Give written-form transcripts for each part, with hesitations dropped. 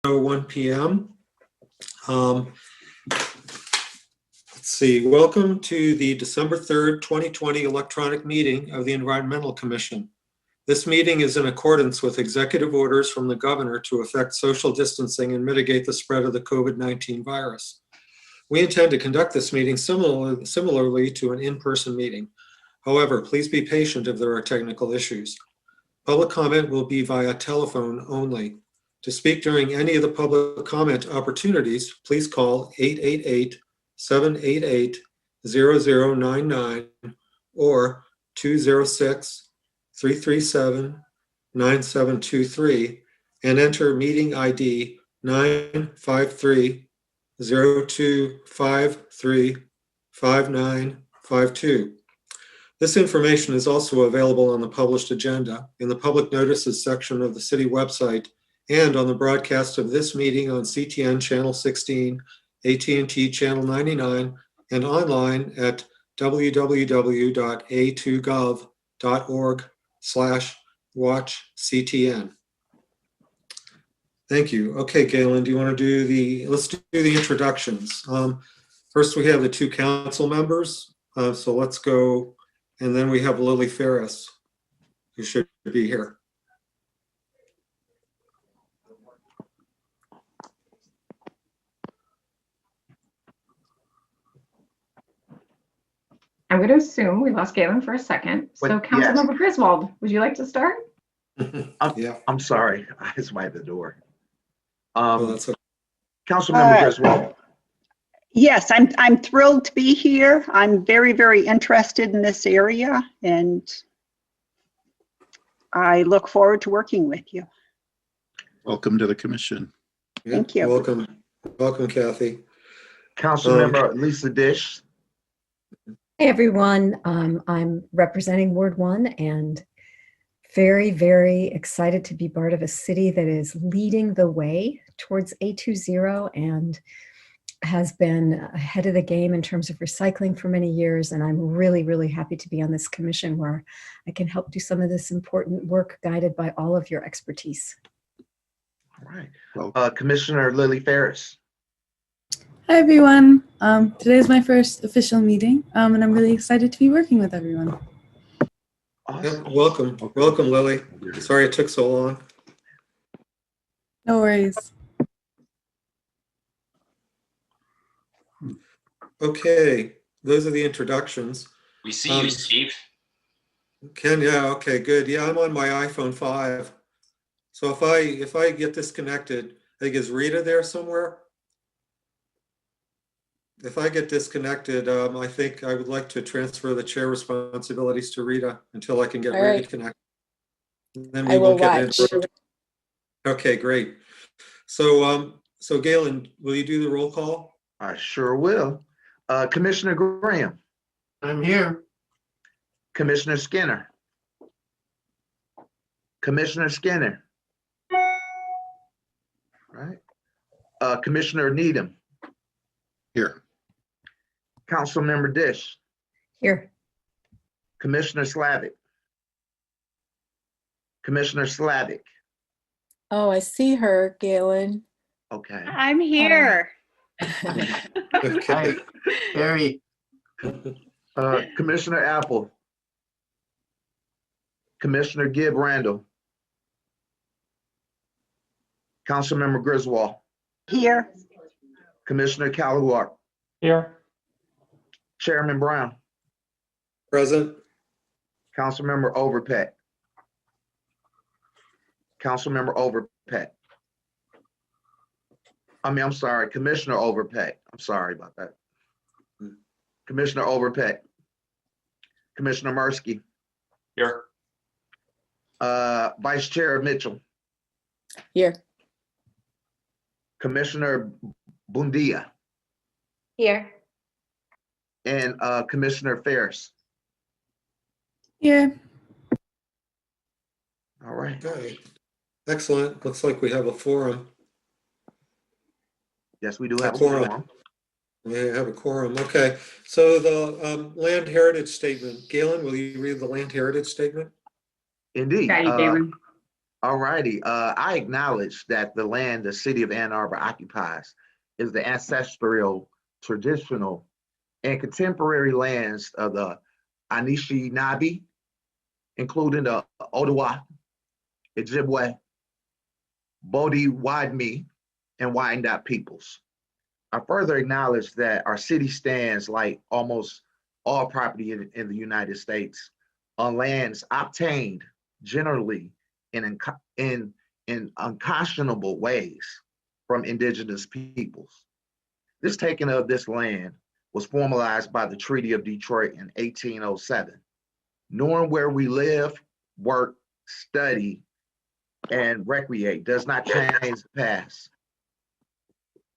7:01 p.m. Let's see. Welcome to the December 3rd, 2020 electronic meeting of the Environmental Commission. This meeting is in accordance with executive orders from the governor to effect social distancing and mitigate the spread of the COVID-19 virus. We intend to conduct this meeting similarly to an in-person meeting. However, please be patient if there are technical issues. Public comment will be via telephone only. To speak during any of the public comment opportunities, please call 888-788-0099 or 206-337-9723 and enter meeting ID 953-0253-5952. This information is also available on the published agenda in the public notices section of the city website and on the broadcast of this meeting on CTN Channel 16, AT&T Channel 99, and online at www.a2gov.org/watchctn. Thank you. Okay, Galen, do you want to let's do the introductions. First, we have the two council members. So let's go, and then we have Lily Ferris, who should be here. I'm going to assume we lost Galen for a second. So Councilmember Griswold, would you like to start? I'm sorry, I was by the door. That's okay. Councilmember Griswold. Yes, I'm thrilled to be here. I'm very, very interested in this area, and I look forward to working with you. Welcome to the commission. Thank you. Welcome, Kathy. Councilmember Lisa Dish. Hey everyone, I'm representing Ward 1 and very, very excited to be part of a city that is leading the way towards A20 and has been ahead of the game in terms of recycling for many years. And I'm really, really happy to be on this commission where I can help do some of this important work guided by all of your expertise. All right. Commissioner Lily Ferris. Hi everyone. Today is my first official meeting, and I'm really excited to be working with everyone. Awesome. Yeah, welcome, Lily. Sorry it took so long. No worries. Okay, those are the introductions. We see you, Steve. Ken, yeah, okay, good. Yeah, I'm on my iPhone 5. So if I get disconnected, I think is Rita there somewhere? If I get disconnected, I think I would like to transfer the chair responsibilities to Rita until I can get reconnected. Then we will get interrupted. Okay, great. So Galen, will you do the roll call? I sure will. Commissioner Graham. I'm here. Commissioner Skinner. Commissioner Skinner. All right. Commissioner Needham. Here. Councilmember Dish. Here. Commissioner Slavic. Commissioner Slavic. Oh, I see her, Galen. Okay. I'm here. Okay. Harry. Commissioner Apple. Commissioner Gibb Randall. Councilmember Griswold. Here. Commissioner Caluart. Here. Chairman Brown. Present. Councilmember Overpet. Councilmember Overpet. I'm sorry, Commissioner Overpet. I'm sorry about that. Commissioner Overpet. Commissioner Mursky. Here. Vice Chair Mitchell. Here. Commissioner Bundia. Here. And Commissioner Ferris. Here. All right. Okay. Excellent. Looks like we have a forum. Yes, we do have a quorum. forum. We have a quorum. Okay. So the land heritage statement. Galen, will you read the land heritage statement? Indeed. Got you, Galen. All righty. I acknowledge that the land the city of Ann Arbor occupies is the ancestral, traditional, and contemporary lands of the Anishinaabe, including the Ottawa, Ojibwe, Bodie-Wadme, and Wyandotte peoples. I further acknowledge that our city stands, like almost all property in the United States, on lands obtained generally in unconscionable ways from indigenous peoples. This taking of this land was formalized by the Treaty of Detroit in 1807. Knowing where we live, work, study, and recreate does not change the past,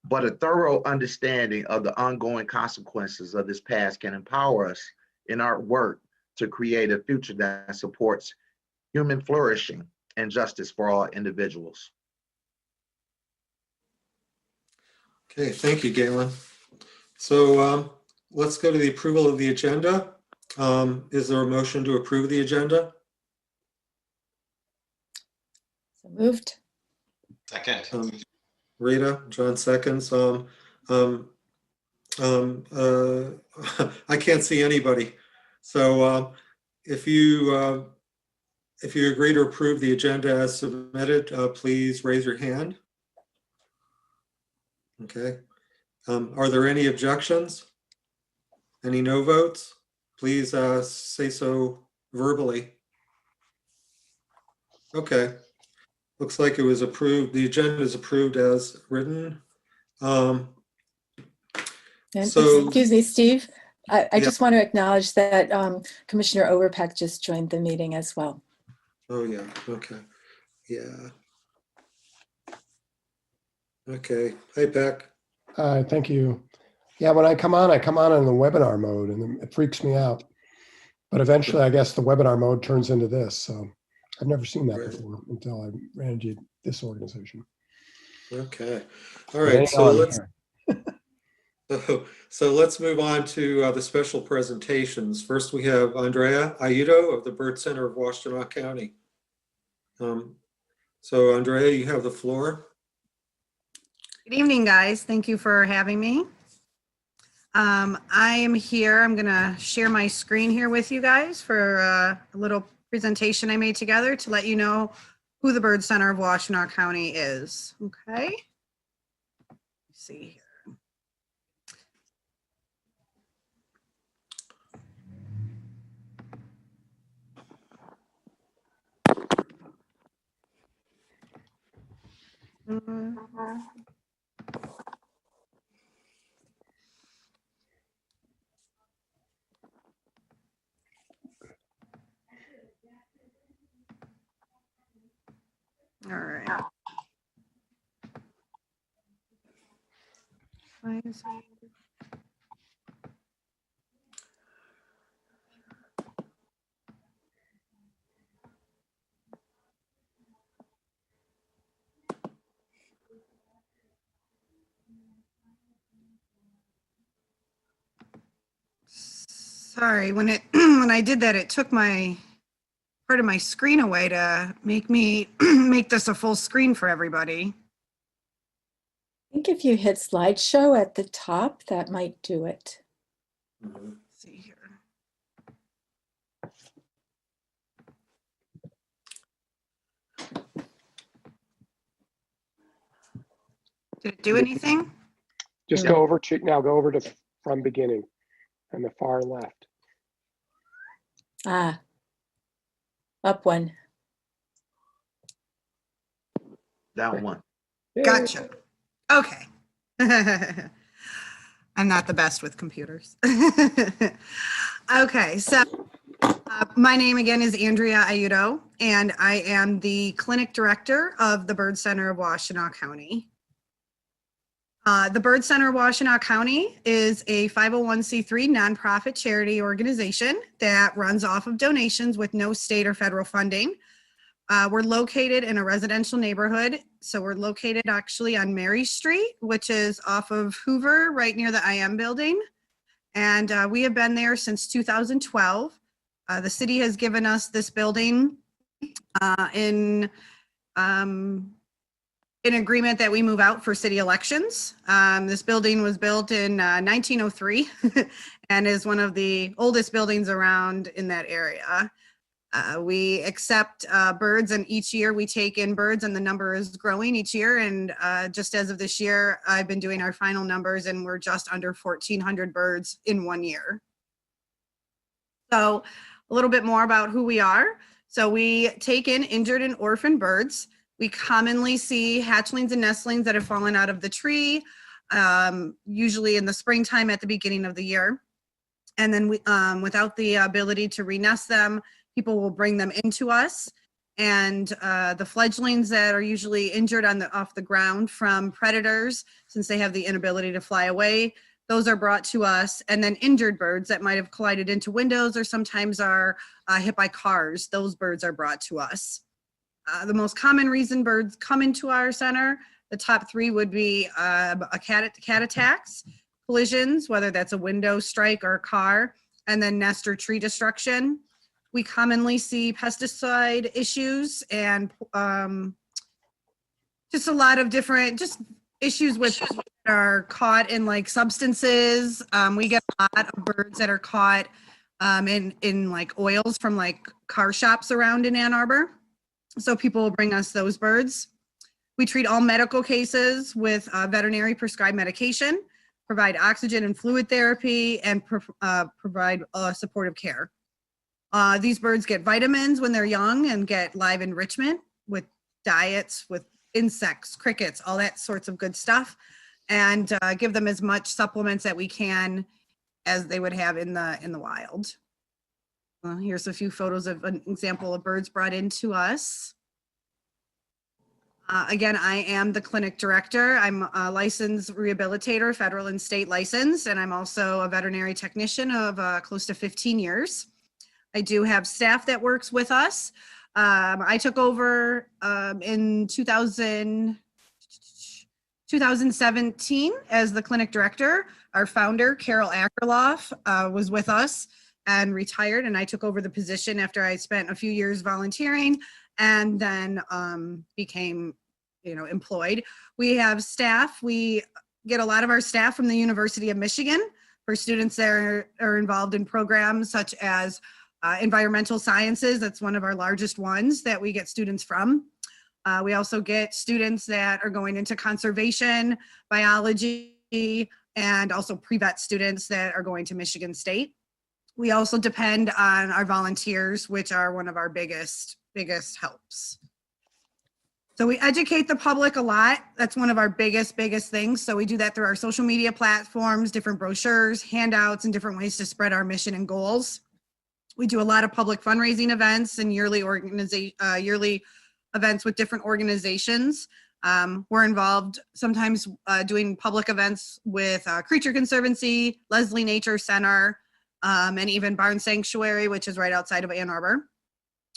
but a thorough understanding of the ongoing consequences of this past can empower us in our work to create a future that supports human flourishing and justice for all individuals. Okay, thank you, Galen. So let's go to the approval of the agenda. Is there a motion to approve the agenda? So moved. Second. Rita, John seconds. I can't see anybody. So if you agree to approve the agenda as submitted, please raise your hand. Okay. Are there any objections? Any no votes? Please say so verbally. Okay. Looks like it was approved. The agenda is approved as written. And So- excuse me, Steve, I Yeah. just want to acknowledge that Commissioner Overpeck just joined the meeting as well. Oh, yeah. Okay. Yeah. Okay. Hey, Beck. Thank you. Yeah, when I come on in the webinar mode, and it freaks me out. But eventually, I guess the webinar mode turns into this. So I've never seen that Right. before until I ran into this organization. Okay. All But right. hang So on let's here. so let's move on to the special presentations. First, we have Andrea Aiuto of the Bird Center of Washtenaw County. So Andrea, you have the floor. Good evening, guys. Thank you for having me. I am here. I'm going to share my screen here with you guys for a little presentation I made together to let you know who the Bird Center of Washtenaw County is. Okay. Let's see here. All right. Why is it- Sorry, when it when I did that, it took my part of my screen away to make me make this a full screen for everybody. I think if you hit slideshow at the top, that might do it. Let's see here. Did it do anything? Just No. go over to from beginning on the far left. Ah, up one. Down one. Gotcha. Okay. I'm not the best with computers. Okay, so my name again is Andrea Aiuto, and I am the clinic director of the Bird Center of Washtenaw County. The Bird Center of Washtenaw County is a 501c3 nonprofit charity organization that runs off of donations with no state or federal funding. We're located in a residential neighborhood. So we're located actually on Mary Street, which is off of Hoover, right near the IM building. And we have been there since 2012. The city has given us this building in in agreement that we move out for city elections. This building was built in 1903 and is one of the oldest buildings around in that area. We accept birds, and each year we take in birds, and the number is growing each year. And just as of this year, I've been doing our final numbers, and we're just under 1,400 birds in 1 year. So a little bit more about who we are. So we take in injured and orphaned birds. We commonly see hatchlings and nestlings that have fallen out of the tree, usually in the springtime at the beginning of the year. And then we, without the ability to re-nest them, people will bring them into us. And the fledglings that are usually injured off the ground from predators, since they have the inability to fly away, those are brought to us. And then injured birds that might have collided into windows or sometimes are hit by cars, those birds are brought to us. The most common reason birds come into our center, the top 3 would be cat attacks, collisions, whether that's a window strike or a car, and then nest or tree destruction. We commonly see pesticide issues and just a lot of different issues with that are caught in like substances. We get a lot of birds that are caught in like oils from like car shops around in Ann Arbor. So people will bring us those birds. We treat all medical cases with veterinary prescribed medication, provide oxygen and fluid therapy, and provide supportive care. These birds get vitamins when they're young and get live enrichment with diets, with insects, crickets, all that sorts of good stuff, and give them as much supplements that we can as they would have in the wild. Here's a few photos of an example of birds brought into us. Again, I am the clinic director. I'm a licensed rehabilitator, federal and state licensed, and I'm also a veterinary technician of close to 15 years. I do have staff that works with us. I took over in 2017 as the clinic director. Our founder, Carol Ackerloff, was with us and retired, and I took over the position after I spent a few years volunteering and then became employed. We have staff. We get a lot of our staff from the University of Michigan for students that are involved in programs such as environmental sciences. That's one of our largest ones that we get students from. We also get students that are going into conservation, biology, and also pre-vet students that are going to Michigan State. We also depend on our volunteers, which are one of our biggest helps. So we educate the public a lot. That's one of our biggest things. So we do that through our social media platforms, different brochures, handouts, and different ways to spread our mission and goals. We do a lot of public fundraising events and yearly events with different organizations. We're involved sometimes doing public events with Creature Conservancy, Leslie Nature Center, and even Barn Sanctuary, which is right outside of Ann Arbor.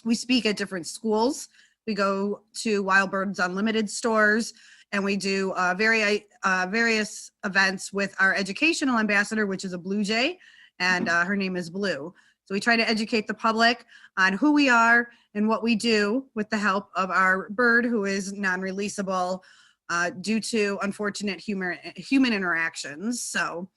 We speak at different schools. We go to Wild Birds Unlimited stores, and we do various events with our educational ambassador, which is a Blue Jay, and her name is Blue. So we try to educate the public on who we are and what we do with the help of our bird, who is non-releasable due to unfortunate human interactions. So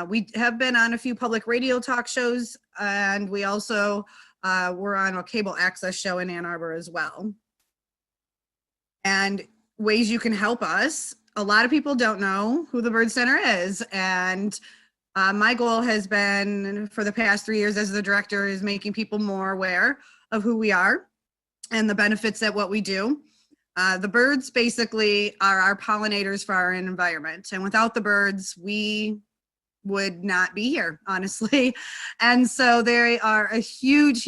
we have been on a few public radio talk shows, and we also were on a cable access show in Ann Arbor as well. And ways you can help us. A lot of people don't know who the Bird Center is, and my goal has been for the past 3 years as the director is making people more aware of who we are and the benefits that what we do. The birds basically are our pollinators for our environment, and without the birds, we would not be here, honestly. And so they are a huge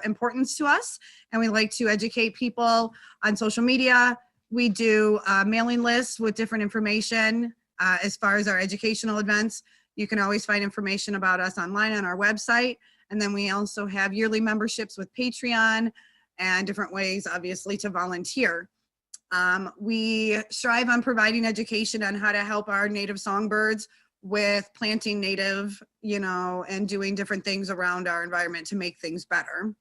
importance to us, and we like to educate people on social media. We do mailing lists with different information as far as our educational events. You can always find information about us online on our website. And then we also have yearly memberships with Patreon and different ways, obviously, to volunteer. We strive on providing education on how to help our native songbirds with planting native, and doing different things around our environment to make things better.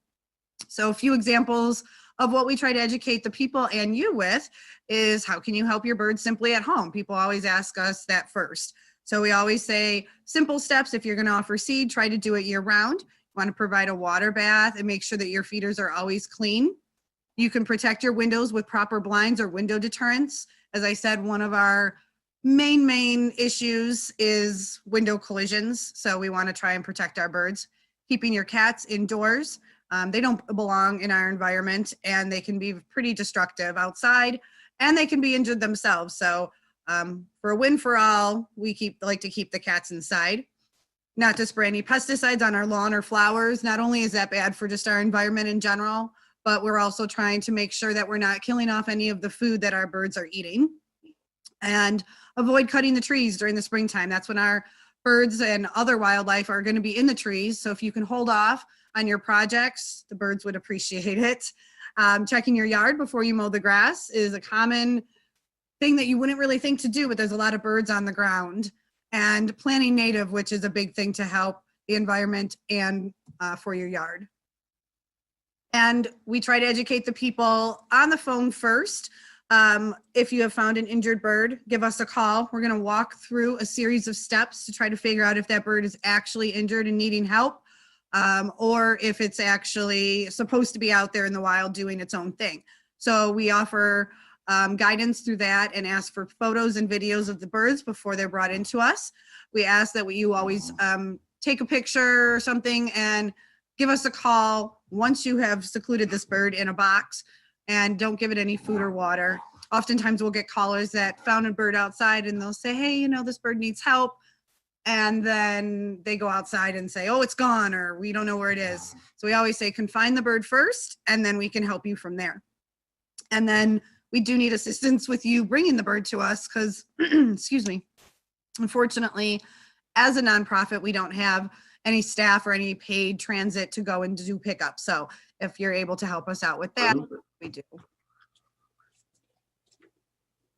So a few examples of what we try to educate the people and you with is how can you help your birds simply at home? People always ask us that first. So we always say simple steps. If you're going to offer seed, try to do it year round. You want to provide a water bath and make sure that your feeders are always clean. You can protect your windows with proper blinds or window deterrents. As I said, one of our main issues is window collisions. So we want to try and protect our birds. Keeping your cats indoors. They don't belong in our environment and they can be pretty destructive outside and they can be injured themselves. So for a win for all, we like to keep the cats inside. Not to spray any pesticides on our lawn or flowers. Not only is that bad for just our environment in general, but we're also trying to make sure that we're not killing off any of the food that our birds are eating. And avoid cutting the trees during the springtime. That's when our birds and other wildlife are going to be in the trees. So if you can hold off on your projects, the birds would appreciate it. Checking your yard before you mow the grass is a common thing that you wouldn't really think to do, but there's a lot of birds on the ground. And planting native, which is a big thing to help the environment and for your yard. And we try to educate the people on the phone first. If you have found an injured bird, give us a call. We're going to walk through a series of steps to try to figure out if that bird is actually injured and needing help, or if it's actually supposed to be out there in the wild doing its own thing. So we offer guidance through that and ask for photos and videos of the birds before they're brought into us. We ask that you always take a picture or something and give us a call once you have secluded this bird in a box, and don't give it any food or water. Oftentimes we'll get callers that found a bird outside and they'll say, hey, this bird needs help. And then they go outside and say, oh, it's gone, or we don't know where it is. So we always say, confine the bird first, and then we can help you from there. And then we do need assistance with you bringing the bird to us because, excuse me, unfortunately, as a nonprofit, we don't have any staff or any paid transit to go and do pickup. So if you're able to help us out with that, we do.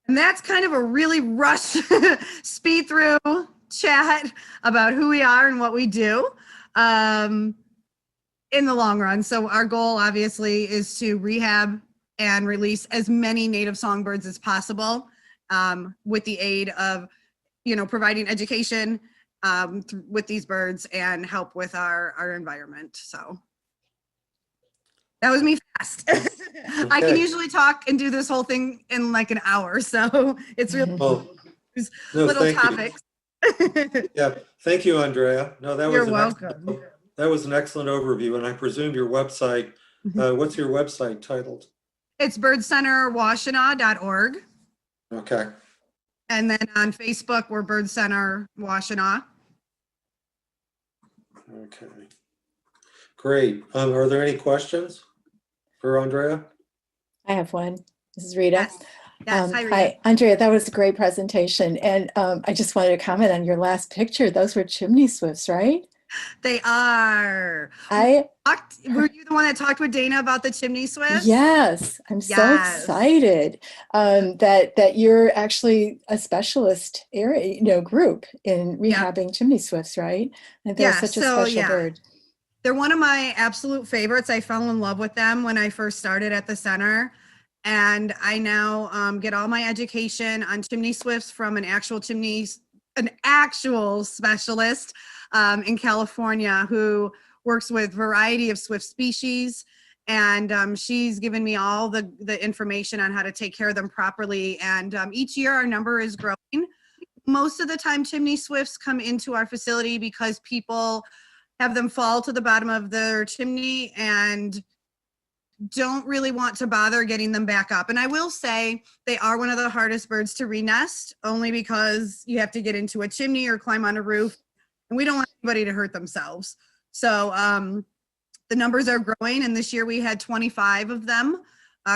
And that's kind of a really rush speed through chat about who we are and what we do in the long run. So our goal obviously is to rehab and release as many native songbirds as possible with the aid of, providing education with these birds and help with our environment. So that was me fast. I can usually talk and do this whole thing in like an hour. So it's really little topics. Yeah, thank you, Andrea. No, that was You're welcome. That was an excellent overview. And I presume your website, what's your website titled? It's birdcenterwashina.org. Okay. And then on Facebook, we're Bird Center Washtenaw. Okay. Great. Are there any questions for Andrea? I have one. This is Rita. Yes. Hi, Rita. Hi, Andrea. That was a great presentation. And I just wanted to comment on your last picture. Those were chimney swifts, right? They are. Were you the one that talked with Dana about the chimney swifts? Yes. I'm so excited that you're actually a specialist area, group in rehabbing chimney swifts, right? And they're such a special bird. They're one of my absolute favorites. I fell in love with them when I first started at the center. And I now get all my education on chimney swifts from an actual specialist in California who works with a variety of swift species. And she's given me all the information on how to take care of them properly. And each year our number is growing. Most of the time chimney swifts come into our facility because people have them fall to the bottom of their chimney and don't really want to bother getting them back up. And I will say they are one of the hardest birds to re-nest, only because you have to get into a chimney or climb on a roof, and we don't want anybody to hurt themselves. So the numbers are growing, and this year we had 25 of them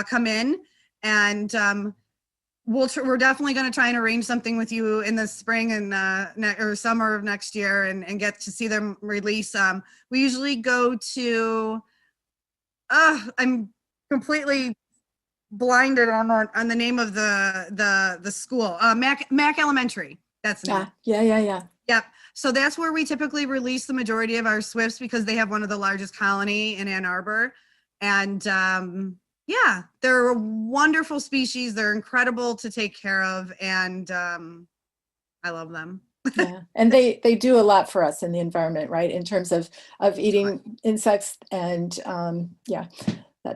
come in, and we're definitely going to try and arrange something with you in the spring and or summer of next year and get to see them release. We usually go to I'm completely blinded on the name of the school. Mac Elementary. That's the name. Yeah. Yep. So that's where we typically release the majority of our swifts because they have one of the largest colony in Ann Arbor. And Yeah, they're a wonderful species. They're incredible to take care of, and I love them. Yeah, and they do a lot for us in the environment, right? In terms of eating insects, and yeah,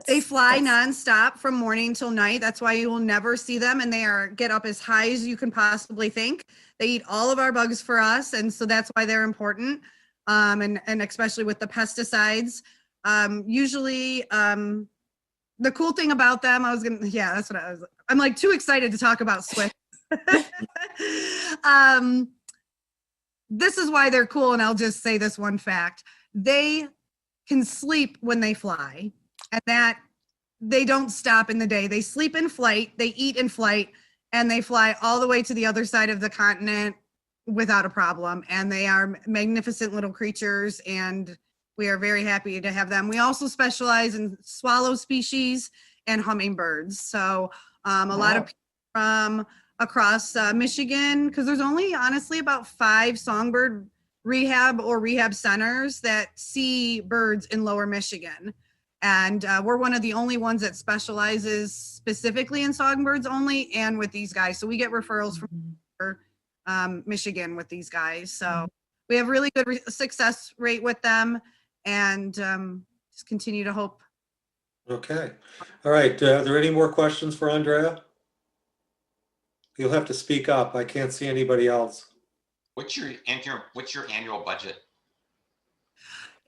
they fly nonstop from morning till night. That's why you will never see them, and they get up as high as you can possibly think. They eat all of our bugs for us, and so that's why they're important. And especially with the pesticides, usually. The cool thing about them, that's what I'm like too excited to talk about Swift. This is why they're cool, and I'll just say this one fact. They can sleep when they fly, and that they don't stop in the day. They sleep in flight, they eat in flight, and they fly all the way to the other side of the continent without a problem. And they are magnificent little creatures, and we are very happy to have them. We also specialize in swallow species and hummingbirds. So a lot of people from across Michigan, because there's only honestly about 5 songbird rehab centers that see birds in Lower Michigan. And we're one of the only ones that specializes specifically in songbirds only, and with these guys. So we get referrals from Michigan with these guys. So we have really good success rate with them. And just continue to hope. Okay. All right. Are there any more questions for Andrea? You'll have to speak up. I can't see anybody else. What's your annual budget?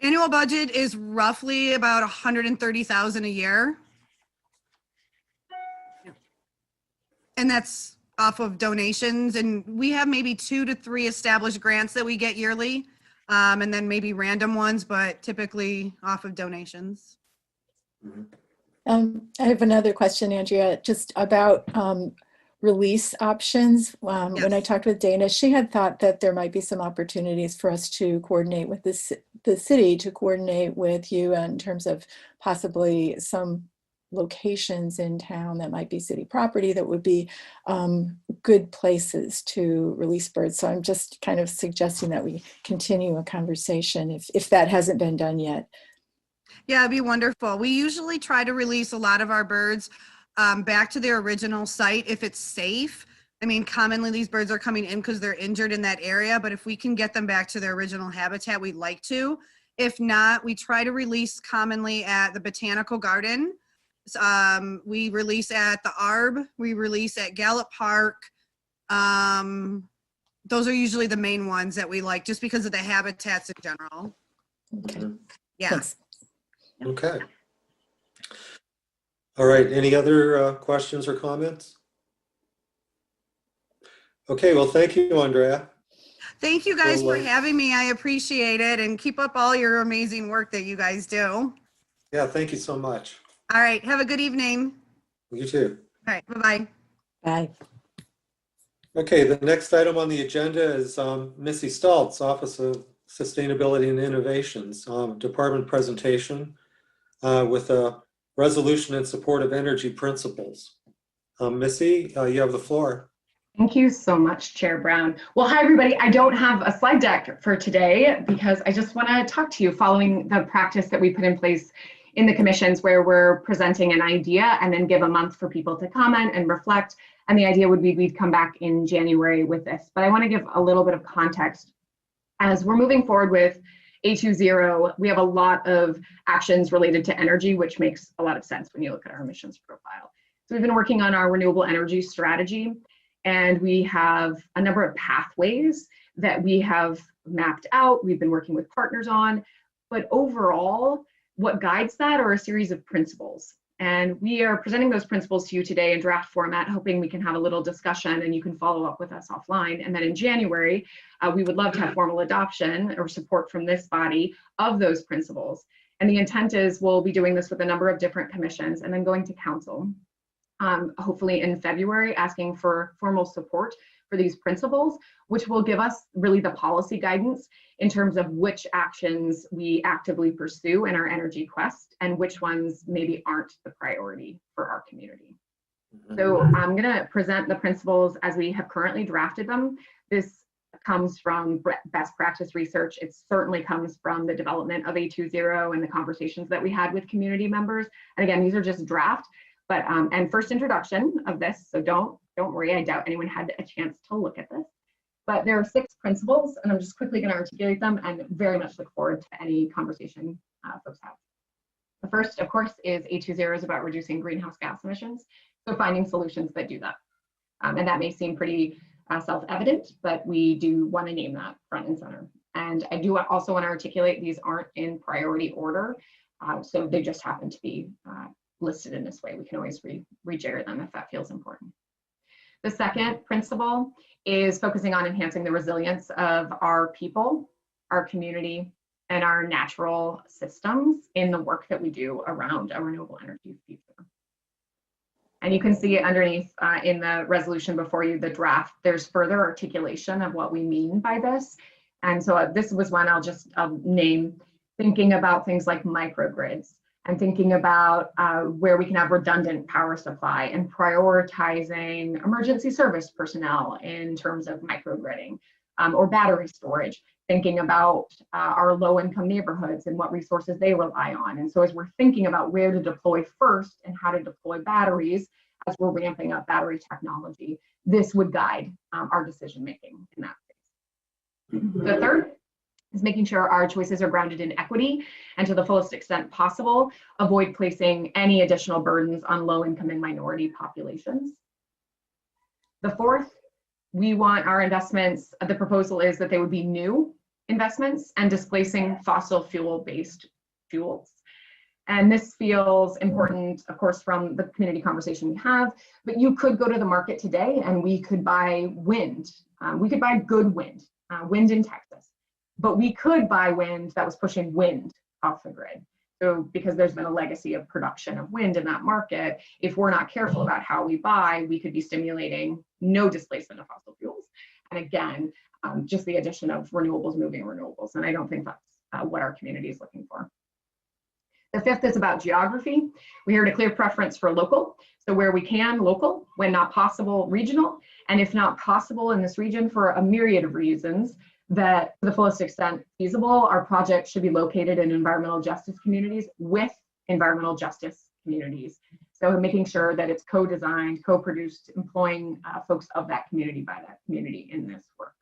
Annual budget is roughly about $130,000 a year. And that's off of donations. And we have maybe 2 to 3 established grants that we get yearly. And then maybe random ones, but typically off of donations. I have another question, Andrea, just about release options. When I talked with Dana, she had thought that there might be some opportunities for us to coordinate with the city, to coordinate with you in terms of possibly some locations in town that might be city property that would be good places to release birds. So I'm just kind of suggesting that we continue a conversation if that hasn't been done yet. Yeah, it'd be wonderful. We usually try to release a lot of our birds back to their original site if it's safe. I mean, commonly these birds are coming in because they're injured in that area, but if we can get them back to their original habitat, we'd like to. If not, we try to release commonly at the Botanical Garden. We release at the Arbor, we release at Gallup Park. Those are usually the main ones that we like just because of the habitats in general. Okay. Yeah. Thanks. Okay. All right. Any other questions or comments? Okay. Well, thank you, Andrea. Thank you guys for having me. I appreciate it, and keep up all your amazing work that you guys do. Yeah. Thank you so much. All right. Have a good evening. You too. All right. Bye-bye. Bye. Okay. The next item on the agenda is Missy Stoltz, Office of Sustainability and Innovations, department presentation with a resolution in support of energy principles. Missy, you have the floor. Thank you so much, Chair Brown. Well, hi, everybody. I don't have a slide deck for today because I just want to talk to you following the practice that we put in place in the commissions where we're presenting an idea and then give a month for people to comment and reflect. And the idea would be we'd come back in January with this. But I want to give a little bit of context. As we're moving forward with A20, we have a lot of actions related to energy, which makes a lot of sense when you look at our emissions profile. So we've been working on our renewable energy strategy, and we have a number of pathways that we have mapped out, we've been working with partners on, but overall, what guides that are a series of principles. And we are presenting those principles to you today in draft format, hoping we can have a little discussion and you can follow up with us offline. And then in January, we would love to have formal adoption or support from this body of those principles. And the intent is we'll be doing this with a number of different commissions and then going to council, hopefully in February, asking for formal support for these principles, which will give us really the policy guidance in terms of which actions we actively pursue in our energy quest and which ones maybe aren't the priority for our community. So I'm going to present the principles as we have currently drafted them. This comes from best practice research. It certainly comes from the development of A20 and the conversations that we had with community members. And again, these are just draft, but and first introduction of this. So don't worry. I doubt anyone had a chance to look at this. But there are 6 principles, and I'm just quickly going to articulate them and very much look forward to any conversation folks have. The first, of course, is A20 is about reducing greenhouse gas emissions. So finding solutions that do that. And that may seem pretty self-evident, but we do want to name that front and center. And I do also want to articulate these aren't in priority order. So they just happen to be listed in this way. We can always rejigger them if that feels important. The second principle is focusing on enhancing the resilience of our people, our community, and our natural systems in the work that we do around a renewable energy future. And you can see underneath in the resolution before you, the draft, there's further articulation of what we mean by this. And so this was one I'll name, thinking about things like microgrids and thinking about where we can have redundant power supply and prioritizing emergency service personnel in terms of microgridding or battery storage, thinking about our low-income neighborhoods and what resources they rely on. And so as we're thinking about where to deploy first and how to deploy batteries as we're ramping up battery technology, this would guide our decision-making in that space. The third is making sure our choices are grounded in equity and to the fullest extent possible, avoid placing any additional burdens on low-income and minority populations. The fourth, we want our investments, the proposal is that they would be new investments and displacing fossil fuel-based fuels. And this feels important, of course, from the community conversation we have, but you could go to the market today and we could buy wind. We could buy good wind, wind in Texas, but we could buy wind that was pushing wind off the grid. So because there's been a legacy of production of wind in that market, if we're not careful about how we buy, we could be stimulating no displacement of fossil fuels. And again, just the addition of renewables moving renewables. And I don't think that's what our community is looking for. The fifth is about geography. We heard a clear preference for local. So where we can, local, when not possible, regional. And if not possible in this region for a myriad of reasons, that to the fullest extent feasible, our project should be located in environmental justice communities with environmental justice communities. So making sure that it's co-designed, co-produced, employing folks of that community by that community in this work.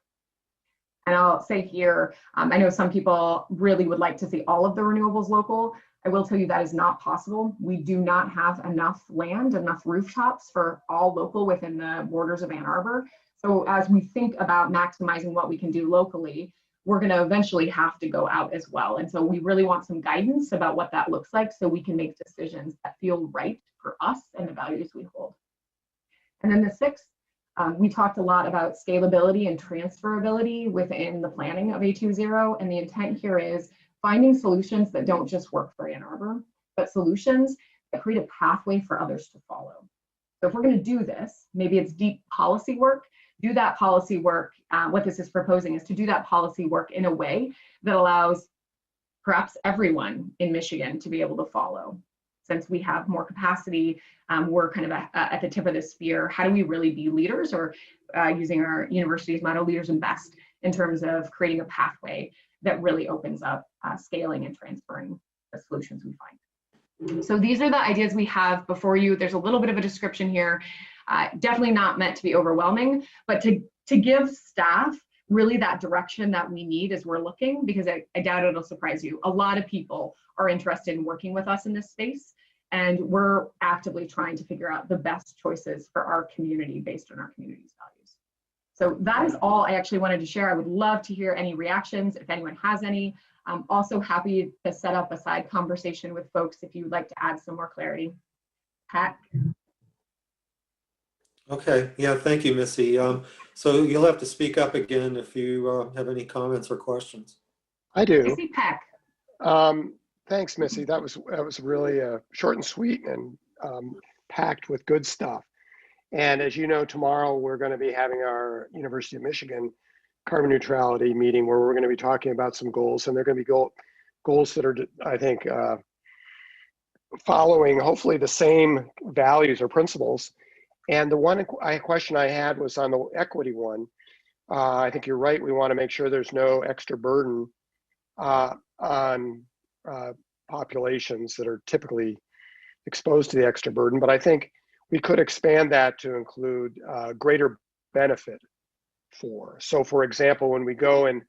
And I'll say here, I know some people really would like to see all of the renewables local. I will tell you that is not possible. We do not have enough land, enough rooftops for all local within the borders of Ann Arbor. So as we think about maximizing what we can do locally, we're going to eventually have to go out as well. And so we really want some guidance about what that looks like so we can make decisions that feel right for us and the values we hold. And then the sixth, we talked a lot about scalability and transferability within the planning of A20. And the intent here is finding solutions that don't just work for Ann Arbor, but solutions that create a pathway for others to follow. So if we're going to do this, maybe it's deep policy work, do that policy work. What this is proposing is to do that policy work in a way that allows perhaps everyone in Michigan to be able to follow. Since we have more capacity, we're kind of at the tip of the spear. How do we really be leaders, or using our university's motto, leaders invest, in terms of creating a pathway that really opens up scaling and transferring the solutions we find. So these are the ideas we have before you. There's a little bit of a description here. Definitely not meant to be overwhelming, but to give staff really that direction that we need as we're looking, because I doubt it'll surprise you. A lot of people are interested in working with us in this space, and we're actively trying to figure out the best choices for our community based on our community's values. So that is all I actually wanted to share. I would love to hear any reactions if anyone has any. I'm also happy to set up a side conversation with folks if you'd like to add some more clarity. Pat? Okay, yeah, thank you, Missy. So you'll have to speak up again if you have any comments or questions. I do. I see Peck. Thanks, Missy. That was really short and sweet and packed with good stuff. And as you know, tomorrow we're going to be having our University of Michigan carbon neutrality meeting where we're going to be talking about some goals, and they're going to be goals that are, I think, following hopefully the same values or principles. And the one question I had was on the equity one. I think you're right. We want to make sure there's no extra burden on populations that are typically exposed to the extra burden. But I think we could expand that to include greater benefit for. So for example, when we go and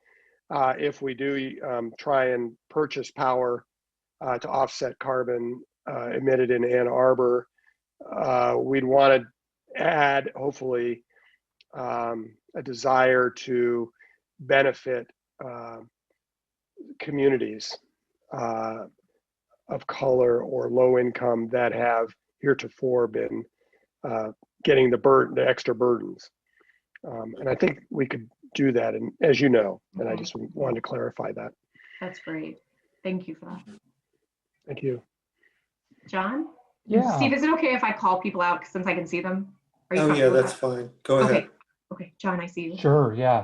if we do try and purchase power to offset carbon emitted in Ann Arbor, we'd want to add, hopefully, a desire to benefit communities of color or low income that have heretofore been getting the extra burdens. And I think we could do that, and as you know, and I just wanted to clarify that. That's great. Thank you for that. Thank you. John? Yeah. Steve, is it okay if I call people out since I can see them? Are you Oh, yeah, comfortable with that's that? fine. Go ahead. Okay. Okay, John, I see you. Sure, yeah.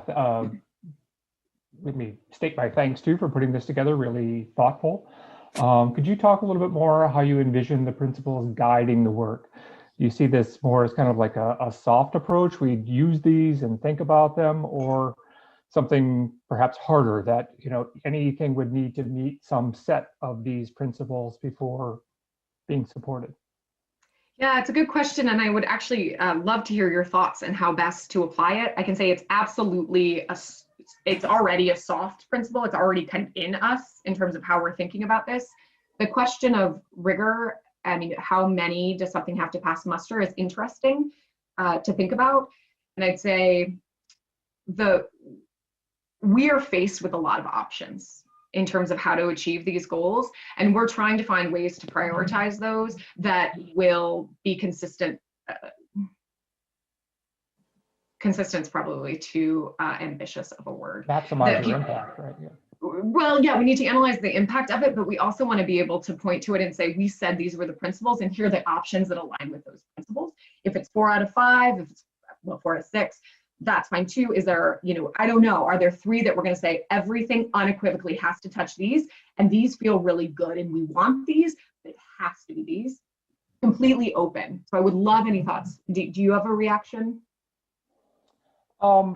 Let me state my thanks too for putting this together, really thoughtful. Could you talk a little bit more how you envision the principles guiding the work? Do you see this more as kind of like a soft approach? We'd use these and think about them, or something perhaps harder that, you know, anything would need to meet some set of these principles before being supported? Yeah, it's a good question, and I would actually love to hear your thoughts and how best to apply it. I can say it's absolutely it's already a soft principle. It's already kind of in us in terms of how we're thinking about this. The question of rigor, I mean, how many does something have to pass muster is interesting to think about. And I'd say we are faced with a lot of options in terms of how to achieve these goals. And we're trying to find ways to prioritize those that will be consistent. Consistent's probably too ambitious of a word. Maximize your impact, right? Yeah. Well, yeah, we need to analyze the impact of it, but we also want to be able to point to it and say, we said these were the principles and here are the options that align with those principles. If it's 4 out of 5, if it's 4 out of 6, that's fine too. Is there, you know, I don't know, are there 3 that we're going to say everything unequivocally has to touch these, and these feel really good and we want these, but it has to be these? Completely open. So I would love any thoughts. Do you have a reaction? I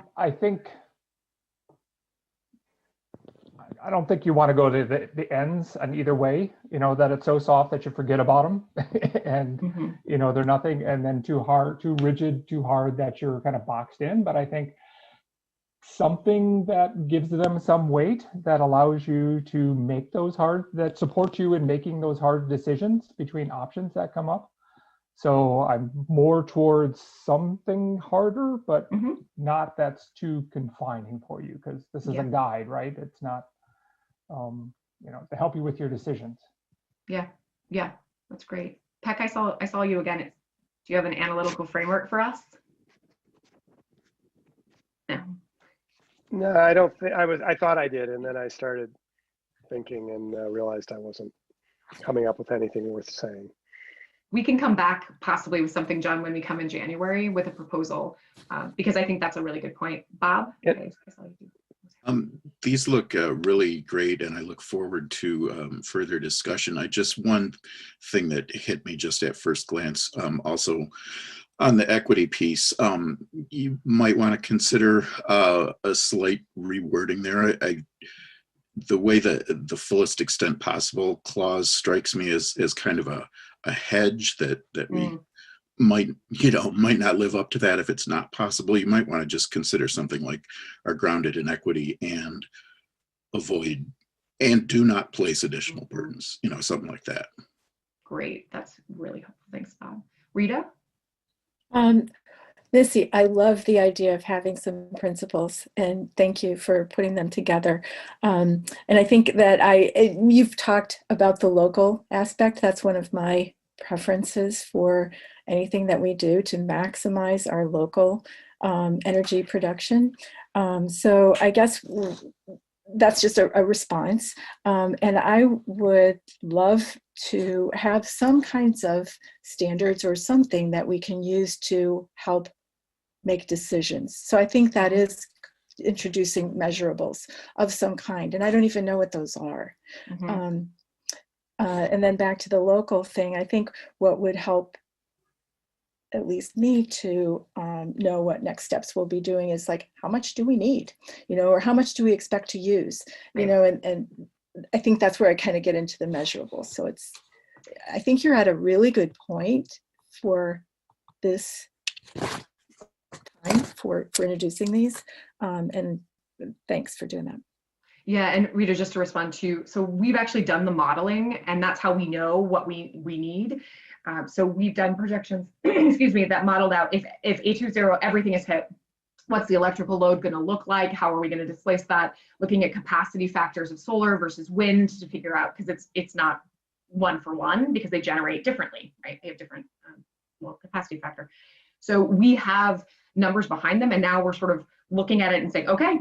don't think you want to go to the ends on either way, you know, that it's so soft that you forget about them and, you know, they're nothing, and then too hard, too rigid, too hard that you're kind of boxed in. But I think something that gives them some weight that allows you to make those that supports you in making those hard decisions between options that come up. So I'm more towards something harder, but not that's too confining for you, because this is a guide, right? It's not, you know, to help you with your decisions. Yeah, that's great. Peck, I saw you again. Do you have an analytical framework for us? No. No, I don't think I thought I did, and then I started thinking and realized I wasn't coming up with anything worth saying. We can come back possibly with something, John, when we come in January with a proposal, because I think that's a really good point. Bob? Okay, I saw you. These look really great, and I look forward to further discussion. One thing that hit me just at first glance, also on the equity piece, you might want to consider a slight rewording there. The way that the fullest extent possible clause strikes me as kind of a hedge that we might not live up to that if it's not possible. You might want to just consider something like are grounded in equity and avoid and do not place additional burdens, you know, something like that. Great, that's really helpful. Thanks, Bob. Rita? Missy, I love the idea of having some principles, and thank you for putting them together. And I think that you've talked about the local aspect. That's one of my preferences for anything that we do to maximize our local energy production. So I guess that's just a response. And I would love to have some kinds of standards or something that we can use to help make decisions. So I think that is introducing measurables of some kind, and I don't even know what those are. And then back to the local thing, I think what would help at least me to know what next steps we'll be doing is like, how much do we need, or how much do we expect to use, and I think that's where I kind of get into the measurable. So I think you're at a really good point for this time for introducing these, and thanks for doing that. Yeah, and Rita, just to respond to, so we've actually done the modeling, and that's how we know what we need. So we've done projections, excuse me, that modeled out if A20 everything is hit, what's the electrical load going to look like? How are we going to displace that? Looking at capacity factors of solar versus wind to figure out, because it's not one for one, because they generate differently, right? They have different capacity factor. So we have numbers behind them, and now we're sort of looking at it and saying, okay,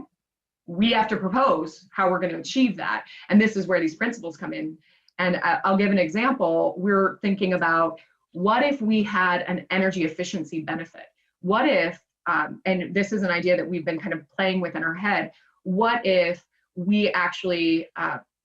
we have to propose how we're going to achieve that. And this is where these principles come in. And I'll give an example. We're thinking about, what if we had an energy efficiency benefit? What if, and this is an idea that we've been kind of playing with in our head, what if we actually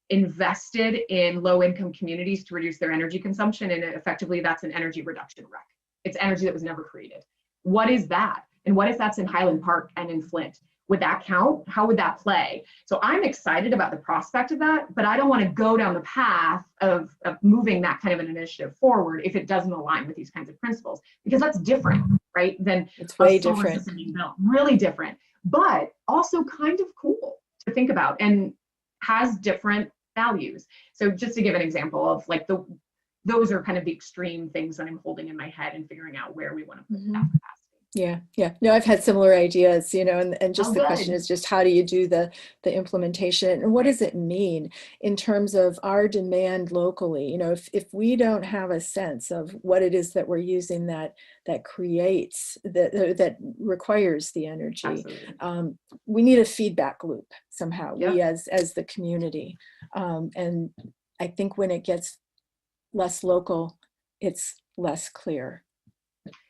invested in low-income communities to reduce their energy consumption, and effectively that's an energy reduction rec. It's energy that was never created. What is that? And what if that's in Highland Park and in Flint? Would that count? How would that play? So I'm excited about the prospect of that, but I don't want to go down the path of moving that kind of an initiative forward if it doesn't align with these kinds of principles, because that's different, right? Than it's way a solar different. system being built. Really different, but also kind of cool to think about and has different values. So just to give an example of like those are kind of the extreme things that I'm holding in my head and figuring out where we want to put that capacity. Yeah. No, I've had similar ideas, and just the good. question is just, how do you do the implementation, and what does it mean in terms of our demand locally? If we don't have a sense of what it is that we're using that creates, that requires the energy, we need a feedback loop somehow, we as the community. And I think when it gets less local, it's less clear.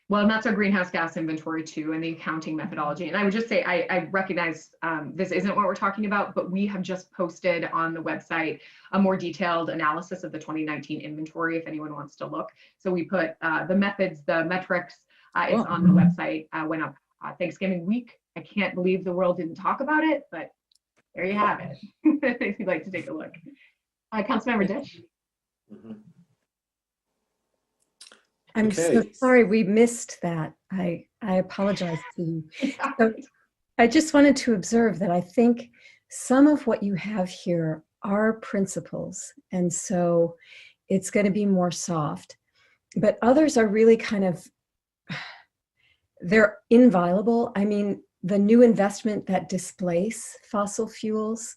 Well, and that's our greenhouse gas inventory too, and the accounting methodology. And I would just say, I recognize this isn't what we're talking about, but we have just posted on the website a more detailed analysis of the 2019 inventory if anyone wants to look. So we put the methods, the metrics, it's on the website, went up Thanksgiving week. I can't believe the world didn't talk about it, but there you have it. If you'd like to take a look. Councilmember Dish. I'm so sorry we missed that. I apologize to you. So I just wanted to observe that I think some of what you have here are principles, and so it's going to be more soft. But others are really kind of, they're inviolable. I mean, the new investment that displace fossil fuels,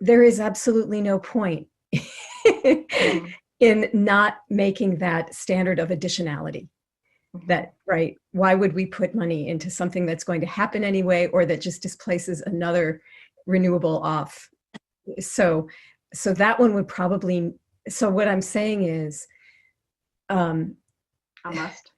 there is absolutely no point in not making that standard of additionality. That, right, why would we put money into something that's going to happen anyway, or that just displaces another renewable off? So that one would probably, so what I'm saying is, a must.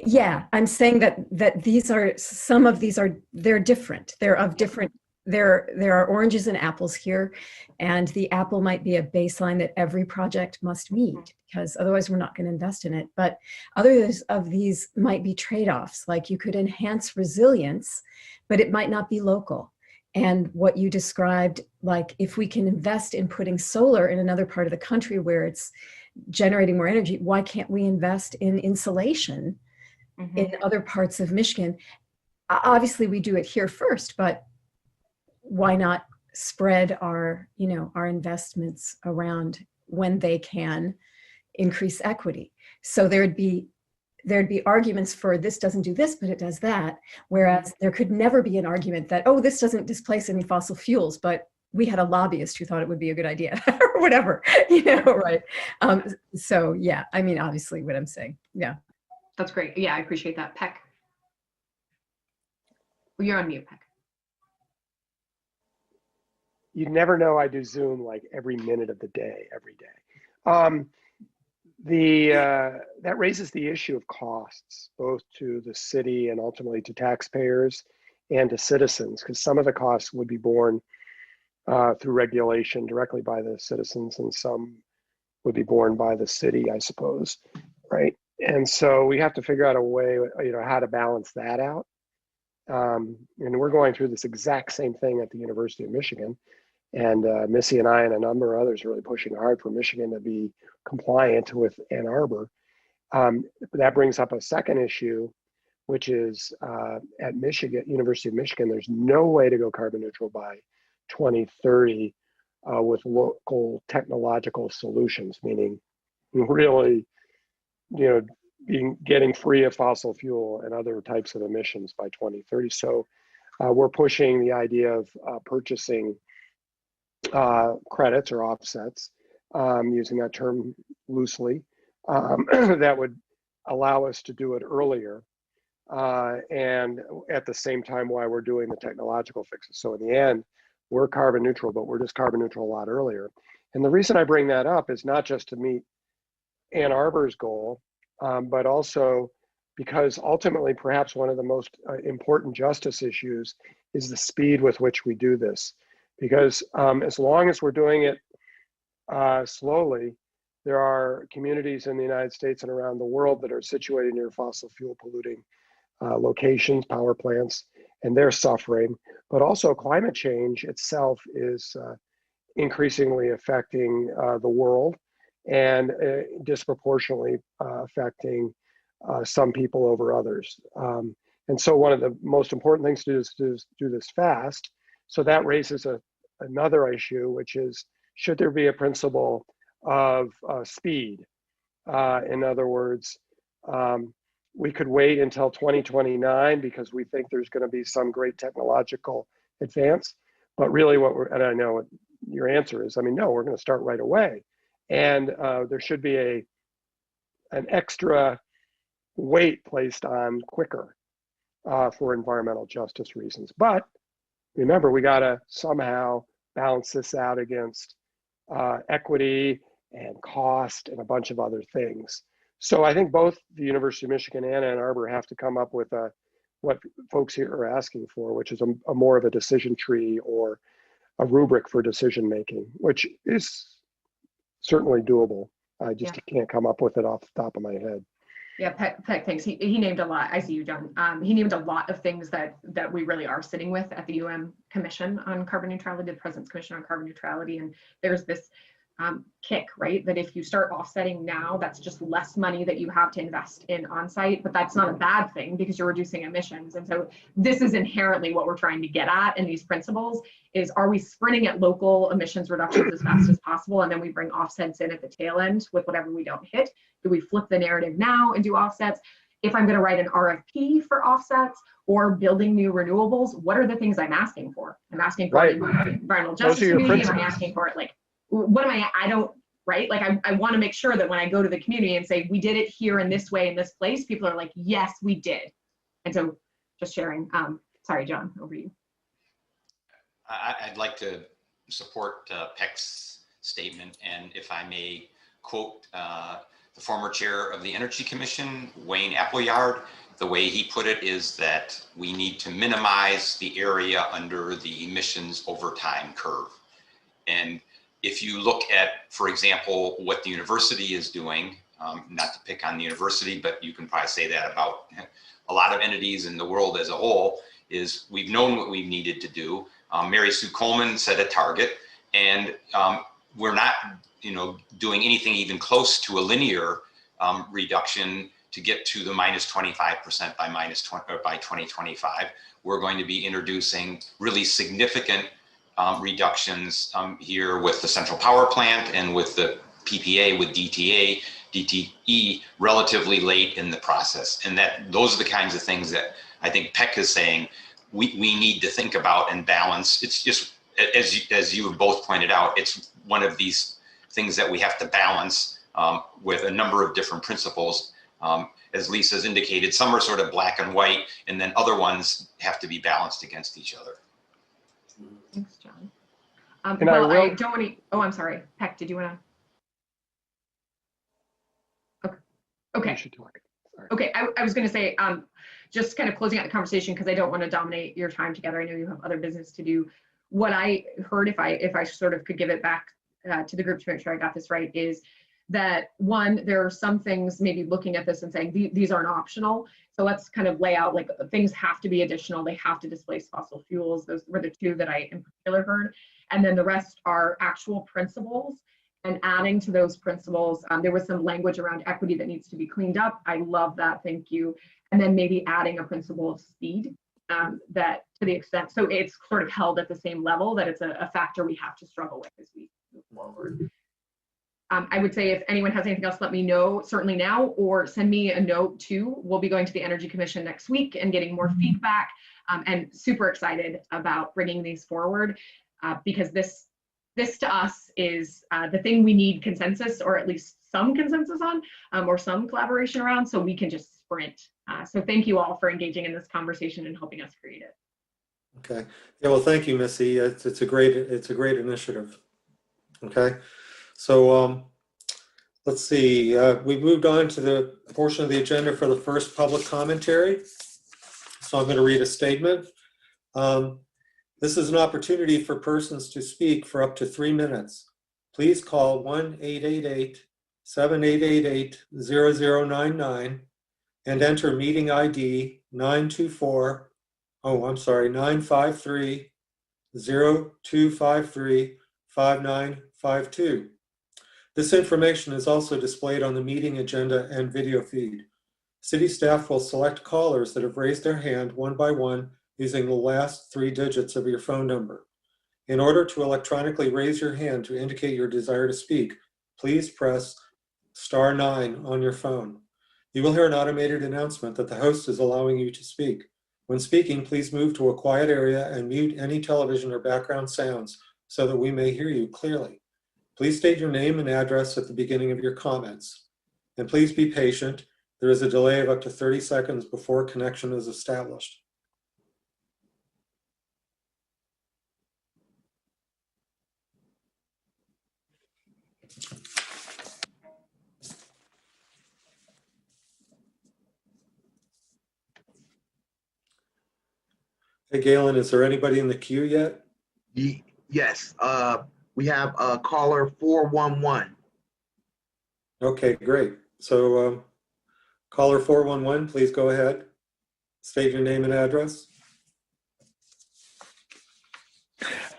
Yeah, I'm saying that these are, some of these are, they're different. They're of different, there are oranges and apples here, and the apple might be a baseline that every project must meet, because otherwise we're not going to invest in it. But others of these might be trade-offs, like you could enhance resilience, but it might not be local. And what you described, like if we can invest in putting solar in another part of the country where it's generating more energy, why can't we invest in insulation in other parts of Michigan? Obviously we do it here first, but why not spread our investments around when they can increase equity? So there'd be arguments for this doesn't do this, but it does that. Whereas there could never be an argument that, oh, this doesn't displace any fossil fuels, but we had a lobbyist who thought it would be a good idea or whatever, right? So yeah, I mean, obviously what I'm saying, yeah. That's great. Yeah, I appreciate that. Peck. Well, you're on mute, Peck. You never know, I do Zoom like every minute of the day, every day. That raises the issue of costs, both to the city and ultimately to taxpayers and to citizens, because some of the costs would be borne through regulation directly by the citizens, and some would be borne by the city, I suppose, right? And so we have to figure out a way, how to balance that out. And we're going through this exact same thing at the University of Michigan. And Missy and I and a number of others are really pushing hard for Michigan to be compliant with Ann Arbor. That brings up a second issue, which is at University of Michigan, there's no way to go carbon neutral by 2030 with local technological solutions, meaning really, getting free of fossil fuel and other types of emissions by 2030. So we're pushing the idea of purchasing credits or offsets, using that term loosely, that would allow us to do it earlier. And at the same time, while we're doing the technological fixes. So in the end, we're carbon neutral, but we're just carbon neutral a lot earlier. And the reason I bring that up is not just to meet Ann Arbor's goal, but also because ultimately, perhaps one of the most important justice issues is the speed with which we do this. Because as long as we're doing it slowly, there are communities in the United States and around the world that are situated near fossil fuel polluting locations, power plants, and they're suffering. But also climate change itself is increasingly affecting the world and disproportionately affecting some people over others. And so one of the most important things to do is to do this fast. So that raises another issue, which is, should there be a principle of speed? In other words, we could wait until 2029 because we think there's going to be some great technological advance. But really and I know what your answer is, no, we're going to start right away. And there should be an extra weight placed on quicker for environmental justice reasons. But remember, we got to somehow balance this out against equity and cost and a bunch of other things. So I think both the University of Michigan and Ann Arbor have to come up with what folks here are asking for, which is a more of a decision tree or a rubric for decision making, which is certainly doable. I just can't come up with it off the top of my head. Yeah, Peck, thanks. He named a lot. I see you, John. He named a lot of things that we really are sitting with at the UM Commission on Carbon Neutrality, the President's Commission on Carbon Neutrality. And there's this kick, right? That if you start offsetting now, that's just less money that you have to invest in on-site, but that's not a bad thing because you're reducing emissions. And so this is inherently what we're trying to get at in these principles is, are we sprinting at local emissions reductions as fast as possible? And then we bring offsets in at the tail end with whatever we don't hit. Do we flip the narrative now and do offsets? If I'm going to write an RFP for offsets or building new renewables, what are the things I'm asking for? I'm asking for environmental justice community. Am I asking for it? Like, what am I don't, right? Like, I want to make sure that when I go to the community and say, we did it here in this way, in this place, people are like, yes, we did. And so just sharing, sorry, John, over to you. I'd like to support Peck's statement. And if I may quote the former chair of the Energy Commission, Wayne Appleyard, the way he put it is that we need to minimize the area under the emissions over time curve. And if you look at, for example, what the university is doing, not to pick on the university, but you can probably say that about a lot of entities in the world as a whole, is we've known what we needed to do. Mary Sue Coleman set a target, and we're not doing anything even close to a linear reduction to get to the minus 25% by 2025. We're going to be introducing really significant reductions here with the central power plant and with the PPA with DTE relatively late in the process. And those are the kinds of things that I think Peck is saying we need to think about and balance. It's just, as you have both pointed out, it's one of these things that we have to balance with a number of different principles. As Lisa's indicated, some are sort of black and white, and then other ones have to be balanced against each other. Thanks, John. I don't want to, oh, I'm sorry. Peck, did you want to? Okay. Okay, I was going to say, just kind of closing out the conversation because I don't want to dominate your time together. I know you have other business to do. What I heard, if I sort of could give it back to the group to make sure I got this right, is that one, there are some things maybe looking at this and saying these aren't optional. So let's kind of lay out like things have to be additional. They have to displace fossil fuels. Those were the two that I in particular heard. And then the rest are actual principles and adding to those principles. There was some language around equity that needs to be cleaned up. I love that. Thank you. And then maybe adding a principle of speed that to the extent, so it's sort of held at the same level that it's a factor we have to struggle with as we move forward. I would say if anyone has anything else, let me know, certainly now, or send me a note too. We'll be going to the Energy Commission next week and getting more feedback, and super excited about bringing these forward because this to us is the thing we need consensus, or at least some consensus on, or some collaboration around, so we can just sprint. So thank you all for engaging in this conversation and helping us create it. Okay. Yeah. Well, thank you, Missy. It's a great initiative. Okay. So let's see. We've moved on to the portion of the agenda for the first public commentary. So I'm going to read a statement. This is an opportunity for persons to speak for up to 3 minutes. Please call 1-888-7888-0099 and enter meeting ID 924-0253-5952. This information is also displayed on the meeting agenda and video feed. City staff will select callers that have raised their hand one by one using the last 3 digits of your phone number. In order to electronically raise your hand to indicate your desire to speak, please press *9 on your phone. You will hear an automated announcement that the host is allowing you to speak. When speaking, please move to a quiet area and mute any television or background sounds so that we may hear you clearly. Please state your name and address at the beginning of your comments. And please be patient. There is a delay of up to 30 seconds before connection is established. Hey, Galen, is there anybody in the queue yet? Yes, we have caller 411. Okay, great. So caller 411, please go ahead. State your name and address.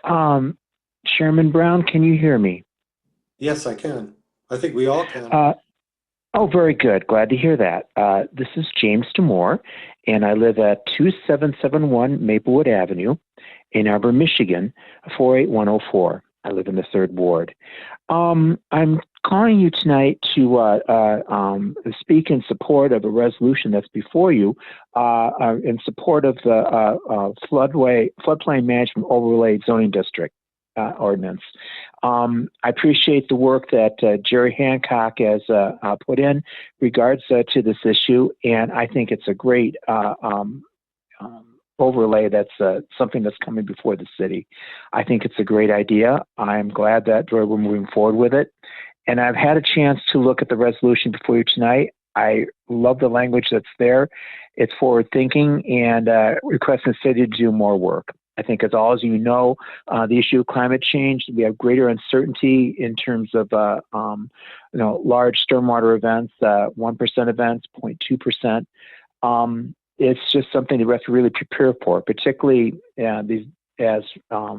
Chairman Brown, can you hear me? Yes, I can. I think we all can. Oh, very good. Glad to hear that. This is James Demore, and I live at 2771 Maplewood Avenue in Arbor, Michigan, 48104. I live in the 3rd Ward. I'm calling you tonight to speak in support of a resolution that's before you in support of the floodplain management overlay zoning district ordinance. I appreciate the work that Jerry Hancock has put in regards to this issue, and I think it's a great overlay that's something that's coming before the city. I think it's a great idea. I'm glad that we're moving forward with it. And I've had a chance to look at the resolution before you tonight. I love the language that's there. It's forward thinking and requesting the city to do more work. I think, as all as you know, the issue of climate change, we have greater uncertainty in terms of large stormwater events, 1% events, 0.2%. It's just something that we have to really prepare for, particularly as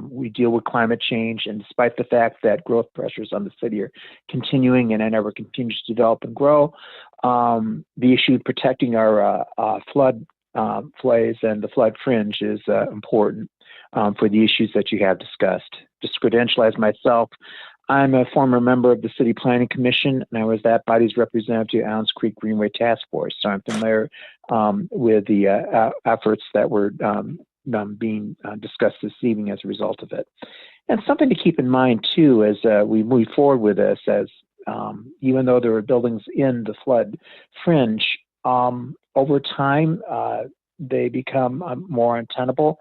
we deal with climate change. And despite the fact that growth pressures on the city are continuing and ever continues to develop and grow, the issue of protecting our flood plays and the flood fringe is important for the issues that you have discussed. Just to credentialize myself, I'm a former member of the City Planning Commission, and I was that body's representative to Allen's Creek Greenway Task Force. So I'm familiar with the efforts that were being discussed this evening as a result of it. And something to keep in mind, too, as we move forward with this, as even though there are buildings in the flood fringe, over time, they become more untenable.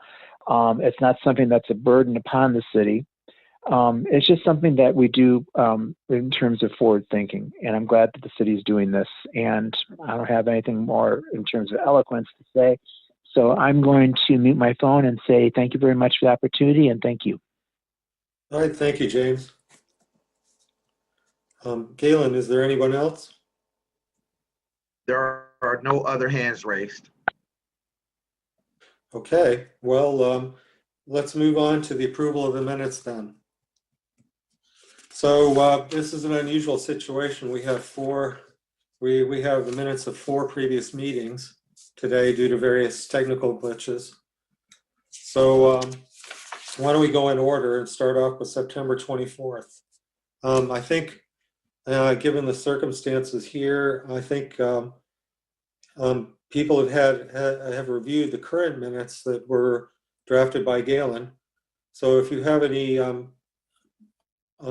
It's not something that's a burden upon the city. It's just something that we do in terms of forward thinking, and I'm glad that the city is doing this. And I don't have anything more in terms of eloquence to say, so I'm going to mute my phone and say thank you very much for the opportunity, and thank you. All right, thank you, James. Galen, is there anyone else? There are no other hands raised. Okay, well, let's move on to the approval of the minutes then. So this is an unusual situation. We have we have the minutes of 4 previous meetings today due to various technical glitches. So why don't we go in order and start off with September 24th? I think, given the circumstances here, I think people have reviewed the current minutes that were drafted by Galen. So if you have any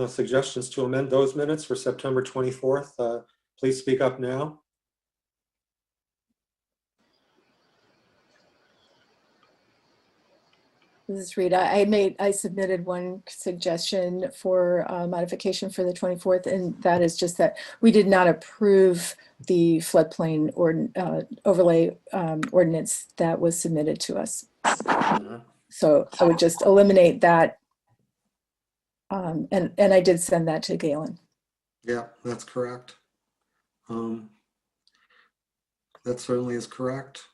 suggestions to amend those minutes for September 24th, please speak up now. This is Rita. I submitted one suggestion for modification for the 24th, and that is just that we did not approve the floodplain overlay ordinance that was submitted to us. So I would just eliminate that. And I did send that to Galen. Yeah, that's correct. That certainly is correct.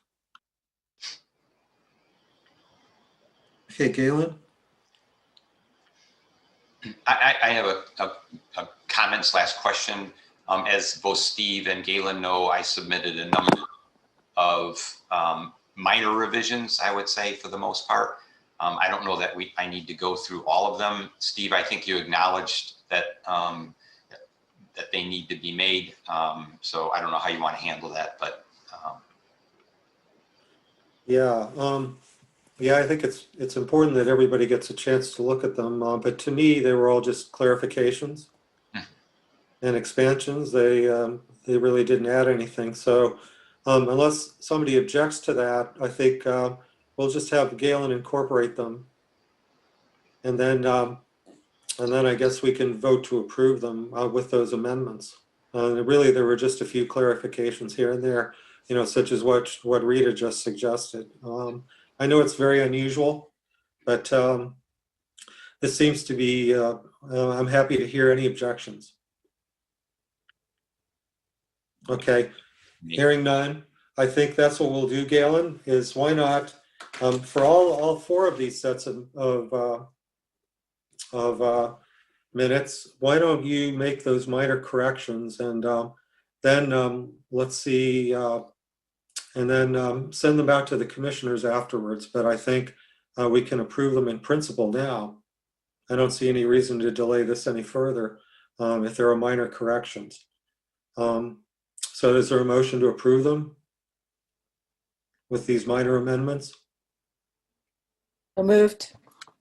Okay, Galen? I have a comment / question. As both Steve and Galen know, I submitted a number of minor revisions, I would say, for the most part. I don't know that I need to go through all of them. Steve, I think you acknowledged that that they need to be made. So I don't know how you want to handle that, but Yeah, yeah, I think it's important that everybody gets a chance to look at them. But to me, they were all just clarifications and expansions. They really didn't add anything. So unless somebody objects to that, I think we'll just have Galen incorporate them, and then I guess we can vote to approve them with those amendments. Really, there were just a few clarifications here and there, such as what Rita just suggested. I know it's very unusual, but this seems to be, I'm happy to hear any objections. Okay, hearing none. I think that's what we'll do, Galen, is why not, for all 4 of these sets of minutes, why don't you make those minor corrections, and then let's see, and then send them out to the commissioners afterwards. But I think we can approve them in principle now. I don't see any reason to delay this any further if there are minor corrections. So is there a motion to approve them with these minor amendments? So moved.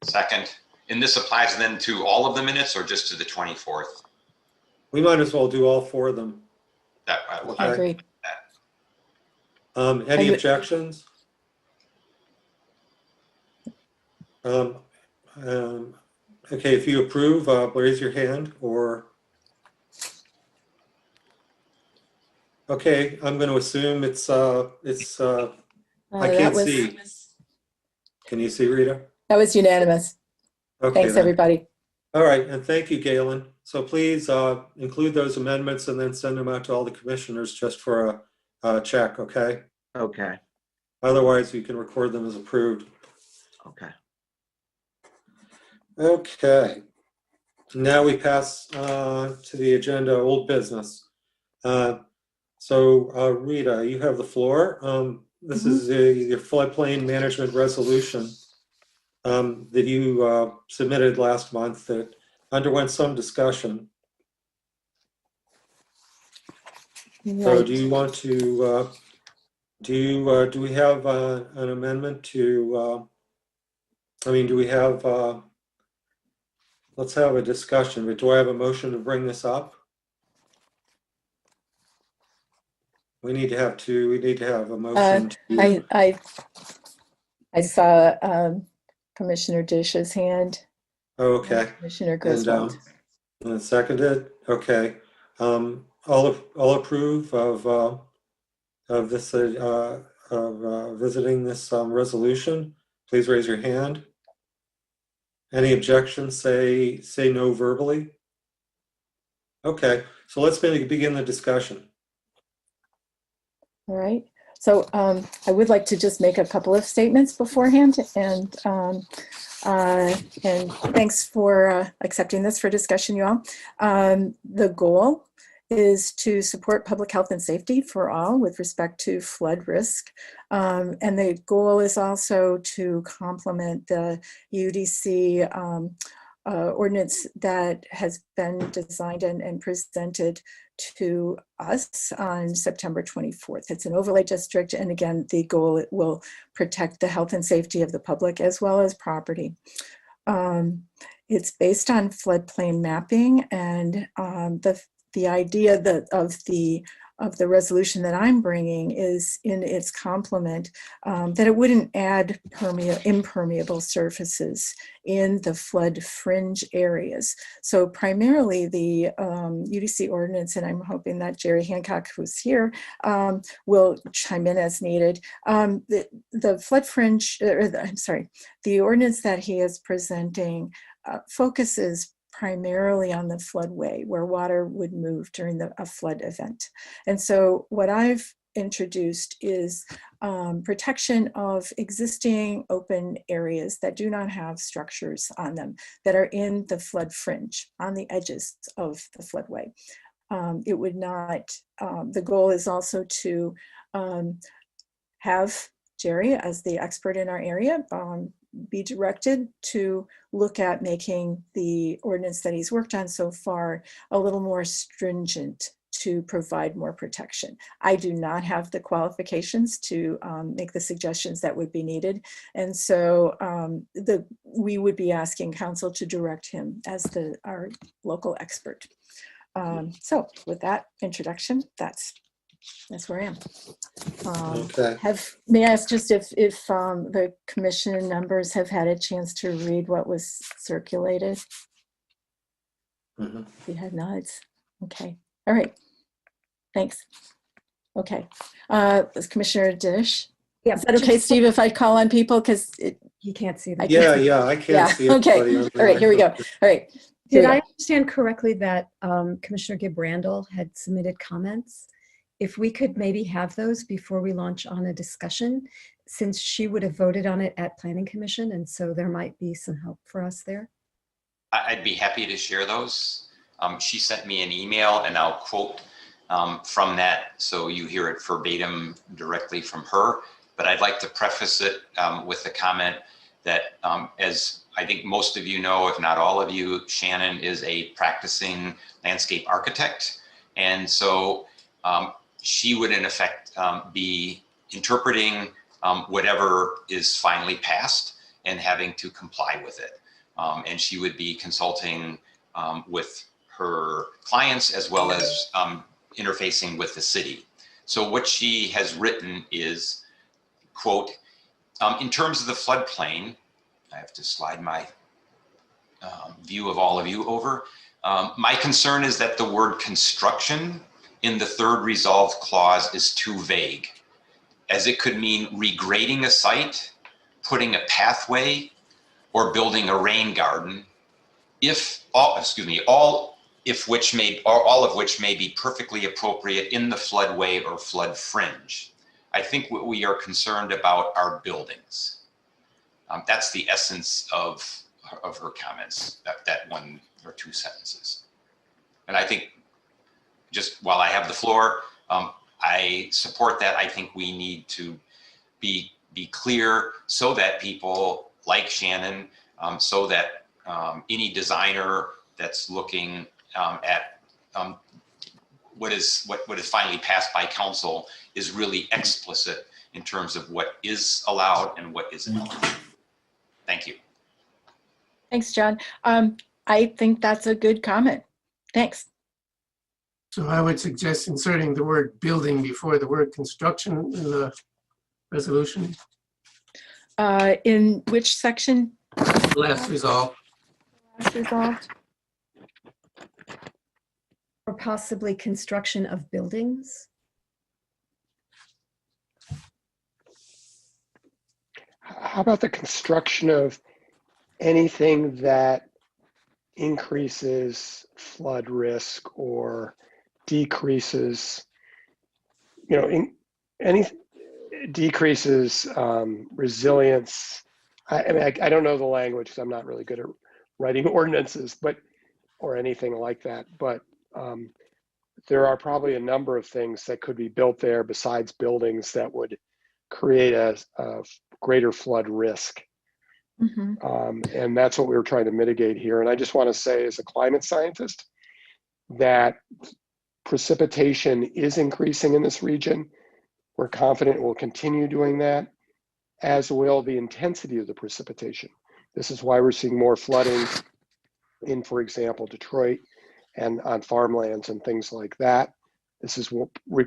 second. And this applies then to all of the minutes or just to the 24th? We might as well do all 4 of them. I agree. Any objections? Okay, if you approve, raise your hand, or. Okay, I'm going to assume it's I can't see. Can you see, Rita? That was unanimous. Okay, Thanks, then. everybody. All right, and thank you, Galen. So please include those amendments and then send them out to all the commissioners just for a check, okay? Okay. Otherwise, you can record them as approved. Okay. Okay. Now we pass to the agenda, old business. So Rita, you have the floor. This is your floodplain management resolution that you submitted last month that underwent some discussion. Right. So do you want to, do we have an amendment to, do we have, let's have a discussion, but do I have a motion to bring this up? We need to have a motion. I saw Commissioner Dish's hand. Oh, okay. Commissioner Griswold. And seconded. Okay. All approve of this of visiting this resolution. Please raise your hand. Any objections? Say no verbally. Okay, so let's begin the discussion. All right. So I would like to just make a couple of statements beforehand, and thanks for accepting this for discussion, you all. The goal is to support public health and safety for all with respect to flood risk. And the goal is also to complement the UDC ordinance that has been designed and presented to us on September 24th. It's an overlay district, and again, the goal will protect the health and safety of the public as well as property. It's based on floodplain mapping, and the idea of the resolution that I'm bringing is in its complement, that it wouldn't add impermeable surfaces in the flood fringe areas. So primarily the UDC ordinance, and I'm hoping that Jerry Hancock, who's here, will chime in as needed. The flood fringe, the ordinance that he is presenting focuses primarily on the floodway where water would move during a flood event. And so what I've introduced is protection of existing open areas that do not have structures on them, that are in the flood fringe, on the edges of the floodway. It would not, the goal is also to have Jerry, as the expert in our area, be directed to look at making the ordinance that he's worked on so far a little more stringent to provide more protection. I do not have the qualifications to make the suggestions that would be needed. And so we would be asking council to direct him as our local expert. So with that introduction, that's where I am. Okay. May I ask just if the commission members have had a chance to read what was circulated? Mm-hmm. You had nods. Okay. All right. Thanks. Okay. Commissioner Dish. Yeah. Is that okay, Steve, if I call on people? Because he can't see them. Yeah, I can't see everybody. Okay. All right, here we go. All right. Did I understand correctly that Commissioner Gibb Randall had submitted comments? If we could maybe have those before we launch on a discussion, since she would have voted on it at Planning Commission, and so there might be some help for us there. I'd be happy to share those. She sent me an email, and I'll quote from that so you hear it verbatim directly from her. But I'd like to preface it with the comment that as I think most of you know, if not all of you, Shannon is a practicing landscape architect. And so she would in effect be interpreting whatever is finally passed and having to comply with it. And she would be consulting with her clients as well as interfacing with the city. So what she has written is, quote, in terms of the floodplain, I have to slide my view of all of you over. My concern is that the word construction in the third resolve clause is too vague, as it could mean regrading a site, putting a pathway, or building a rain garden, all of which may be perfectly appropriate in the floodway or flood fringe. I think what we are concerned about are buildings. That's the essence of her comments, that one or two sentences. And I think, just while I have the floor, I support that. I think we need to be clear so that people like Shannon, so that any designer that's looking at what is finally passed by council is really explicit in terms of what is allowed and what isn't. Thank you. Thanks, John. I think that's a good comment. Thanks. So I would suggest inserting the word building before the word construction in the resolution. In which section? Last resolve. Last resolved. Or possibly construction of buildings. How about the construction of anything that increases flood risk or decreases, you know, any decreases resilience. I mean, I don't know the language because I'm not really good at writing ordinances, but or anything like that. But there are probably a number of things that could be built there besides buildings that would create a greater flood risk. And that's what we were trying to mitigate here. And I just want to say, as a climate scientist, that precipitation is increasing in this region. We're confident it will continue doing that, as will the intensity of the precipitation. This is why we're seeing more flooding in, for example, Detroit and on farmlands and things like that. This is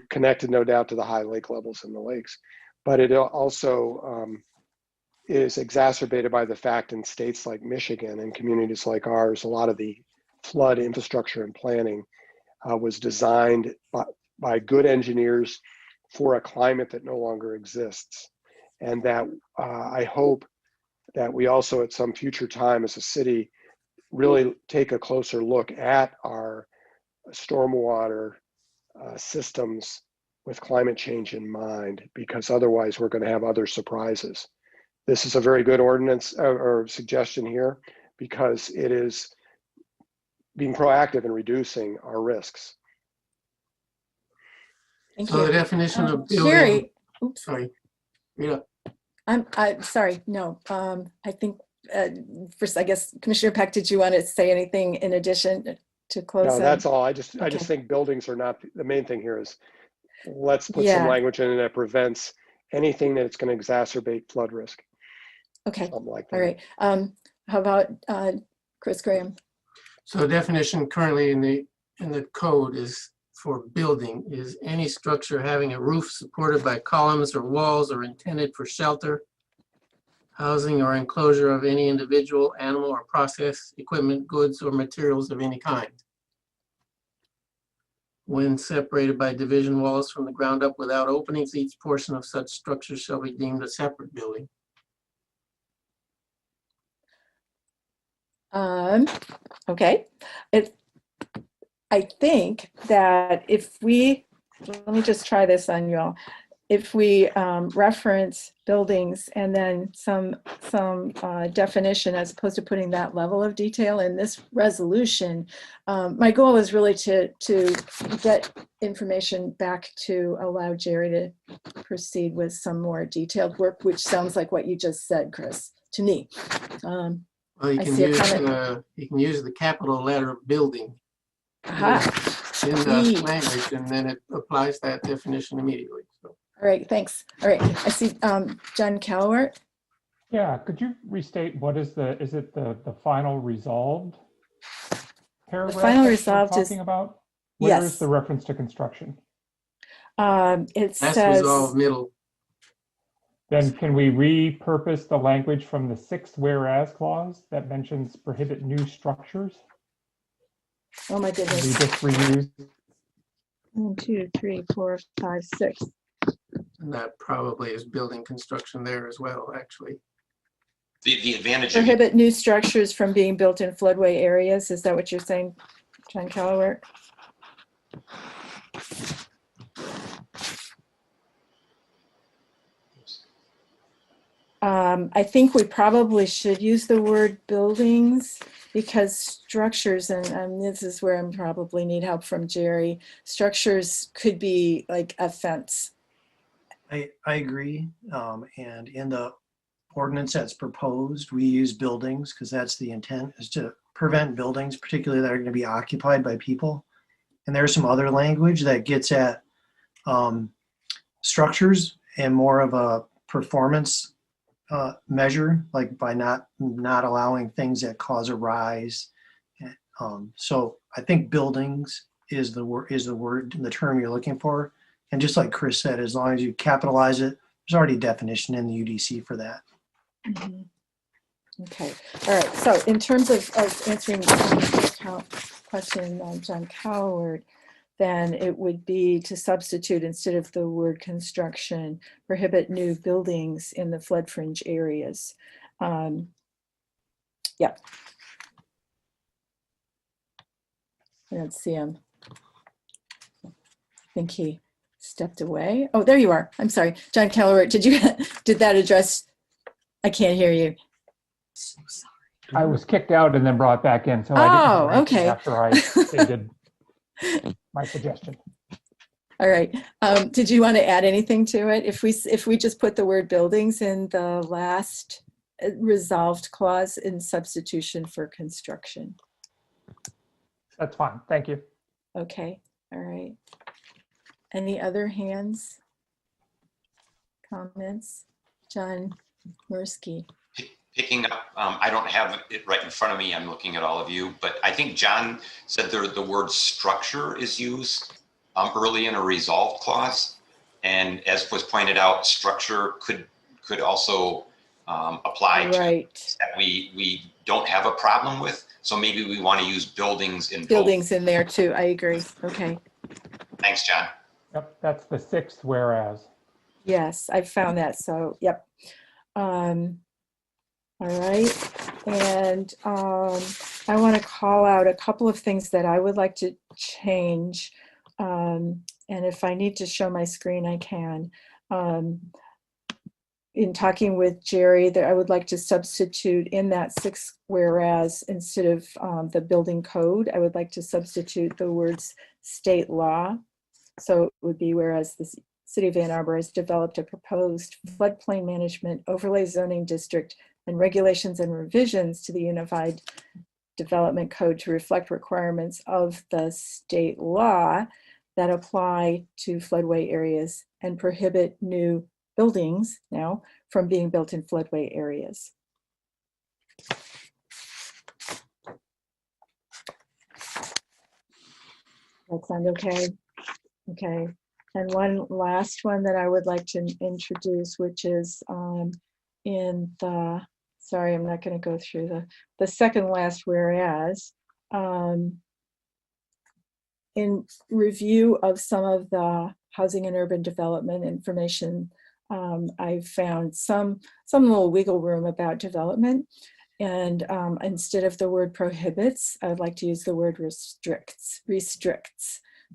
connected, no doubt, to the high lake levels in the lakes, but it also is exacerbated by the fact in states like Michigan and communities like ours, a lot of the flood infrastructure and planning was designed by good engineers for a climate that no longer exists. And that I hope that we also at some future time as a city really take a closer look at our stormwater systems with climate change in mind, because otherwise we're going to have other surprises. This is a very good ordinance or suggestion here because it is being proactive in reducing our risks. Thank So you. the definition of building. Jerry, oops. Sorry. Yeah. I'm sorry. No, I think first, I guess, Commissioner Peck, did you want to say anything in addition to close? No, that's all. I just think buildings are not the main thing here. Is let's put some language in that prevents anything that's going to exacerbate flood risk. Okay. Something like that. All right. How about Chris Graham? So the definition currently in the code is for building is any structure having a roof supported by columns or walls or intended for shelter, housing or enclosure of any individual, animal or process, equipment, goods or materials of any kind. When separated by division walls from the ground up without openings, each portion of such structure shall be deemed a separate building. Okay. I think that if we, let me just try this on you all. If we reference buildings and then some definition as opposed to putting that level of detail in this resolution, my goal is really to get information back to allow Jerry to proceed with some more detailed work, which sounds like what you just said, Chris, to me. Well, you can use the capital letter building in the language, and then it applies that definition immediately. So. All right, thanks. All right, I see John Calwart. Yeah, could you restate what is it the final resolved paragraph? The final resolved is talking about? Where yes. is the reference to construction? It That's says resolved middle. Then can we repurpose the language from the 6th whereas clause that mentions prohibit new structures? Oh my goodness. We just reuse 1, 2, 3, 4, 5, 6. And that probably is building construction there as well, actually. The advantage Prohibit new structures from being built in floodway areas. Is that what you're saying, John Calwart? I think we probably should use the word buildings because structures, and this is where I probably need help from Jerry, structures could be like a fence. I agree. And in the ordinance that's proposed, we use buildings because that's the intent, is to prevent buildings, particularly that are going to be occupied by people. And there's some other language that gets at structures and more of a performance measure, like by not allowing things that cause a rise. So I think buildings is the term you're looking for. And just like Chris said, as long as you capitalize it, there's already definition in the UDC for that. Mm-hmm. Okay. All right. So in terms of answering the question, John Coward, then it would be to substitute instead of the word construction, prohibit new buildings in the flood fringe areas. Yeah. I don't see him. I think he stepped away. Oh, there you are. I'm sorry. John Keller, did that address? I can't hear you. So sorry. I was kicked out and then brought back in, so I didn't hear anything okay. after I stated my suggestion. All right. Did you want to add anything to it? If we just put the word buildings in the last resolved clause in substitution for construction. That's fine. Thank you. Okay. All right. Any other hands? Comments? John Mursky. Picking up, I don't have it right in front of me. I'm looking at all of you, but I think John said the word structure is used early in a resolved clause. And as was pointed out, structure could also apply to that we don't have a problem with. So maybe we want to use buildings in buildings in there too. I agree. Okay. Thanks, John. Yep, that's the 6th whereas. Yes, I found that. So, yep. All right. And I want to call out a couple of things that I would like to change. And if I need to show my screen, I can. In talking with Jerry, that I would like to substitute in that 6th whereas instead of the building code, I would like to substitute the words state law. So it would be whereas the City of Ann Arbor has developed a proposed floodplain management overlay zoning district and regulations and revisions to the Unified Development Code to reflect requirements of the state law that apply to floodway areas and prohibit new buildings now from being built in floodway areas. That sound okay? Okay. And one last one that I would like to introduce, which is in the, sorry, I'm not going to go through the second last whereas. In review of some of the housing and urban development information, I found some little wiggle room about development. And instead of the word prohibits, I would like to use the word restricts.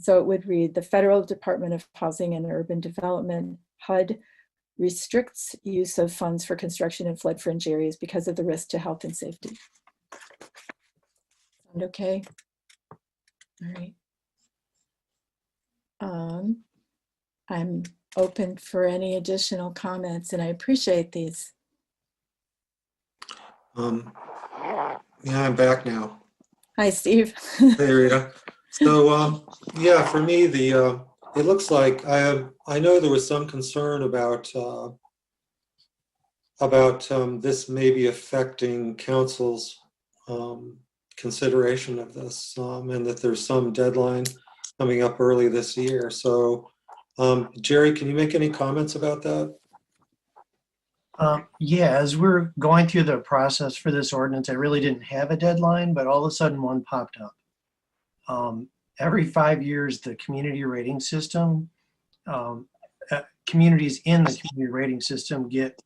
So it would read, the Federal Department of Housing and Urban Development, HUD, restricts use of funds for construction in flood fringe areas because of the risk to health and safety. Sound okay? All right. I'm open for any additional comments and I appreciate these. Yeah, I'm back now. Hi, Steve. Hey, Rita. So, yeah, for me, it looks like I know there was some concern about this maybe affecting council's consideration of this, and that there's some deadline coming up early this year. So, Jerry, can you make any comments about that? Yeah, as we're going through the process for this ordinance, I really didn't have a deadline, but all of a sudden one popped up. Every 5 years, the community rating system, communities in the community rating system get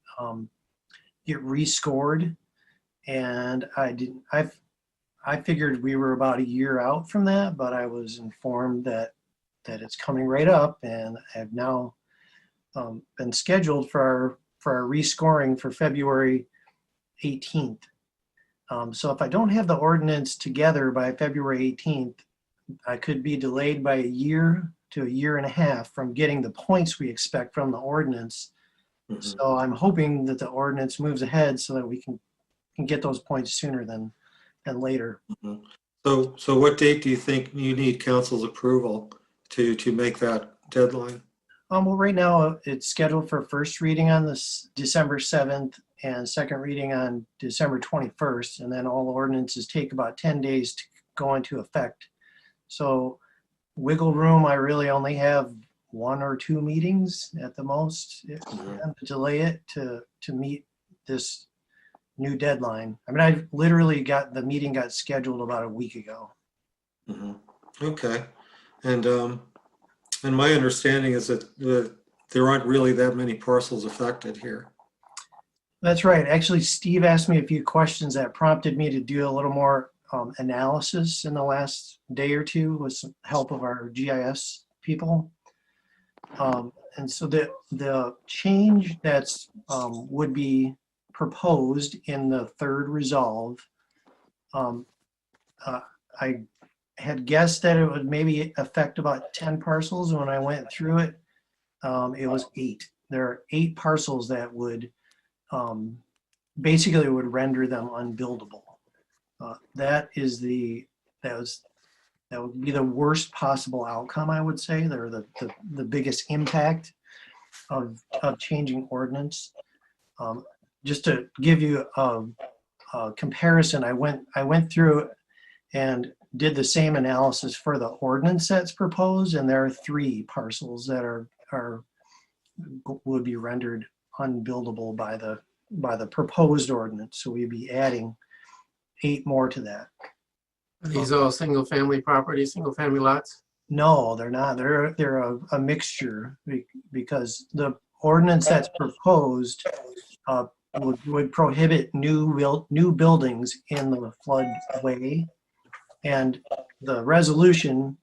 rescored, and I figured we were about a year out from that, but I was informed that it's coming right up, and I have now been scheduled for our rescoring for February 18th. So if I don't have the ordinance together by February 18th, I could be delayed by a year to a year and a half from getting the points we expect from the ordinance. Mm-hmm. So I'm hoping that the ordinance moves ahead so that we can get those points sooner than later. Mm-hmm. So what date do you think you need council's approval to make that deadline? Well, right now it's scheduled for first reading on this December 7th and second reading on December 21st, and then all ordinances take about 10 days to go into effect. So wiggle room, I really only have 1 or 2 meetings at the most to delay it to meet this new deadline. I mean, I literally the meeting got scheduled about a week ago. Mm-hmm. Okay. And my understanding is that there aren't really that many parcels affected here. That's right. Actually, Steve asked me a few questions that prompted me to do a little more analysis in the last day or two with some help of our GIS people. And so the change that's would be proposed in the third resolve, I had guessed that it would maybe affect about 10 parcels. When I went through it, it was 8. There are 8 parcels that would basically would render them unbuildable. That would be the worst possible outcome, I would say. They're the biggest impact of changing ordinance. Just to give you a comparison, I went through and did the same analysis for the ordinance that's proposed, and there are 3 parcels that would be rendered unbuildable by the proposed ordinance. So we'd be adding 8 more to that. Are these all single family properties, single family lots? No, they're not. They're a mixture because the ordinance that's proposed would prohibit new buildings in the floodway, and the resolution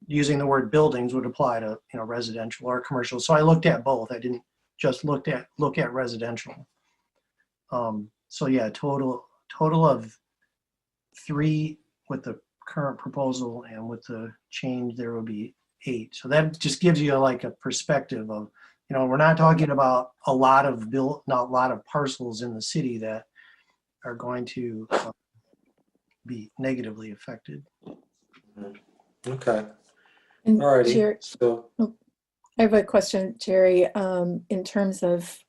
using the word buildings would apply to residential or commercial. So I looked at both. I didn't just look at residential. So yeah, total of 3 with the current proposal, and with the change there will be 8. So that just gives you like a perspective of, we're not talking about a lot of parcels in the city that are going to be negatively affected. Okay. And All righty. Jerry, So, I have a question, Jerry, in terms of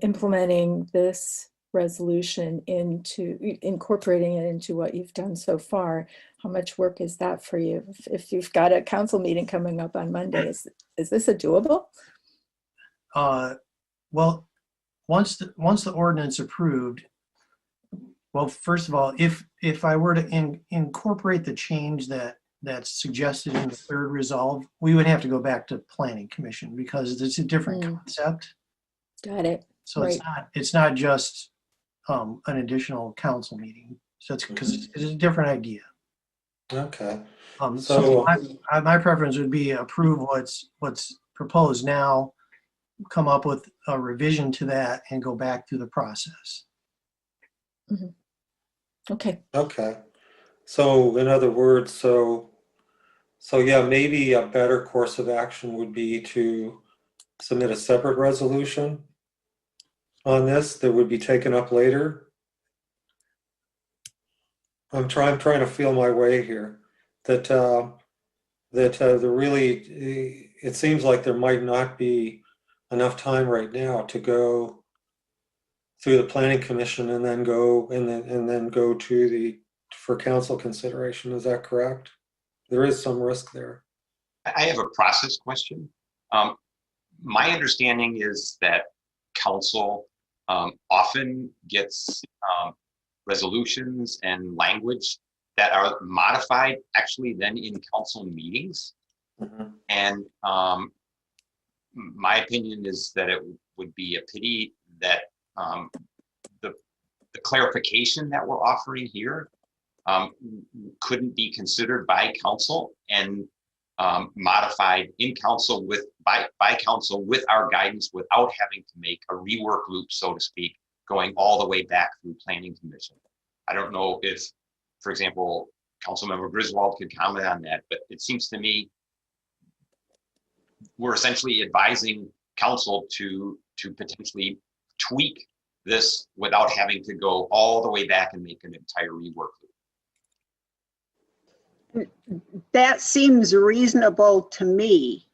implementing this resolution incorporating it into what you've done so far. How much work is that for you? If you've got a council meeting coming up on Monday, is this a doable? Well, once the ordinance approved, well, first of all, if I were to incorporate the change that's suggested in the third resolve, we would have to go back to Planning Commission because it's a different concept. Got it. So it's not just an additional council meeting. So it's because it's a different idea. okay. So my preference would be approve what's proposed now, come up with a revision to that, and go back through the process. Okay. Okay. So in other words, so yeah, maybe a better course of action would be to submit a separate resolution on this that would be taken up later. I'm trying to feel my way here. That it seems like there might not be enough time right now to go through the Planning Commission and then go to for council consideration. Is that correct? There is some risk there. I have a process question. My understanding is that council often gets resolutions and language that are modified actually then in council meetings. And my opinion is that it would be a pity that the clarification that we're offering here couldn't be considered by council and modified in council by council with our guidance without having to make a rework loop, so to speak, going all the way back through Planning Commission. I don't know if, for example, Councilmember Griswold could comment on that, but it seems to me we're essentially advising council to potentially tweak this without having to go all the way back and make an entire rework loop. That seems reasonable to me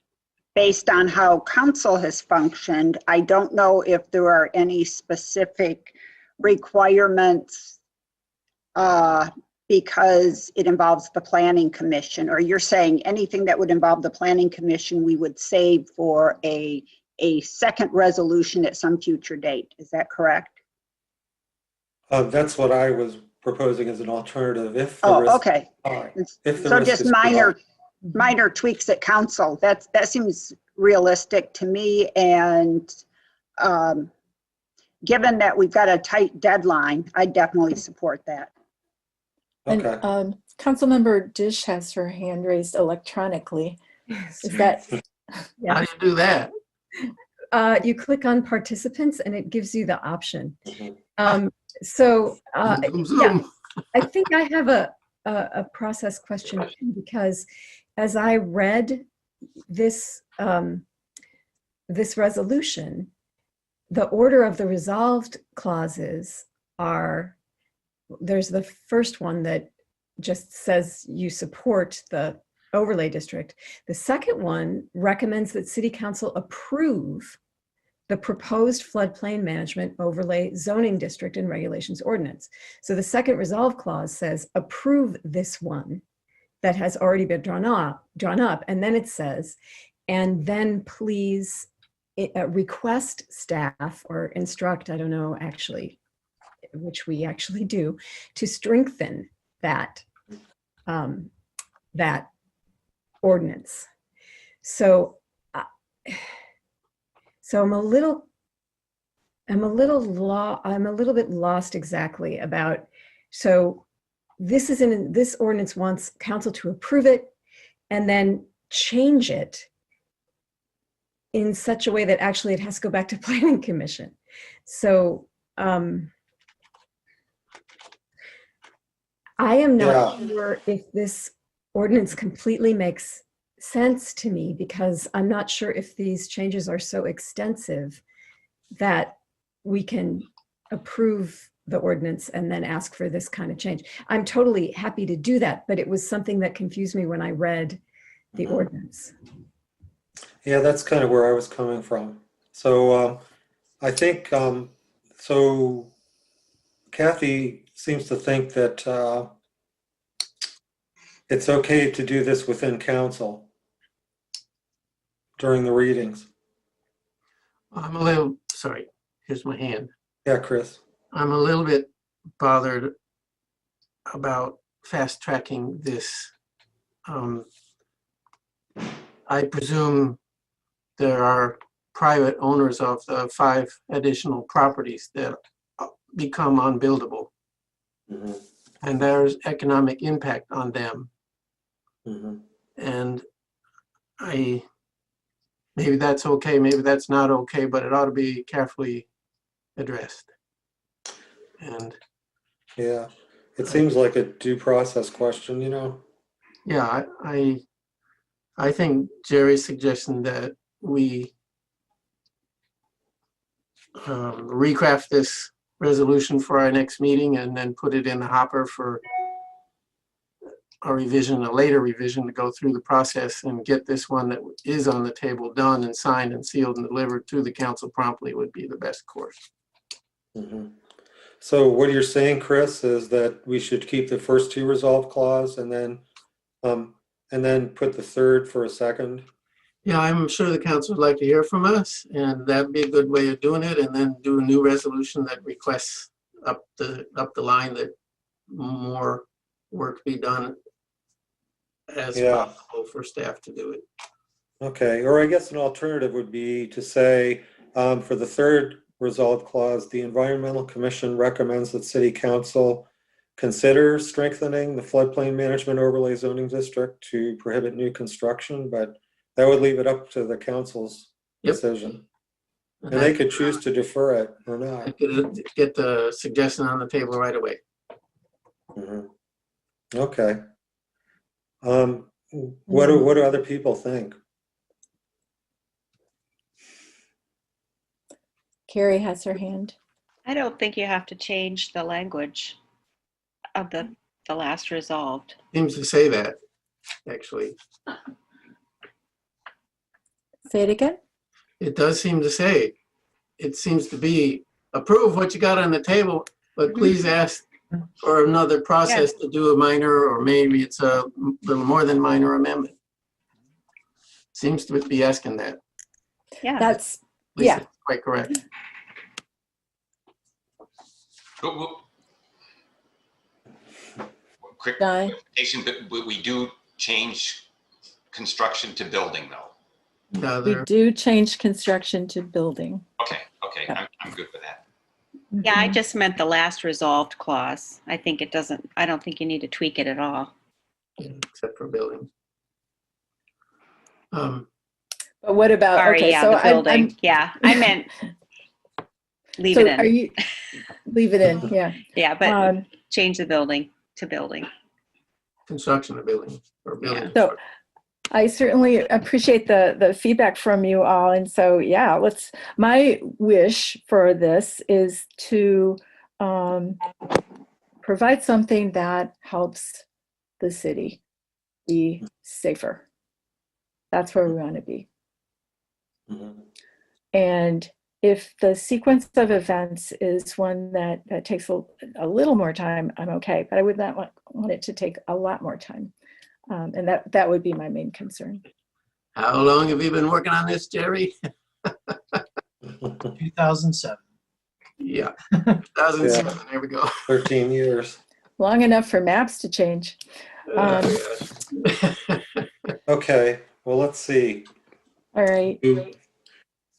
based on how council has functioned. I don't know if there are any specific requirements because it involves the Planning Commission, or you're saying anything that would involve the Planning Commission we would save for a second resolution at some future date. Is that correct? That's what I was proposing as an alternative. If okay. So just minor tweaks at council. That seems realistic to me, and given that we've got a tight deadline, I definitely support that. And Okay. Councilmember Dish has her hand raised electronically. Is that? How do you do that? You click on participants and it gives you the option. Mhm. So Zoom, zoom. yeah, I think I have a process question too, because as I read this this resolution, the order of the resolved clauses are, there's the first one that just says you support the overlay district. The second one recommends that City Council approve the proposed floodplain management overlay zoning district and regulations ordinance. So the second resolve clause says approve this one that has already been drawn up, and then it says, and then please request staff or instruct, I don't know actually, which we actually do, to strengthen that that ordinance. So I'm a little bit lost exactly about, so this ordinance wants council to approve it and then change it in such a way that actually it has to go back to planning commission. So I am not sure if this ordinance completely makes sense to me, because I'm not sure if these changes are so extensive that we can approve the ordinance and then ask for this kind of change. I'm totally happy to do that, but it was something that confused me when I read the ordinance. Yeah, that's kind of where I was coming from. So I think, so Kathy seems to think that it's okay to do this within council during the readings. I'm a little, sorry, here's my hand. Yeah, Chris. I'm a little bit bothered about fast tracking this. I presume there are private owners of the 5 additional properties that become unbuildable. Mm-hmm. And there's economic impact on them. Mm-hmm. And maybe that's okay, maybe that's not okay, but it ought to be carefully addressed. And yeah, it seems like a due process question, you know? Yeah, I think Jerry's suggestion that we recraft this resolution for our next meeting and then put it in the hopper for a revision, a later revision, to go through the process and get this one that is on the table done and signed and sealed and delivered to the council promptly would be the best course. Mm-hmm. So what you're saying, Chris, is that we should keep the first 2 resolve clause and then put the third for a second? Yeah, I'm sure the council would like to hear from us, and that'd be a good way of doing it, and then do a new resolution that requests up the line that more work be done as possible for staff to do it. Okay, or I guess an alternative would be to say, for the third resolve clause, the Environmental Commission recommends that City Council consider strengthening the floodplain management overlay zoning district to prohibit new construction, but that would leave it up to the council's decision. And they could choose to defer it or not. Get the suggestion on the table right away. Mm-hmm. Okay. What do other people think? Carrie has her hand. I don't think you have to change the language of the last resolved. Seems to say that, actually. Say it again. It does seem to say, it seems to be approve what you got on the table, but please ask for another process to do a minor, or maybe it's a little more than minor amendment. Seems to be asking that. Yeah. That's, at least it's quite correct. Quick clarification, but we do change construction to building though. we do change construction to building. Okay, I'm good with that. Yeah, I just meant the last resolved clause. I think it doesn't, I don't think you need to tweak it at all. Except for buildings. But what about, Sorry, okay, yeah, so the building. Yeah, I meant leave it in. Are you, leave it in, yeah. Yeah, but change the building to building. Construction of building or building. So I certainly appreciate the feedback from you all. And so, yeah, my wish for this is to provide something that helps the city be safer. That's where we want to be. And if the sequence of events is one that takes a little more time, I'm okay, but I would not want it to take a lot more time. And that would be my main concern. How long have you been working on this, Jerry? 2007. Yeah, 2007, Yeah. there we go. 13 years. Long enough for maps to change. Okay, well, let's see. All right.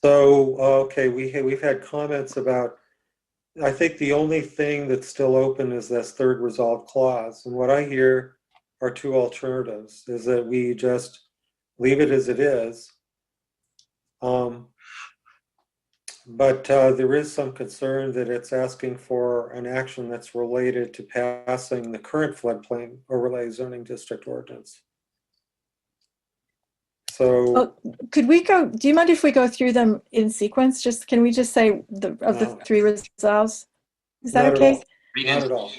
So, okay, we've had comments about, I think the only thing that's still open is this third resolved clause. And what I hear are two alternatives, is that we just leave it as it is. But there is some concern that it's asking for an action that's related to passing the current floodplain overlay zoning district ordinance. So could we go, do you mind if we go through them in sequence? Can we just say the three resolves? Is that okay? Not at all.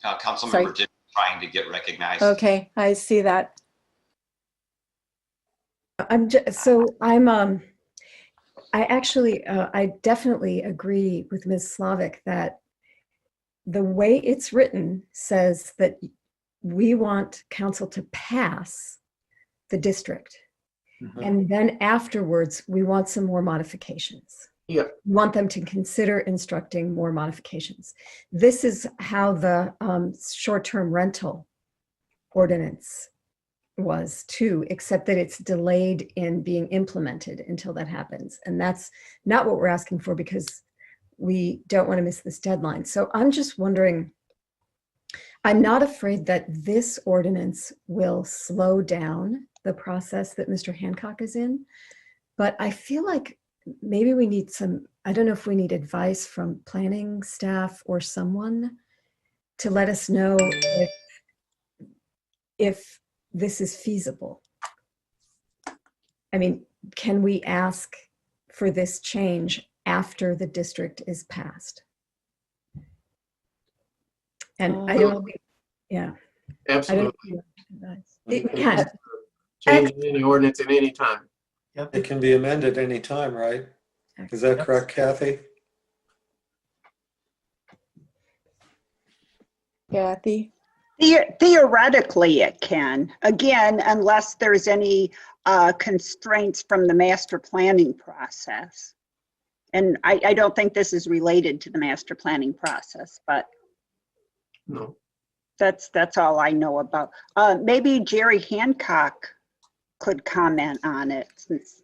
Councilmember Jim trying to get recognized. Okay, I see that. I definitely agree with Ms. Slavic that the way it's written says that we want council to pass the district. And then afterwards, we want some more modifications. Yeah. We want them to consider instructing more modifications. This is how the short-term rental ordinance was too, except that it's delayed in being implemented until that happens. And that's not what we're asking for because we don't want to miss this deadline. So I'm just wondering, I'm not afraid that this ordinance will slow down the process that Mr. Hancock is in, but I feel like maybe we need I don't know if we need advice from planning staff or someone to let us know if this is feasible. I mean, can we ask for this change after the district is passed? And I don't, yeah. Absolutely. It can. Change any ordinance at any time. Yep. It can be amended any time, right? Is that correct, Kathy? Kathy? Theoretically, it can. Again, unless there's any constraints from the master planning process. And I don't think this is related to the master planning process, but no. That's all I know about. Maybe Jerry Hancock could comment on it since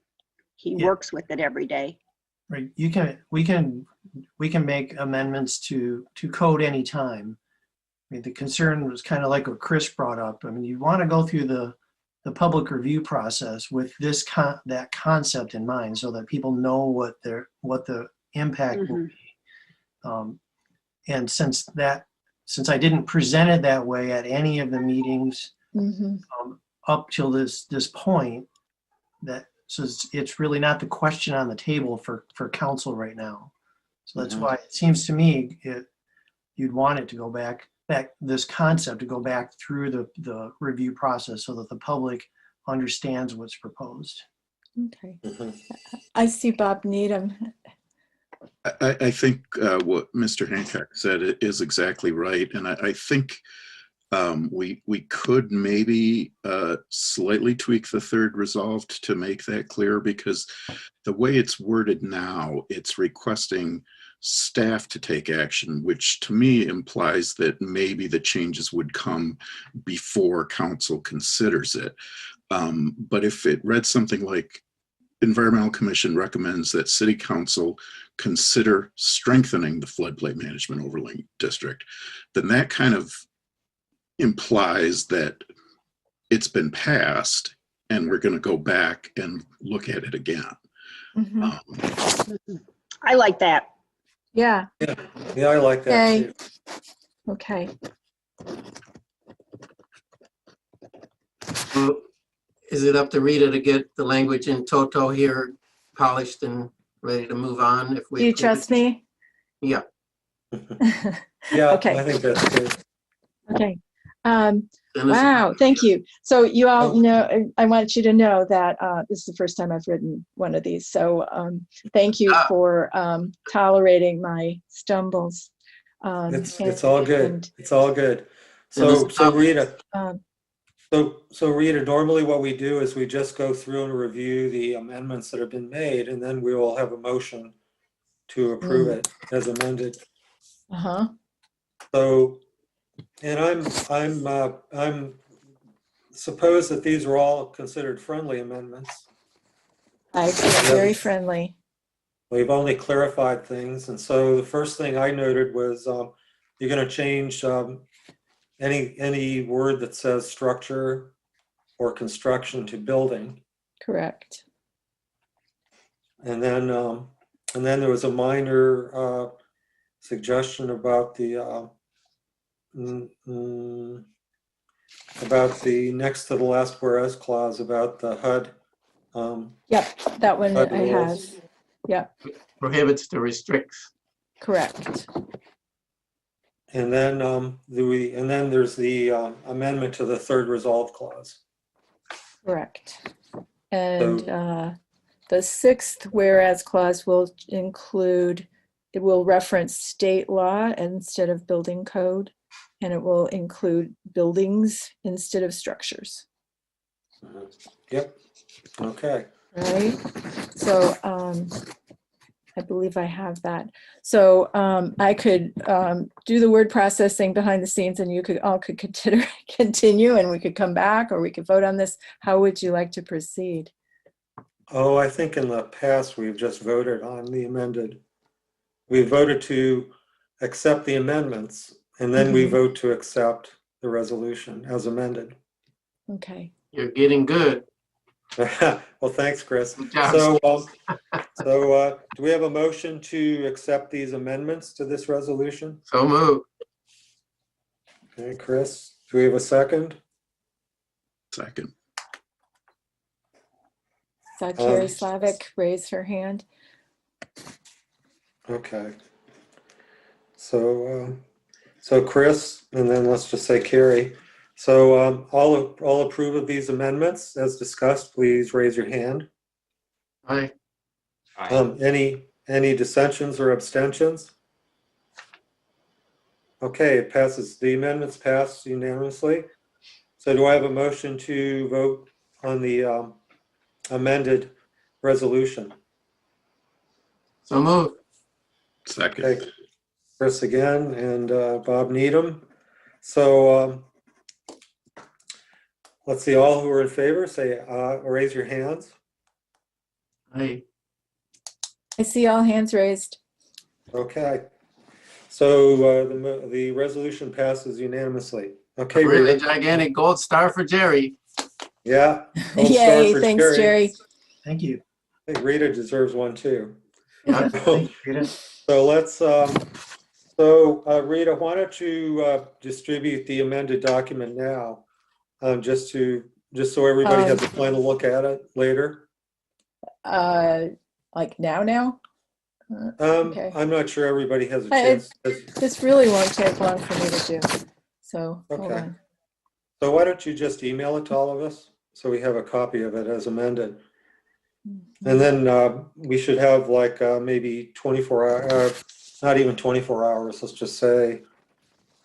he works with it every day. Right. We can make amendments to code anytime. I mean, the concern was kind of like what Chris brought up. I mean, you want to go through the public review process with that concept in mind, so that people know what the impact will be. And since I didn't present it that way at any of the meetings up till this point, so it's really not the question on the table for council right now. So that's why it seems to me you'd want it to go back this concept to go back through the review process so that the public understands what's proposed. Okay. I see Bob Needham. I think what Mr. Hancock said is exactly right. And I think we could maybe slightly tweak the third resolved to make that clear, because the way it's worded now, it's requesting staff to take action, which to me implies that maybe the changes would come before council considers it. But if it read something like Environmental Commission recommends that City Council consider strengthening the floodplain management overlay district, then that kind of implies that it's been passed and we're going to go back and look at it again. I like that. Yeah. Yeah, I like that Okay. too. Okay. So is it up to Rita to get the language in toto here polished and ready to move on? If we Do you trust me? Yeah. Yeah, Okay. I think that's good. Okay. Then it's- Wow, thank you. So you all know, I want you to know that this is the first time I've written one of these. So thank you for tolerating my stumbles. It's all good. It's all good. So Rita, so Rita, normally what we do is we just go through and review the amendments that have been made, and then we will have a motion to approve it as amended. So, and I'm suppose that these are all considered friendly amendments. I agree, very friendly. We've only clarified things, and so the first thing I noted was you're going to change any word that says structure or construction to building. Correct. And then there was a minor suggestion about the next to the last whereas clause about the HUD. Yep, that one HUD I have. rules. Yep. Prohibits to restricts. Correct. And then there's the amendment to the third resolve clause. Correct. And the sixth whereas clause will include, it will reference state law instead of building code, and it will include buildings instead of structures. Yep. Okay. Right. So I believe I have that. So I could do the word processing behind the scenes, and you could continue, and we could come back, or we could vote on this. How would you like to proceed? Oh, I think in the past we've just voted on the amended. We voted to accept the amendments, and then we vote to accept the resolution as amended. Okay. You're getting good. Well, thanks, Chris. Good job. So do we have a motion to accept these amendments to this resolution? So moved. Okay, Chris, do we have a second? Second. Saw Carrie Slavic raise her hand. Okay. So Chris, and then let's just say Carrie. So all approve of these amendments as discussed, please raise your hand. Aye. Any dissensions or abstentions? Okay, it passes. The amendments pass unanimously. So do I have a motion to vote on the amended resolution? So moved. Second. Okay, Chris again and Bob Needham. So let's see, all who are in favor, say raise your hands. Aye. I see all hands raised. Okay. So the resolution passes unanimously. Okay, Really Rita. gigantic gold star for Jerry. Yeah. Gold star Yay, for thanks, Jerry. Thank you. I think Rita deserves one too. Yeah. Thank you, Rita. So let's, Rita, why don't you distribute the amended document now, just so everybody has a final look at it later. Like now? Okay. I'm not sure everybody has a chance. This really won't take long for me to do. So hold Okay. on. So why don't you just email it to all of us so we have a copy of it as amended. And then we should have like maybe 24 hours, not even 24 hours, let's just say.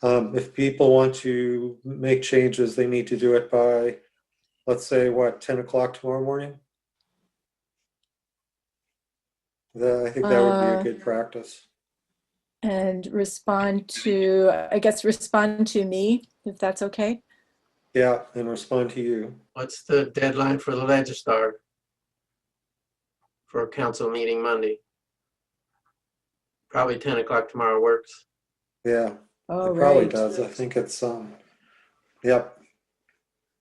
If people want to make changes, they need to do it by, let's say, what, 10 o'clock tomorrow morning? I think that would be a good practice. And respond to me, if that's okay. Yeah, and respond to you. What's the deadline for the Legistar? for a council meeting Monday. Probably 10 o'clock tomorrow works. Yeah, All it probably right. does. I think it's, yep.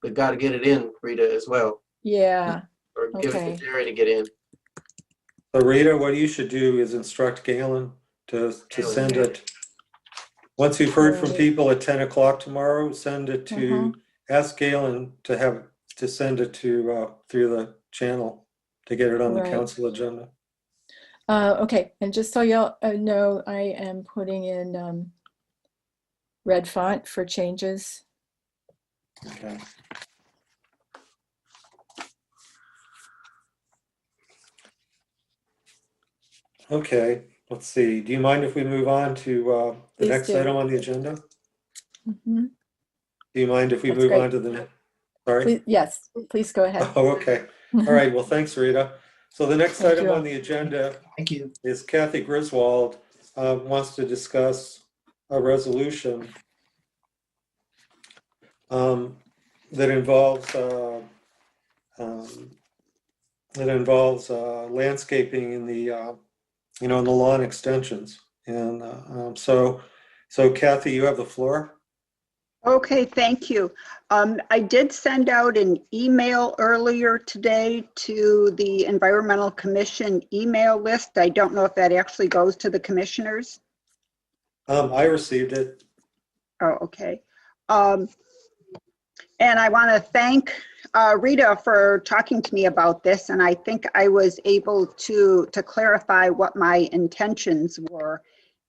But got to get it in, Rita, as well, Yeah. or give it Okay. to Jerry to get in. So Rita, what you should do is instruct Galen to send it. Once you've heard from Right. people at 10 o'clock tomorrow, send it to, ask Galen to send it to, through the channel to get it on the Right. council agenda. Okay, and just so y'all know, I am putting in red font for changes. Okay. Okay, let's see. Do you mind if we move on to the Please next do. item on the agenda? Mhm. Do you mind if we That's move great. on to the next? Sorry? Please, yes, please go ahead. Oh, okay. All right, well, thanks, Rita. So the next Thank item you. on the agenda Thank you. is Kathy Griswold wants to discuss a resolution that involves landscaping in the in the lawn extensions. And so Kathy, you have the floor. Okay, thank you. I did send out an email earlier today to the Environmental Commission email list. I don't know if that actually goes to the commissioners. I received it. Oh, okay. And I want to thank Rita for talking to me about this, and I think I was able to clarify what my intentions were.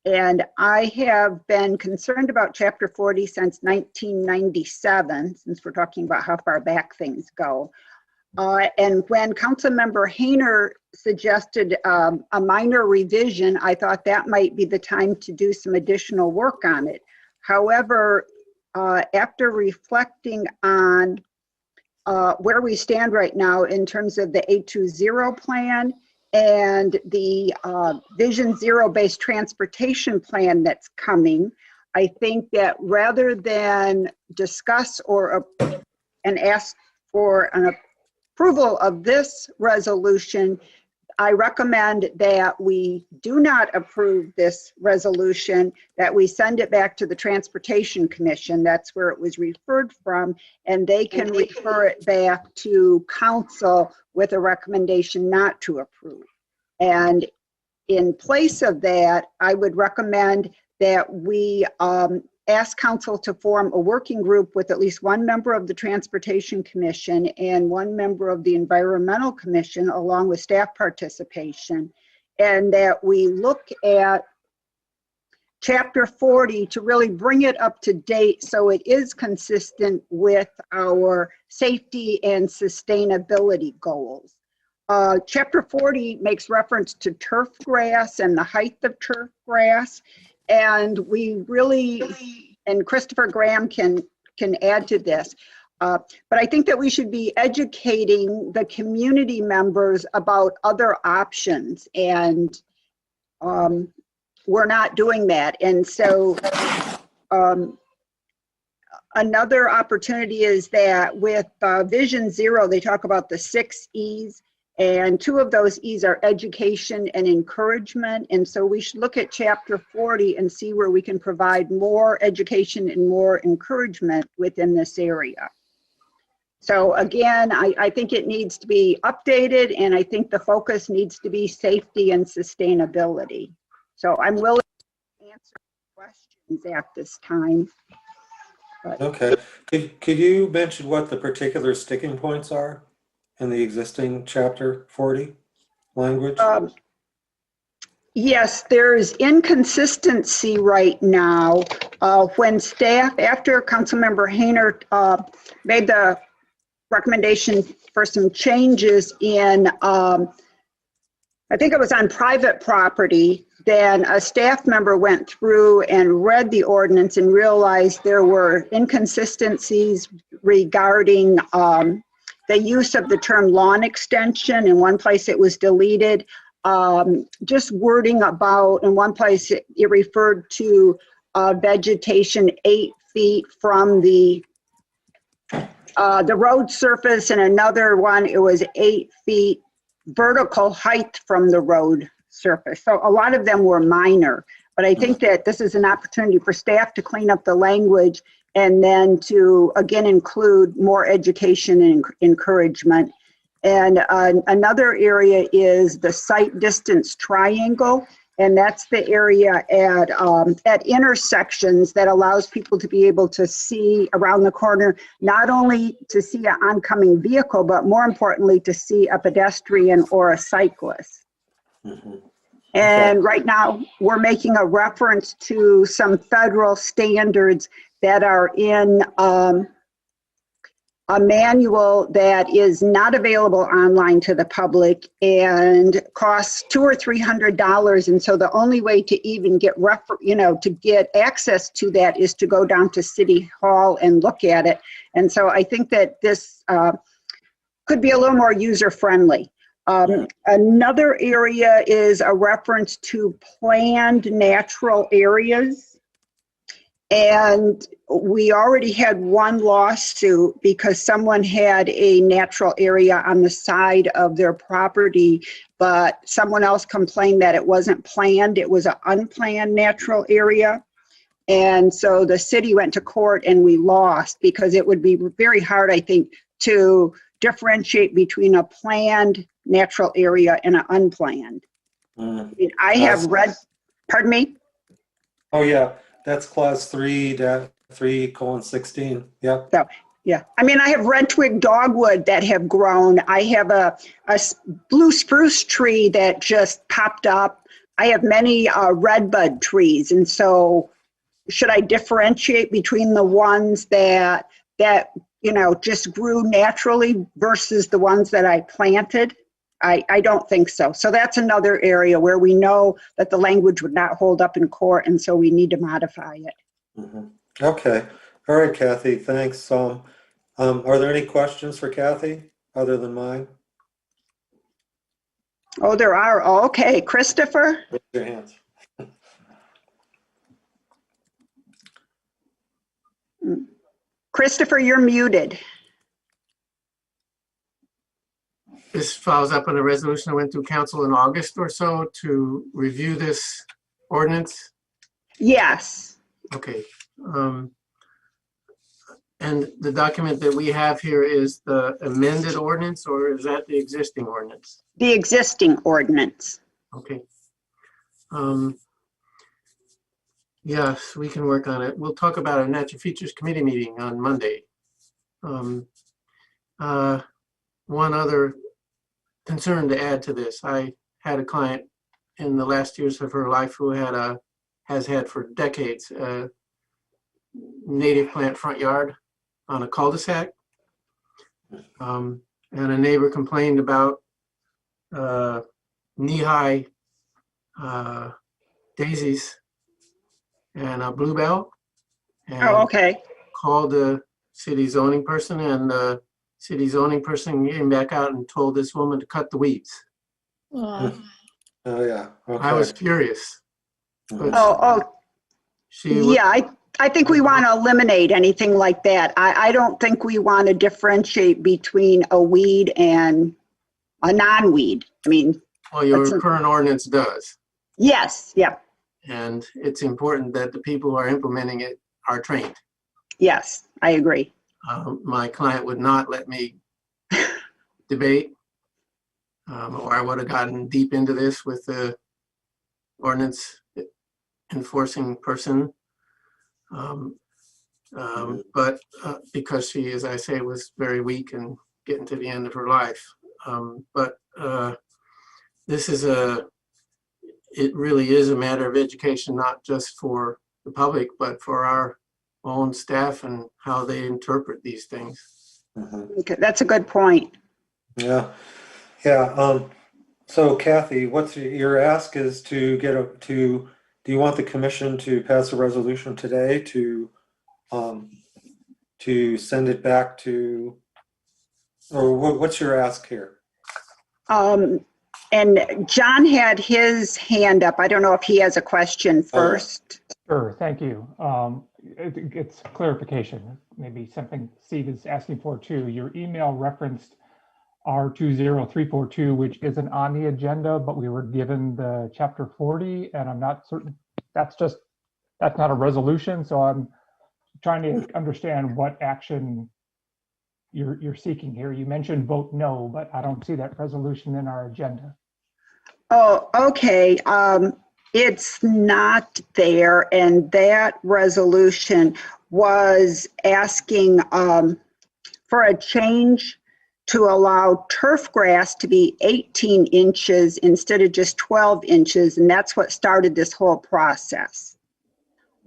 And I have been concerned about Chapter 40 since 1997, since we're talking about how far back things go. And when Councilmember Hayner suggested a minor revision, I thought that might be the time to do some additional work on it. However, after reflecting on where we stand right now in terms of the 820 plan and the Vision Zero-based transportation plan that's coming, I think that rather than discuss and ask for an approval of this resolution, I recommend that we do not approve this resolution, that we send it back to the Transportation Commission. That's where it was referred from, and they can refer it back to council with a recommendation not to approve. And in place of that, I would recommend that we ask council to form a working group with at least one member of the Transportation Commission and one member of the Environmental Commission, along with staff participation, and that we look at Chapter 40 to really bring it up to date so it is consistent with our safety and sustainability goals. Chapter 40 makes reference to turf grass and the height of turf grass. And we really, and Christopher Graham can add to this, but I think that we should be educating the community members about other options, and we're not doing that. And so another opportunity is that with Vision Zero, they talk about the 6 E's. And 2 of those E's are education and encouragement. And so we should look at Chapter 40 and see where we can provide more education and more encouragement within this area. So again, I think it needs to be updated, and I think the focus needs to be safety and sustainability. So I'm willing to answer questions at this time. But Okay. Could you mention what the particular sticking points are in the existing Chapter 40 language? Yes, there's inconsistency right now when staff, after Councilmember Hayner made the recommendation for some changes in, I think it was on private property, then a staff member went through and read the ordinance and realized there were inconsistencies regarding the use of the term lawn extension. In one place it was deleted. Just wording about, in one place it referred to vegetation 8 feet from the road surface, and another one it was 8 feet vertical height from the road surface. So a lot of them were minor, but I think that this is an opportunity for staff to clean up the language and then to, again, include more education and encouragement. And another area is the sight distance triangle. And that's the area at intersections that allows people to be able to see around the corner, not only to see an oncoming vehicle, but more importantly, to see a pedestrian or a cyclist. And right now, we're making a reference to some federal standards that are in a manual that is not available online to the public and costs $200 or $300. And so the only way to even get to get access to that is to go down to City Hall and look at it. And so I think that this could be a little more user friendly. Another area is a reference to planned natural areas. And we already had one lawsuit because someone had a natural area on the side of their property, but someone else complained that it wasn't planned. It was an unplanned natural area. And so the city went to court and we lost because it would be very hard, I think, to differentiate between a planned natural area and an unplanned. I mean, I have read, pardon me? Oh, yeah. That's clause 3:3:16. Yep. So, yeah. I mean, I have red twig dogwood that have grown. I have a blue spruce tree that just popped up. I have many redbud trees. And so should I differentiate between the ones that just grew naturally versus the ones that I planted? I don't think so. So that's another area where we know that the language would not hold up in court, and so we need to modify it. Okay. All right, Kathy, thanks. Are there any questions for Kathy other than mine? Oh, there are. Oh, okay. Christopher? Raise your hands. Christopher, you're muted. This follows up on a resolution that went through council in August or so to review this ordinance. Yes. Okay. And the document that we have here is the amended ordinance, or is that the existing ordinance? The existing ordinance. Okay. Yes, we can work on it. We'll talk about a Natural Features Committee meeting on Monday. One other concern to add to this. I had a client in the last years of her life who has had for decades a native plant front yard on a cul-de-sac. And a neighbor complained about knee-high daisies and a bluebell. And okay. Called the city zoning person, and the city zoning person came back out and told this woman to cut the weeds. Oh, yeah. Okay. I was furious. I think we want to eliminate anything like that. I don't think we want to differentiate between a weed and a non-weed. I mean, well, your current ordinance does. Yes. Yeah. And it's important that the people who are implementing it are trained. Yes, I agree. My client would not let me debate, or I would have gotten deep into this with the ordinance enforcing person. But because she, as I say, was very weak and getting to the end of her life. This is it really is a matter of education, not just for the public, but for our own staff and how they interpret these things. Okay, that's a good point. Yeah. So Kathy, what's your ask is to get do you want the commission to pass a resolution today to send it back to, or what's your ask here? And John had his hand up. I don't know if he has a question first. Sure, thank you. It's clarification, maybe something Steve is asking for too. Your email referenced R20342, which isn't on the agenda, but we were given the chapter 40, and I'm not certain, that's not a resolution, so I'm trying to understand what action you're seeking here. You mentioned vote no, but I don't see that resolution in our agenda. Oh, okay. It's not there, and that resolution was asking for a change to allow turf grass to be 18 inches instead of just 12 inches, and that's what started this whole process.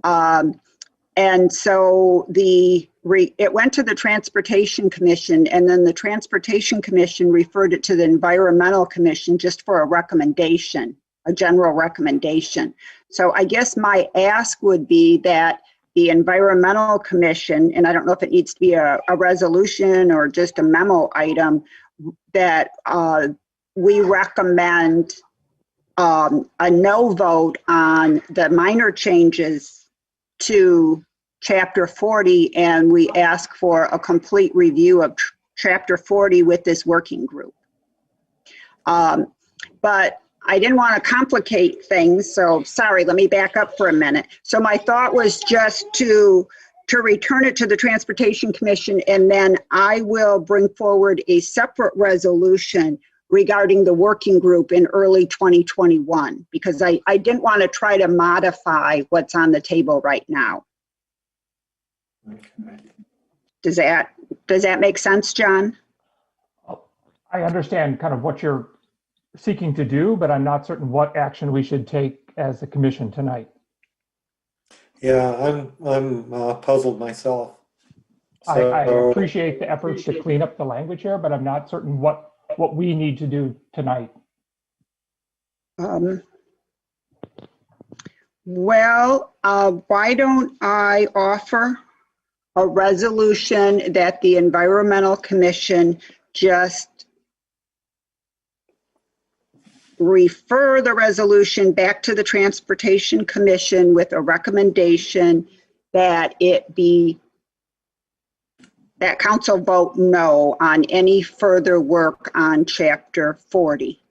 And so it went to the Transportation Commission, and then the Transportation Commission referred it to the Environmental Commission just for a recommendation, a general recommendation. So I guess my ask would be that the Environmental Commission, and I don't know if it needs to be a resolution or just a memo item, that we recommend a no vote on the minor changes to Chapter 40, and we ask for a complete review of Chapter 40 with this working group. But I didn't want to complicate things, so sorry, let me back up for a minute. So my thought was just to return it to the Transportation Commission, and then I will bring forward a separate resolution regarding the working group in early 2021, because I didn't want to try to modify what's on the table right now. Okay. Does that make sense, John? I understand kind of what you're seeking to do, but I'm not certain what action we should take as a commission tonight. Yeah, I'm puzzled myself. So, I appreciate the efforts to clean up the language here, but I'm not certain what we need to do tonight. Well, why don't I offer a resolution that the Environmental Commission just refer the resolution back to the Transportation Commission with a recommendation that that council vote no on any further work on Chapter 40.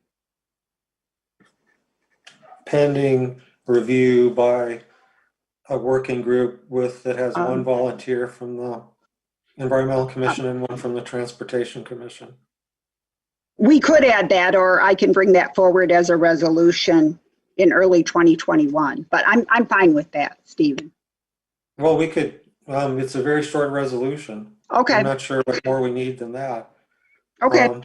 pending review by a working group that has one volunteer from the Environmental Commission and one from the Transportation Commission. We could add that, or I can bring that forward as a resolution in early 2021, but I'm fine with that, Stephen. Well, we could, it's a very short resolution. Okay. I'm not sure what more we need than that. Okay.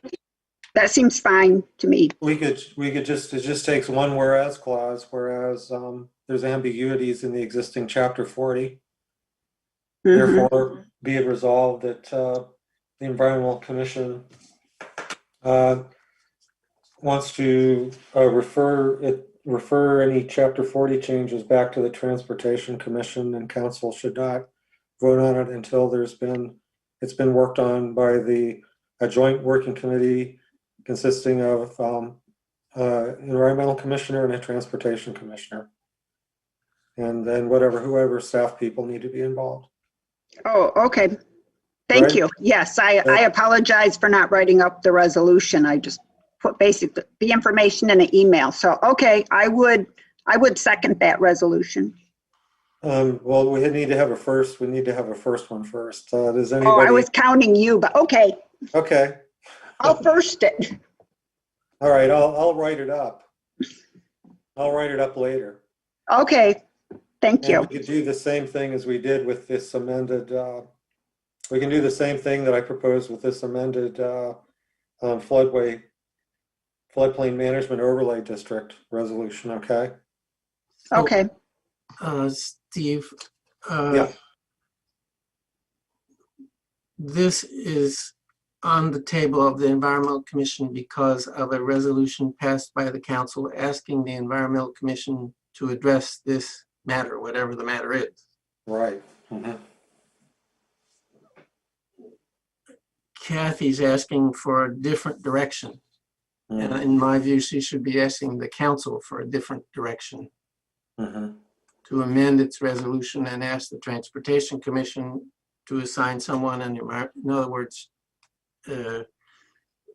That seems fine to me. We could just, it just takes one whereas clause, whereas there's ambiguities in the existing Chapter 40. Therefore, be it resolved that the Environmental Commission wants to refer any Chapter 40 changes back to the Transportation Commission, and council should not vote on it until it's been worked on by a joint working committee consisting of Environmental Commissioner and a Transportation Commissioner. And then whoever staff people need to be involved. Oh, okay. Thank you. Yes, I apologize for not writing up the resolution. I just put basically the information in an email. So, okay, I would second that resolution. Well, we need to have a first. We need to have a first one first. Does anybody? Oh, I was counting you, but okay. Okay. I'll first it. All right, I'll write it up. I'll write it up later. Okay, thank you. We could do the same thing as we did with this amended. We can do the same thing that I proposed with this amended floodplain management overlay district resolution. Okay. Okay. Steve. Yeah. This is on the table of the Environmental Commission because of a resolution passed by the council asking the Environmental Commission to address this matter, whatever the matter is. Right. Kathy's asking for a different direction. And in my view, she should be asking the council for a different direction to amend its resolution and ask the Transportation Commission to assign someone, in other words,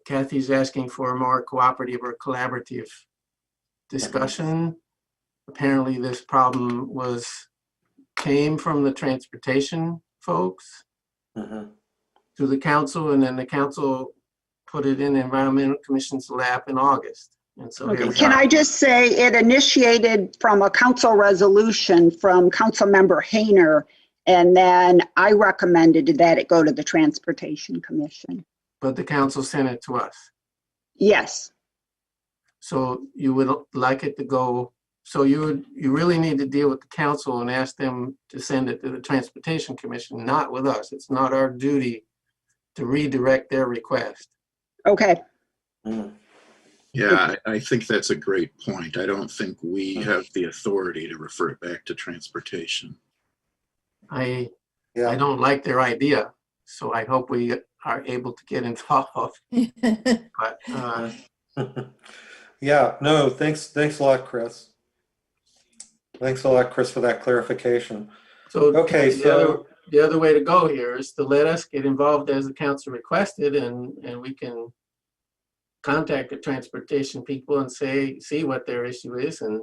Kathy's asking for a more cooperative or collaborative discussion. Apparently this problem came from the transportation folks to the council, and then the council put it in the Environmental Commission's lap in August. And so here Okay, we can are. I just say it initiated from a council resolution from Councilmember Hayner, and then I recommended that it go to the Transportation Commission. But the council sent it to us. Yes. So you would like it to go, so you really need to deal with the council and ask them to send it to the Transportation Commission, not with us. It's not our duty to redirect their request. Okay. Yeah, I think that's a great point. I don't think we have the authority to refer it back to transportation. I don't like their idea, so I hope we are able to get involved. But Yeah, no, thanks a lot, Chris. Thanks a lot, Chris, for that clarification. so Okay, the other way to go here is to let us get involved as the council requested, and we can contact the transportation people and see what their issue is and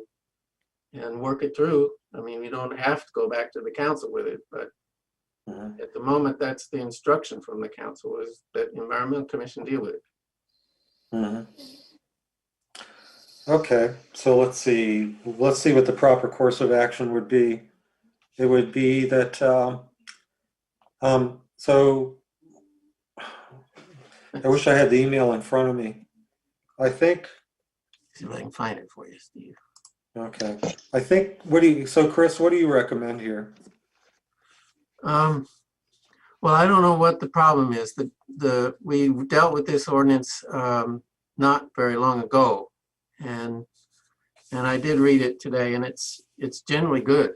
work it through. I mean, we don't have to go back to the council with it, but at the moment, that's the instruction from the council, is that the Environmental Commission deal with it. Okay, so let's see what the proper course of action would be. It would be that, so I wish I had the email in front of me. I think. See if I can find it for you, Steve. Okay, I think, so Chris, what do you recommend here? Well, I don't know what the problem is. We dealt with this ordinance not very long ago, and I did read it today, and it's generally good.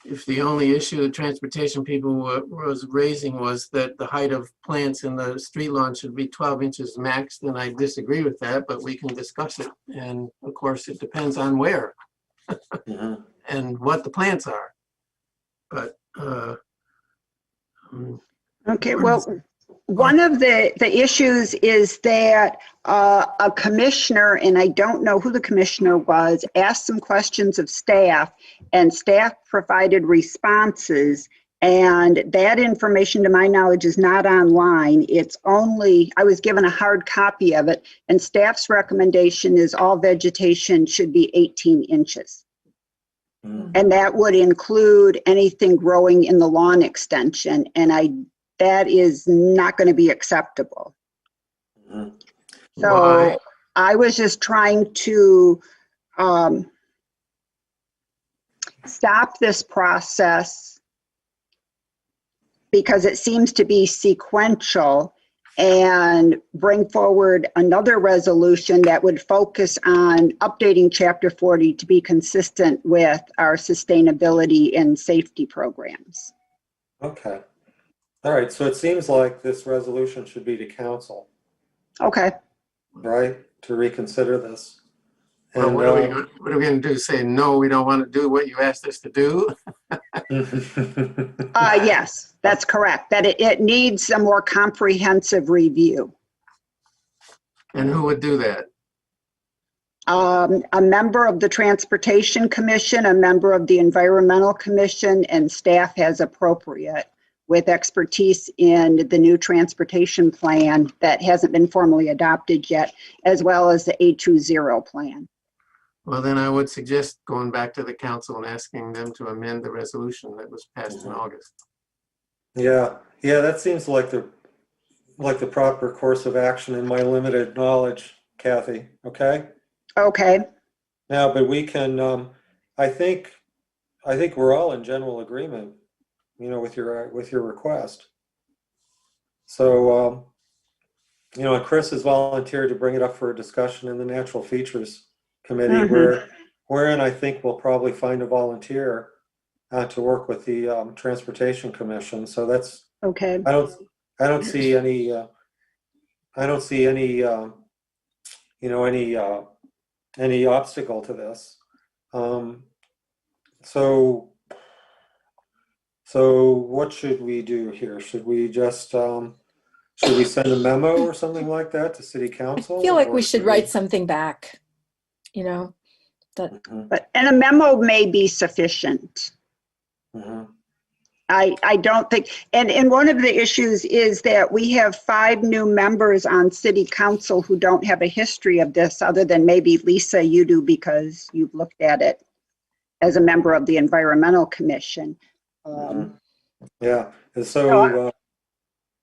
If the only issue the transportation people was raising was that the height of plants in the street lawn should be 12 inches max, then I disagree with that, but we can discuss it. And of course, it depends on where and what the plants are. But Okay, well, one of the issues is that a commissioner, and I don't know who the commissioner was, asked some questions of staff, and staff provided responses, and that information, to my knowledge, is not online. It's only, I was given a hard copy of it, and staff's recommendation is all vegetation should be 18 inches. And that would include anything growing in the lawn extension, and that is not going to be acceptable. So why? I was just trying to stop this process because it seems to be sequential, and bring forward another resolution that would focus on updating Chapter 40 to be consistent with our sustainability and safety programs. Okay. All right, so it seems like this resolution should be to council, Okay. right, to reconsider this. Well, And, what are we going to do? Say, no, we don't want to do what you asked us to do? Yes, that's correct. That it needs a more comprehensive review. And who would do that? A member of the Transportation Commission, a member of the Environmental Commission, and staff as appropriate, with expertise in the new transportation plan that hasn't been formally adopted yet, as well as the A20 plan. Well, then I would suggest going back to the council and asking them to amend the resolution that was passed in August. yeah, that seems like the proper course of action in my limited knowledge, Kathy. Okay. Okay. Now, but we can. I think we're all in general agreement, with your request. So, and Chris has volunteered to bring it up for a discussion in the Natural Features Committee, wherein I think we'll probably find a volunteer to work with the Transportation Commission. So that's okay. I don't see any any obstacle to this. So So what should we do here? Should we just, should we send a memo or something like that to city council? I feel like or we should write something back, you know, that And a memo may be sufficient. I don't think, and one of the issues is that we have 5 new members on city council who don't have a history of this, other than maybe Lisa, you do because you've looked at it as a member of the Environmental Commission. Yeah, and so.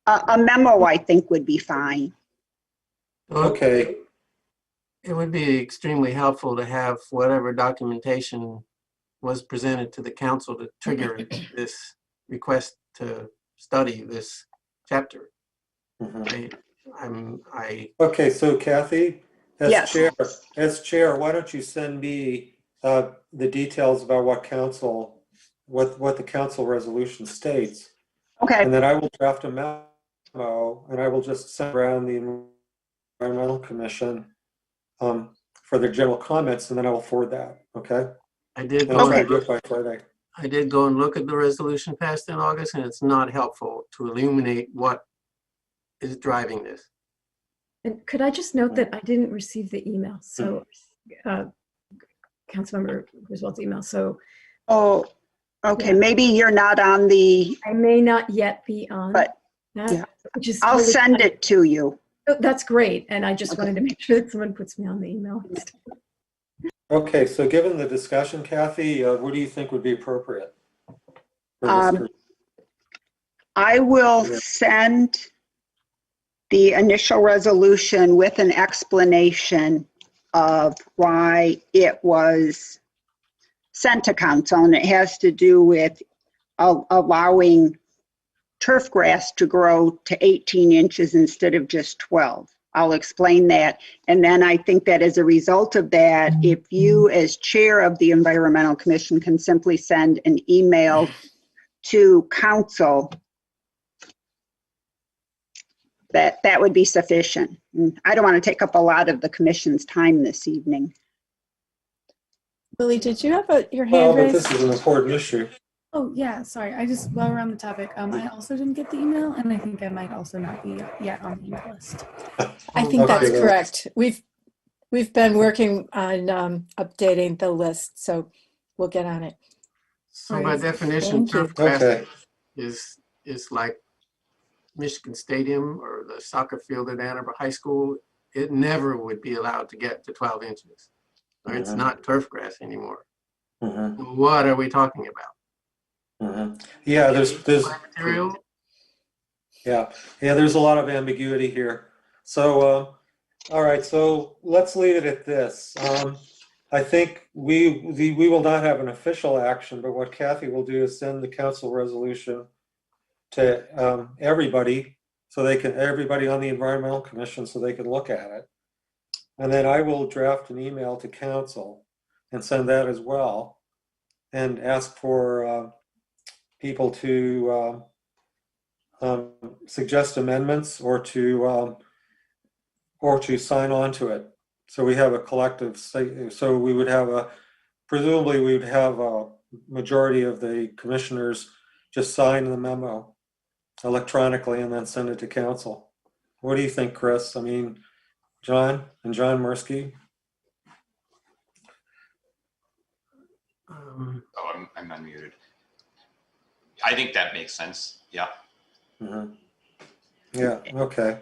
A memo, I think, would be fine. Okay. It would be extremely helpful to have whatever documentation was presented to the council to trigger this request to study this chapter. Okay, so Kathy, as Yes. chair, why don't you send me the details about what the council resolution states? Okay. And then I will draft a memo, and I will just send around the Environmental Commission for their general comments, and then I will forward that. Okay. I did. And I'll try to do it by Friday. I did go and look at the resolution passed in August, and it's not helpful to illuminate what is driving this. And could I just note that I didn't receive the email, so Councilmember Griswold's email. So. Oh, okay. Yeah. Maybe you're not on I may not yet be on. But that, yeah, which is I'll totally send fine. it to you. Oh, that's great, and I just wanted to make sure that someone puts me on the email. Okay, so given the discussion, Kathy, what do you think would be appropriate? I will send the initial resolution with an explanation of why it was sent to council, and it has to do with allowing turf grass to grow to 18 inches instead of just 12. I'll explain that. And then I think that as a result of that, if you as chair of the Environmental Commission can simply send an email to council, that would be sufficient. I don't want to take up a lot of the commission's time this evening. Billy, did you have your hand raised? But this is an important issue. Oh, yeah, sorry. While we're on the topic, I also didn't get the email, and I think I might also not be yet on the email list. I think that's correct. We've been working on updating the list, so we'll get on it. So by definition, turf grass is like Michigan Stadium or the soccer field at Ann Arbor High School. It never would be allowed to get to 12 inches. Or it's not turf grass anymore. What are we talking about? Yeah, there's material. Yeah, there's a lot of ambiguity here. So, all right, so let's leave it at this. I think we will not have an official action, but what Kathy will do is send the council resolution to everybody, so everybody on the Environmental Commission, so they can look at it. And then I will draft an email to council and send that as well, and ask for people to suggest amendments or to sign on to it. So we have a collective, so we would have presumably we would have a majority of the commissioners just sign the memo electronically and then send it to council. What do you think, Chris? I mean, John Mursky? I'm unmuted. I think that makes sense. Yeah. Yeah. Okay.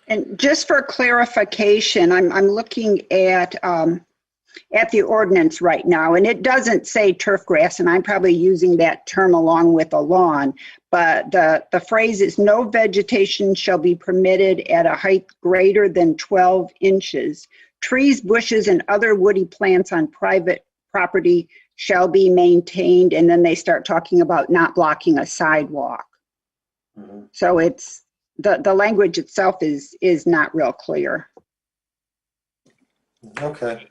And just for clarification, I'm looking at the ordinance right now, and it doesn't say turf grass, and I'm probably using that term along with a lawn, but the phrase is no vegetation shall be permitted at a height greater than 12 inches. Trees, bushes, and other woody plants on private property shall be maintained, and then they start talking about not blocking a sidewalk. So it's the language itself is not real clear. Okay.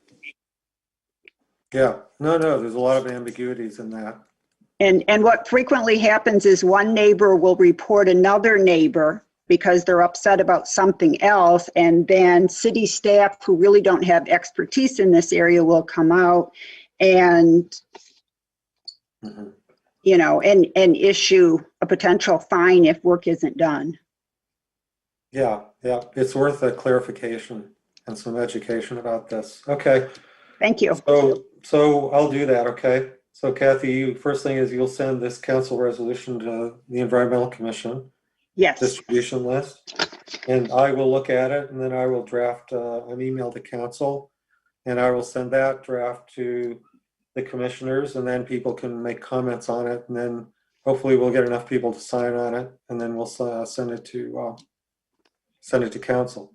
Yeah, no, there's a lot of ambiguities in that. And what frequently happens is one neighbor will report another neighbor because they're upset about something else, and then city staff who really don't have expertise in this area will come out and and issue a potential fine if work isn't done. Yeah, it's worth a clarification and some education about this. Okay. Thank you. So I'll do that, okay? So Kathy, first thing is you'll send this council resolution to the Environmental Commission. Yes. Distribution list. And I will look at it and then I will draft an email to council and I will send that draft to the commissioners and then people can make comments on it and then hopefully we'll get enough people to sign on it and then we'll send it to council.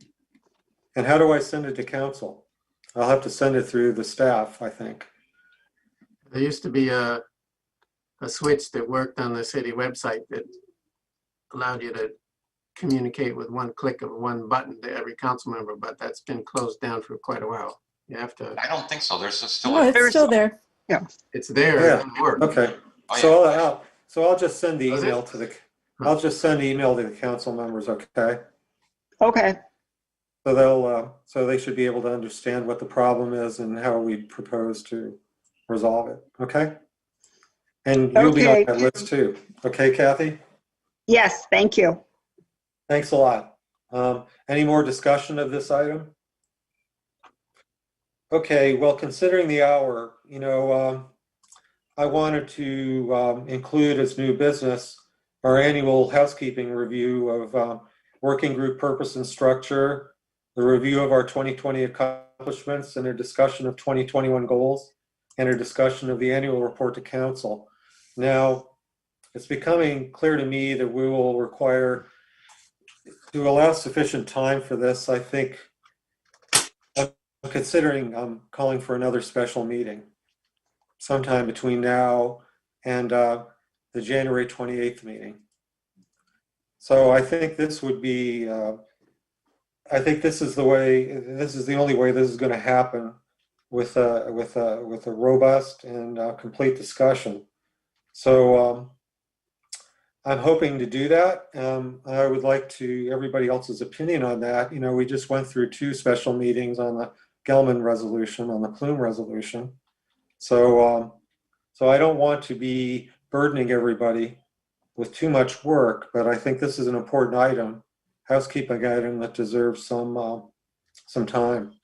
And how do I send it to council? I'll have to send it through the staff, I think. There used to be a switch that worked on the city website that allowed you to communicate with one click of one button to every council member, but that's been closed down for quite a while. You have to. I don't think so. There's still. No, it's still there. Yeah. It's there. Yeah. It doesn't work. Okay. Oh, So I'll just send the email to the. I'll just send the email to the council members. Okay. Okay. So so they should be able to understand what the problem is and how we propose to resolve it. Okay. And you'll be on that list too. Okay, Kathy? Yes, thank you. Thanks a lot. Any more discussion of this item? Okay, well, considering the hour, I wanted to include as new business our annual housekeeping review of working group purpose and structure, the review of our 2020 accomplishments, and a discussion of 2021 goals, and a discussion of the annual report to council. Now, it's becoming clear to me that we will require to allow sufficient time for this. I think I'm considering calling for another special meeting sometime between now and the January 28th meeting. So I think this would be, I think this is the only way this is going to happen with a robust and complete discussion. So I'm hoping to do that. I would like to everybody else's opinion on that. We just went through 2 special meetings on the Gelman resolution, on the Plume resolution. So I don't want to be burdening everybody with too much work, but I think this is an important item, housekeeping item that deserves some time.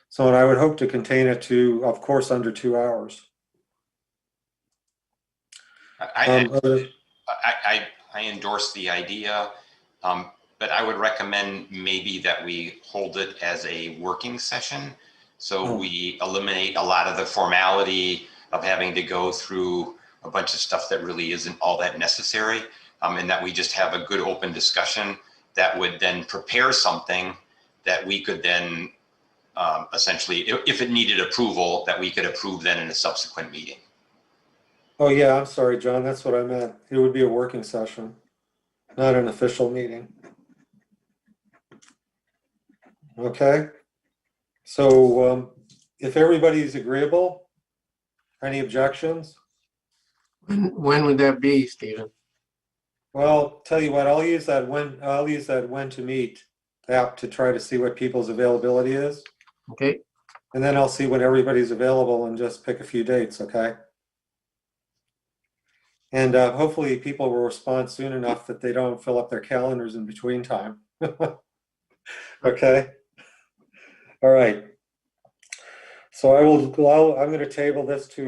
So, and I would hope to contain it to, of course, under 2 hours. I endorse the idea, but I would recommend maybe that we hold it as a working session. So we eliminate a lot of the formality of having to go through a bunch of stuff that really isn't all that necessary, and that we just have a good open discussion that would then prepare something that we could then essentially, if it needed approval, that we could approve then in a subsequent meeting. Oh yeah, I'm sorry, John, that's what I meant. It would be a working session, not an official meeting. Okay, so if everybody's agreeable, any objections? When would that be, Stephen? Well, tell you what, I'll use that when to meet app to try to see what people's availability is. Okay. And then I'll see when everybody's available and just pick a few dates, okay? And hopefully people will respond soon enough that they don't fill up their calendars in between time. Okay. All right. So I'm going to table this to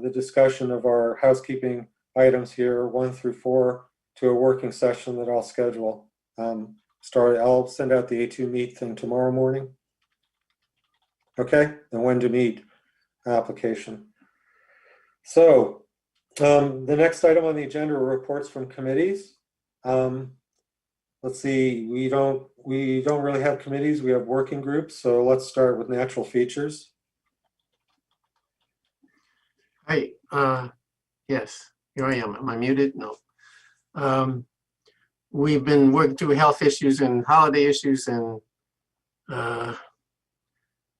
the discussion of our housekeeping items here, 1 through 4, to a working session that I'll schedule. I'll send out the A2 Meet thing tomorrow morning. Okay, the when to meet application. So the next item on the agenda are reports from committees. Let's see, we don't really have committees, we have working groups. So let's start with natural features. Hi, yes, here I am. Am I muted? No. We've been working through health issues and holiday issues and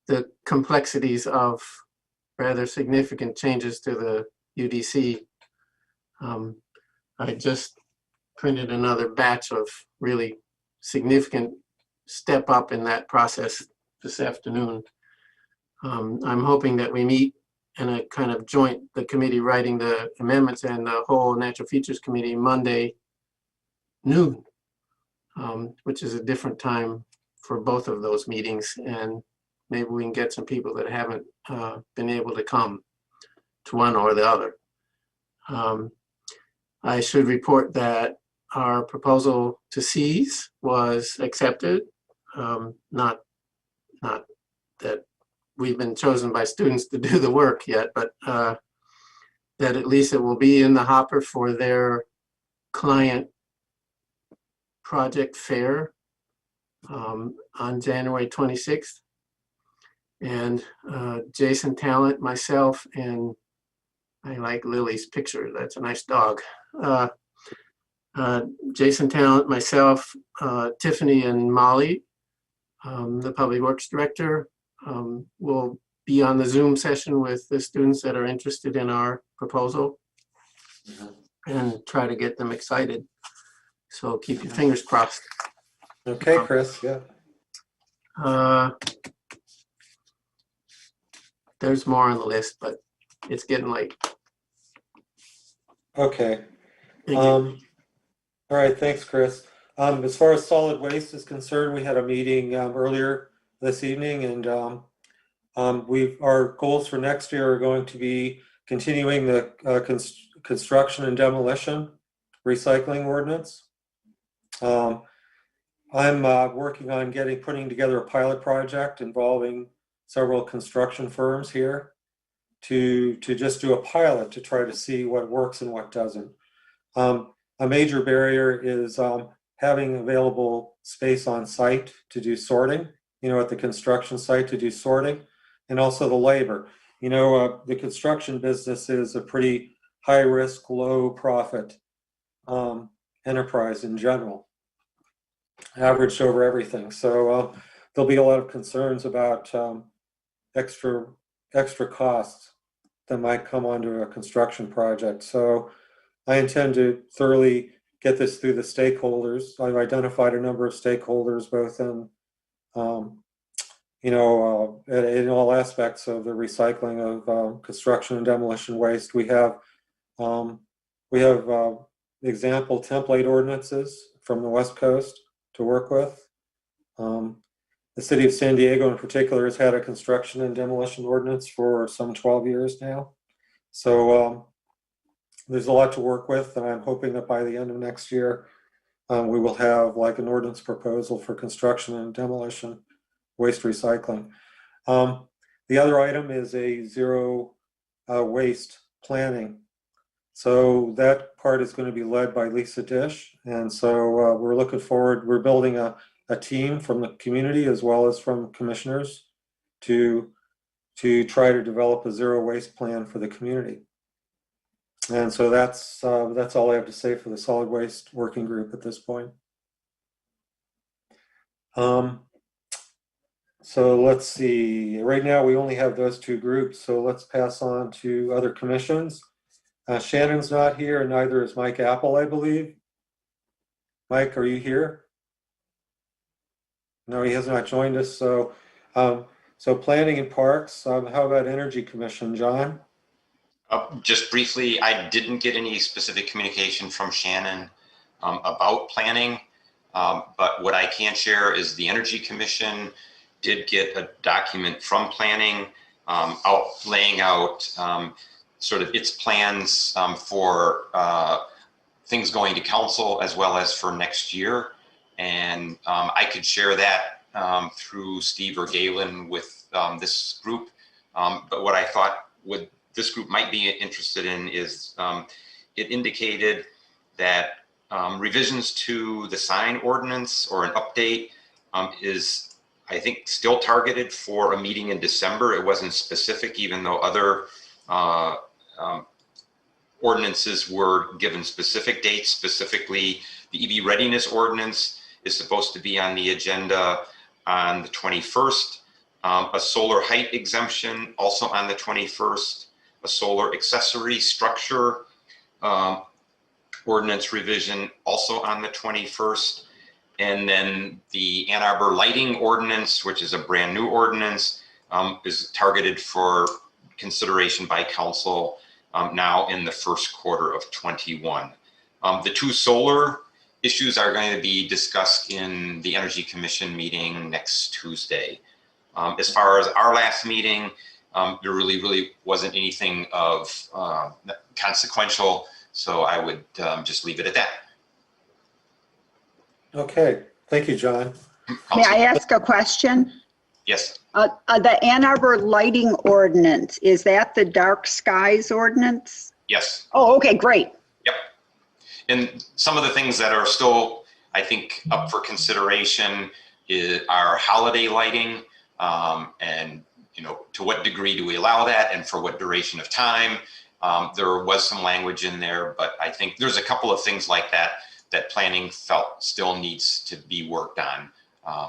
the complexities of rather significant changes to the UDC. I just printed another batch of really significant step up in that process this afternoon. I'm hoping that we meet and a kind of joint, the committee writing the amendments and the whole Natural Features Committee Monday noon, which is a different time for both of those meetings. And maybe we can get some people that haven't been able to come to one or the other. I should report that our proposal to seize was accepted. Not that we've been chosen by students to do the work yet, but that at least it will be in the hopper for their client project fair on January 26th. And Jason Talent, myself, and I like Lily's picture. That's a nice dog. Jason Talent, myself, Tiffany and Molly, the Public Works Director, will be on the Zoom session with the students that are interested in our proposal and try to get them excited. So keep your fingers crossed. Okay, Chris, yeah. There's more on the list, but it's getting late. Okay. All right, thanks, Chris. As far as solid waste is concerned, we had a meeting earlier this evening, and our goals for next year are going to be continuing the construction and demolition recycling ordinance. I'm working on putting together a pilot project involving several construction firms here to just do a pilot to try to see what works and what doesn't. A major barrier is having available space on site to do sorting, at the construction site to do sorting, and also the labor. The construction business is a pretty high risk, low profit enterprise in general, averaged over everything. So there'll be a lot of concerns about extra costs that might come onto a construction project. So I intend to thoroughly get this through the stakeholders. I've identified a number of stakeholders, both in in all aspects of the recycling of construction and demolition waste. We have example template ordinances from the West Coast to work with. The city of San Diego in particular has had a construction and demolition ordinance for some 12 years now. So there's a lot to work with, and I'm hoping that by the end of next year, we will have like an ordinance proposal for construction and demolition waste recycling. The other item is a zero waste planning. So that part is going to be led by Lisa Dish. And so we're looking forward, we're building a team from the community as well as from commissioners to try to develop a zero waste plan for the community. And so that's all I have to say for the solid waste working group at this point. So let's see, right now we only have those two groups, so let's pass on to other commissions. Shannon's not here, and neither is Mike Apple, I believe. Mike, are you here? No, he has not joined us. So planning and parks, how about Energy Commission, John? Just briefly, I didn't get any specific communication from Shannon about planning, but what I can share is the Energy Commission did get a document from planning laying out sort of its plans for things going to council as well as for next year. And I could share that through Steve or Galen with this group. But what I thought this group might be interested in is it indicated that revisions to the sign ordinance or an update is, I think, still targeted for a meeting in December. It wasn't specific, even though other ordinances were given specific dates. Specifically, the EV readiness ordinance is supposed to be on the agenda on the 21st. A solar height exemption also on the 21st. A solar accessory structure ordinance revision also on the 21st. And then the Ann Arbor lighting ordinance, which is a brand new ordinance, is targeted for consideration by council now in the first quarter of 21. The two solar issues are going to be discussed in the Energy Commission meeting next Tuesday. As far as our last meeting, there really wasn't anything of consequential, so I would just leave it at that. Okay, thank you, John. May I ask a question? Yes. The Ann Arbor lighting ordinance, is that the dark skies ordinance? Yes. Oh, okay, great. Yep. And some of the things that are still, I think, up for consideration are holiday lighting, and to what degree do we allow that, and for what duration of time? There was some language in there, but I think there's a couple of things like that planning felt still needs to be worked on.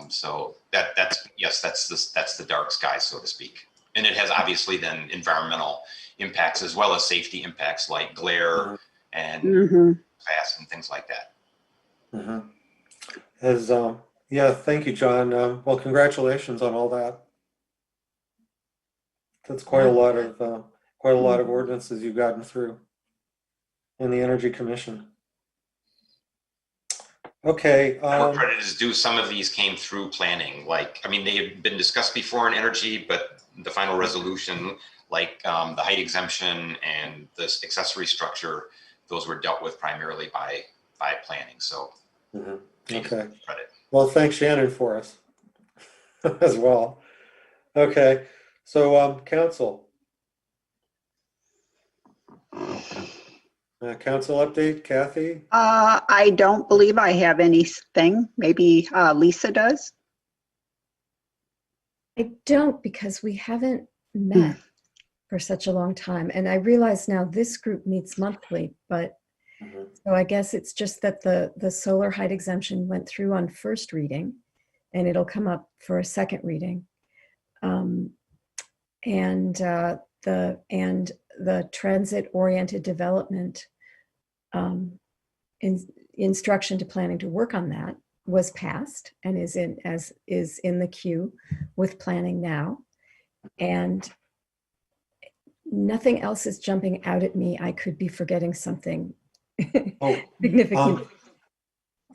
So that's the dark sky, so to speak. And it has obviously then environmental impacts as well as safety impacts like glare and fast and things like that. Yeah, thank you, John. Well, congratulations on all that. That's quite a lot of ordinances you've gotten through in the Energy Commission. Okay. More credit is due. Some of these came through planning. They have been discussed before in energy, but the final resolution, like the height exemption and this accessory structure, those were dealt with primarily by planning. So, okay. Credit. Well, thanks, Shannon, for us as well. Okay. So, council. Council update, Kathy? I don't believe I have anything. Maybe Lisa does. I don't, because we haven't met for such a long time. And I realize now this group meets monthly, but so I guess it's just that the solar height exemption went through on first reading and it'll come up for a second reading. The transit-oriented development instruction to planning to work on that was passed and is in the queue with planning now. And nothing else is jumping out at me. I could be forgetting something significant.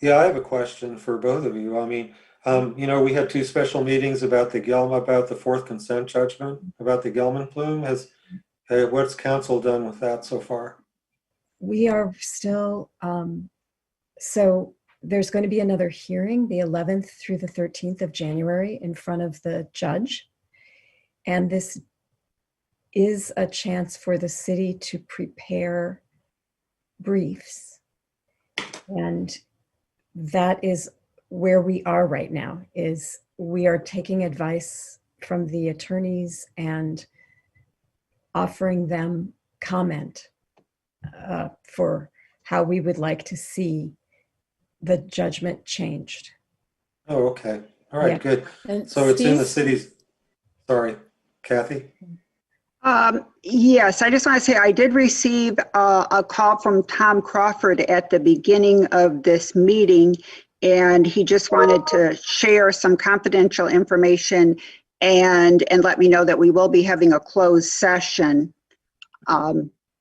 Yeah, I have a question for both of you. I mean, we had two special meetings about the fourth consent judgment, about the Gelman plume. What's council done with that so far? We are still, so there's going to be another hearing the 11th through the 13th of January in front of the judge. And this is a chance for the city to prepare briefs. And that is where we are right now, is we are taking advice from the attorneys and offering them comment for how we would like to see the judgment changed. Oh, okay. All right, good. And so it's in the Steve? city's, sorry, Kathy? Yes, I just want to say I did receive a call from Tom Crawford at the beginning of this meeting, and he just wanted to share some confidential information and let me know that we will be having a closed session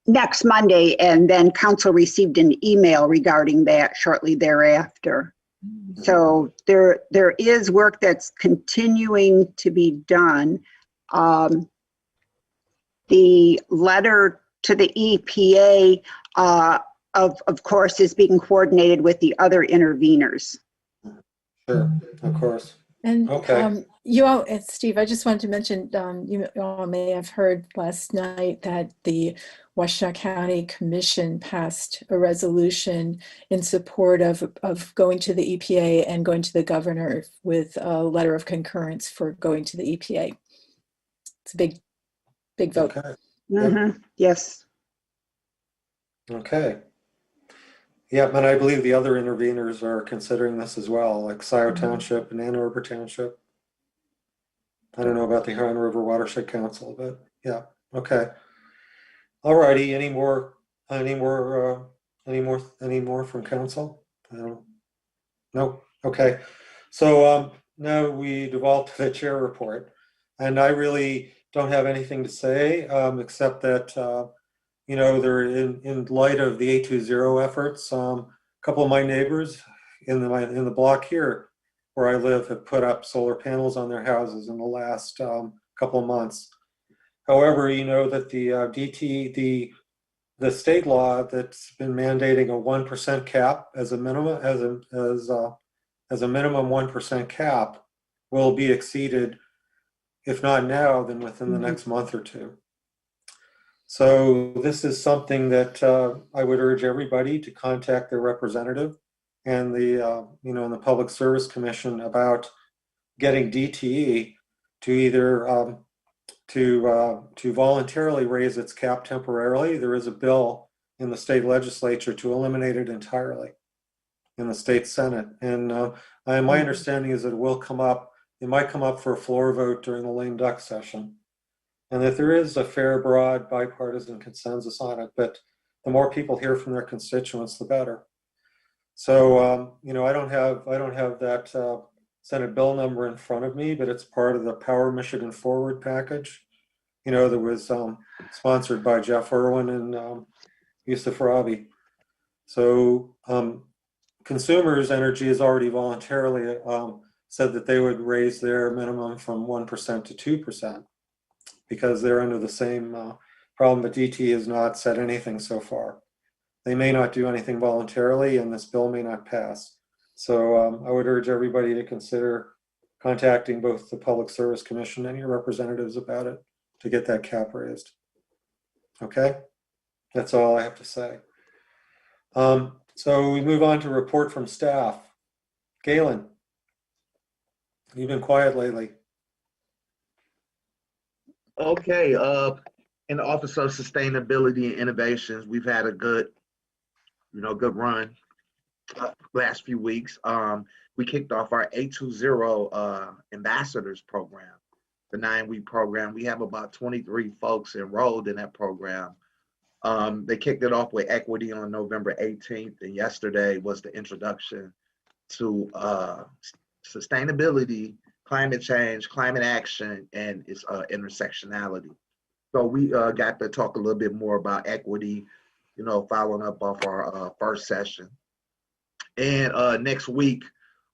next Monday, and then council received an email regarding that shortly thereafter. So there is work that's continuing to be done. The letter to the EPA, of course, is being coordinated with the other interveners. Sure, of course. And okay. You all, Steve, I just wanted to mention, you all may have heard last night that the Washtenaw County Commission passed a resolution in support of going to the EPA and going to the governor with a letter of concurrence for going to the EPA. It's a big vote. Okay. Yes. Okay. Yeah, and I believe the other interveners are considering this as well, like Scioto Township and Ann Arbor Township. I don't know about the Huron River Watershed Council, but yeah, okay. All righty. Any more from council? No. Okay. So now we devolve to the chair report, and I really don't have anything to say, except that, they're in light of the 820 efforts. A couple of my neighbors in the block here where I live have put up solar panels on their houses in the last couple of months. However, you know that the state law that's been mandating a 1% cap as a minimum, as a minimum 1% cap, will be exceeded, if not now, then within the next month or two. So this is something that I would urge everybody to contact their representative and and the Public Service Commission about getting DTE to either to voluntarily raise its cap temporarily. There is a bill in the state legislature to eliminate it entirely in the state Senate. And my understanding is that it might come up for a floor vote during the lame duck session. And that there is a fair, broad, bipartisan consensus on it, but the more people hear from their constituents, the better. So, I don't have that Senate bill number in front of me, but it's part of the Power Michigan Forward package, that was sponsored by Jeff Irwin and Yusuf Rabi. So, Consumers Energy has already voluntarily said that they would raise their minimum from 1% to 2%. Because they're under the same problem, but DT has not said anything so far. They may not do anything voluntarily, and this bill may not pass. So I would urge everybody to consider contacting both the Public Service Commission and your representatives about it to get that cap raised. Okay, that's all I have to say. So we move on to report from staff. Galen, you've been quiet lately. Okay, in the Office of Sustainability and Innovations, we've had a good run last few weeks. We kicked off our 820 Ambassadors Program, the 9-week program. We have about 23 folks enrolled in that program. They kicked it off with equity on November 18th, and yesterday was the introduction to sustainability, climate change, climate action, and its intersectionality. So we got to talk a little bit more about equity, following up off our first session. And next week,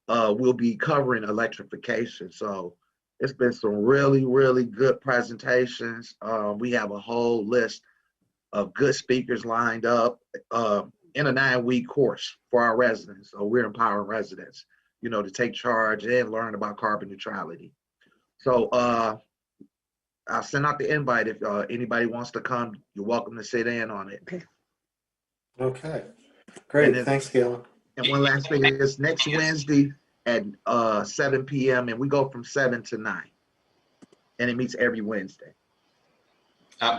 we'll be covering electrification. So it's been some really, really good presentations. We have a whole list of good speakers lined up in a 9-week course for our residents. So we're empowering residents, to take charge and learn about carbon neutrality. So I'll send out the invite. If anybody wants to come, you're welcome to sit in on it. Okay, great. Thanks, Galen. And one last thing is next Wednesday at 7 p.m. and we go from 7 to 9. And it meets every Wednesday.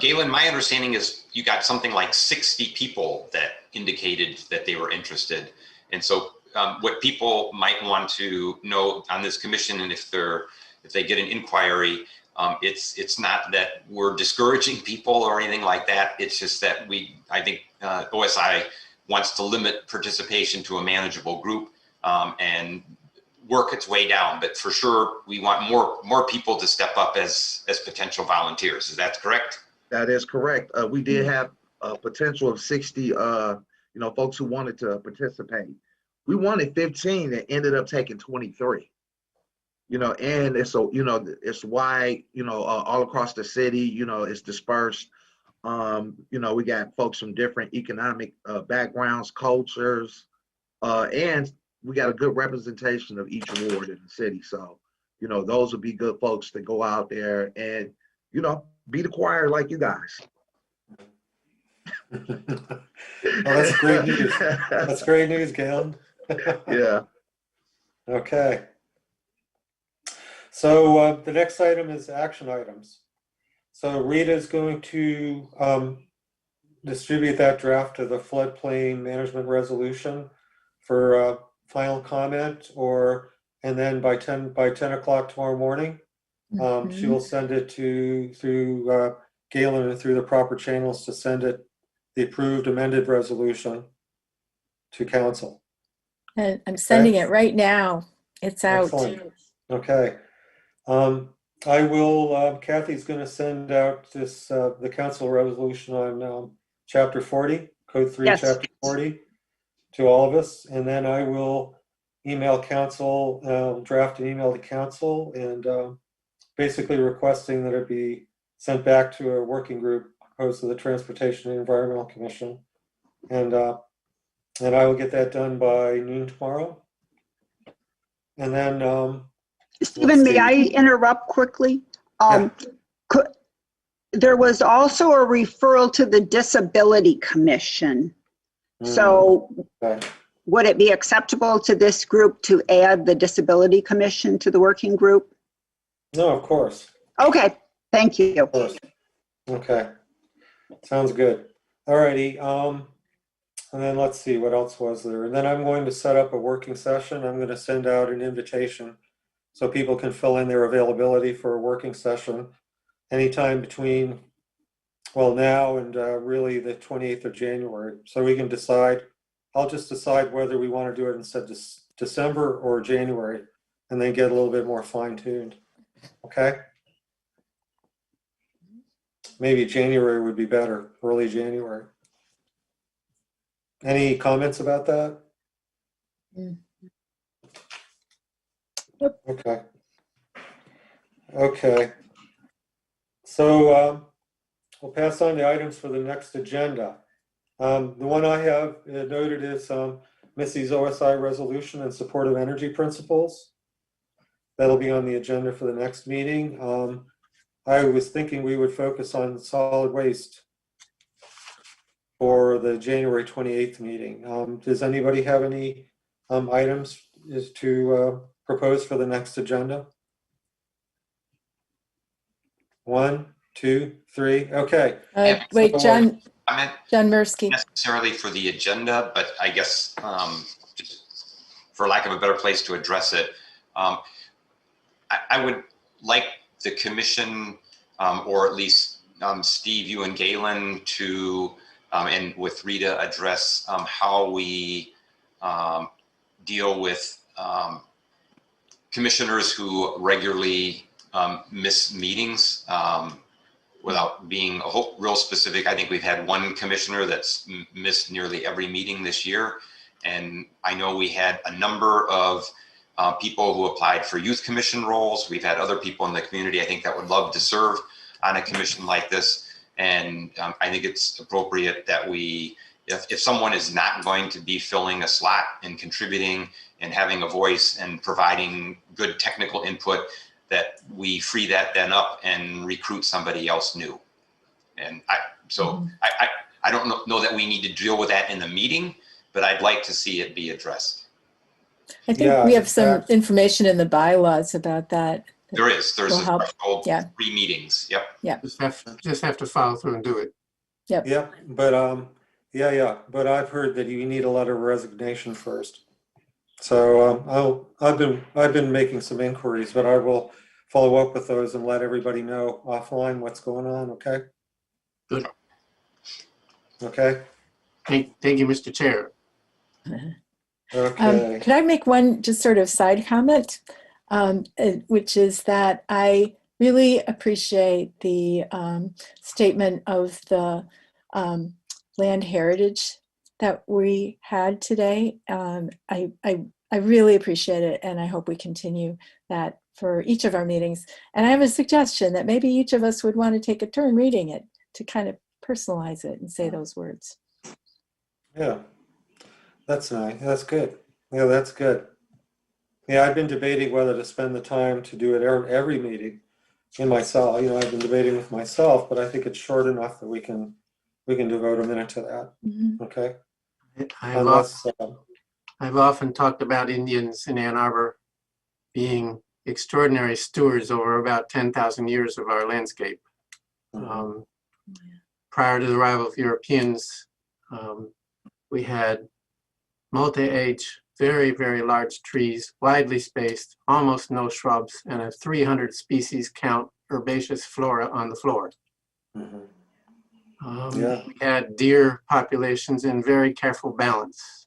Galen, my understanding is you got something like 60 people that indicated that they were interested. And so what people might want to know on this commission, and if they get an inquiry, it's not that we're discouraging people or anything like that. It's just that I think OSI wants to limit participation to a manageable group and work its way down. But for sure, we want more people to step up as potential volunteers. Is that correct? That is correct. We did have a potential of 60, folks who wanted to participate. We wanted 15 and ended up taking 23. And it's it's wide, all across the city. It's dispersed. We got folks from different economic backgrounds, cultures, and we got a good representation of each ward in the city. So, those would be good folks to go out there and, be the choir like you guys. Well, that's great news. That's great news, Galen. Yeah. Okay. So the next item is action items. So Rita is going to distribute that draft of the floodplain management resolution for final comment, and then by 10 o'clock tomorrow morning, she will send it through Galen and through the proper channels to send it, the approved amended resolution, to council. And I'm sending it right now. It's out. Excellent. Okay. I will, Kathy's going to send out this, the council resolution on chapter 40, code 3, Yes. chapter 40 to all of us. And then I will email council, draft an email to council and basically requesting that it be sent back to a working group opposed to the Transportation and Environmental Commission. And I will get that done by noon tomorrow. And then, Stephen, may I interrupt quickly? There was also a referral to the Disability Commission. So would it be acceptable to this group to add the Disability Commission to the working group? No, of course. Okay, thank you. Of course. Okay, sounds good. All righty. And then let's see, what else was there? And then I'm going to set up a working session. I'm going to send out an invitation so people can fill in their availability for a working session anytime between, well, now and really the 28th of January. So we can decide, I'll just decide whether we want to do it instead of December or January, and then get a little bit more fine-tuned. Okay? Maybe January would be better, early January. Any comments about that? Nope. Okay. Okay. So we'll pass on the items for the next agenda. The one I have noted is Missy's OSI resolution in support of energy principles. That'll be on the agenda for the next meeting. I was thinking we would focus on solid waste for the January 28th meeting. Does anybody have any items to propose for the next agenda? 1, 2, 3. Okay. Wait, So, John Comment Mursky. necessarily for the agenda, but I guess just for lack of a better place to address it, I would like the commission, or at least Steve, you and Galen, to and with Rita address how we deal with commissioners who regularly miss meetings. Without being real specific, I think we've had one commissioner that's missed nearly every meeting this year. And I know we had a number of people who applied for youth commission roles. We've had other people in the community, I think, that would love to serve on a commission like this. And I think it's appropriate that we, if someone is not going to be filling a slot and contributing and having a voice and providing good technical input, that we free that then up and recruit somebody else new. And I don't know that we need to deal with that in the meeting, but I'd like to see it be addressed. I think we have some information in the bylaws about that. There's a threshold, 3 meetings. Yep. Yeah. Just have to follow through and do it. Yep. Yeah, but but I've heard that you need a letter of resignation first. So I've been making some inquiries, but I will follow up with those and let everybody know offline what's going on. Okay. Good. Okay. Thank you, Mr. Chair. Okay. Could I make one just sort of side comment, which is that I really appreciate the statement of the land heritage that we had today. I really appreciate it, and I hope we continue that for each of our meetings. And I have a suggestion that maybe each of us would want to take a turn reading it to kind of personalize it and say those words. Yeah, that's nice. That's good. Yeah, that's good. Yeah, I've been debating whether to spend the time to do it every meeting in myself. You know, I've been debating with myself, but I think it's short enough that we can devote a minute to that. Mm-hmm. Okay. I've often talked about Indians in Ann Arbor being extraordinary stewards over about 10,000 years of our landscape. Prior to the arrival of Europeans, we had multi-age, very, very large trees, widely spaced, almost no shrubs, and a 300 species count herbaceous flora on the floor. We had deer populations in very careful balance.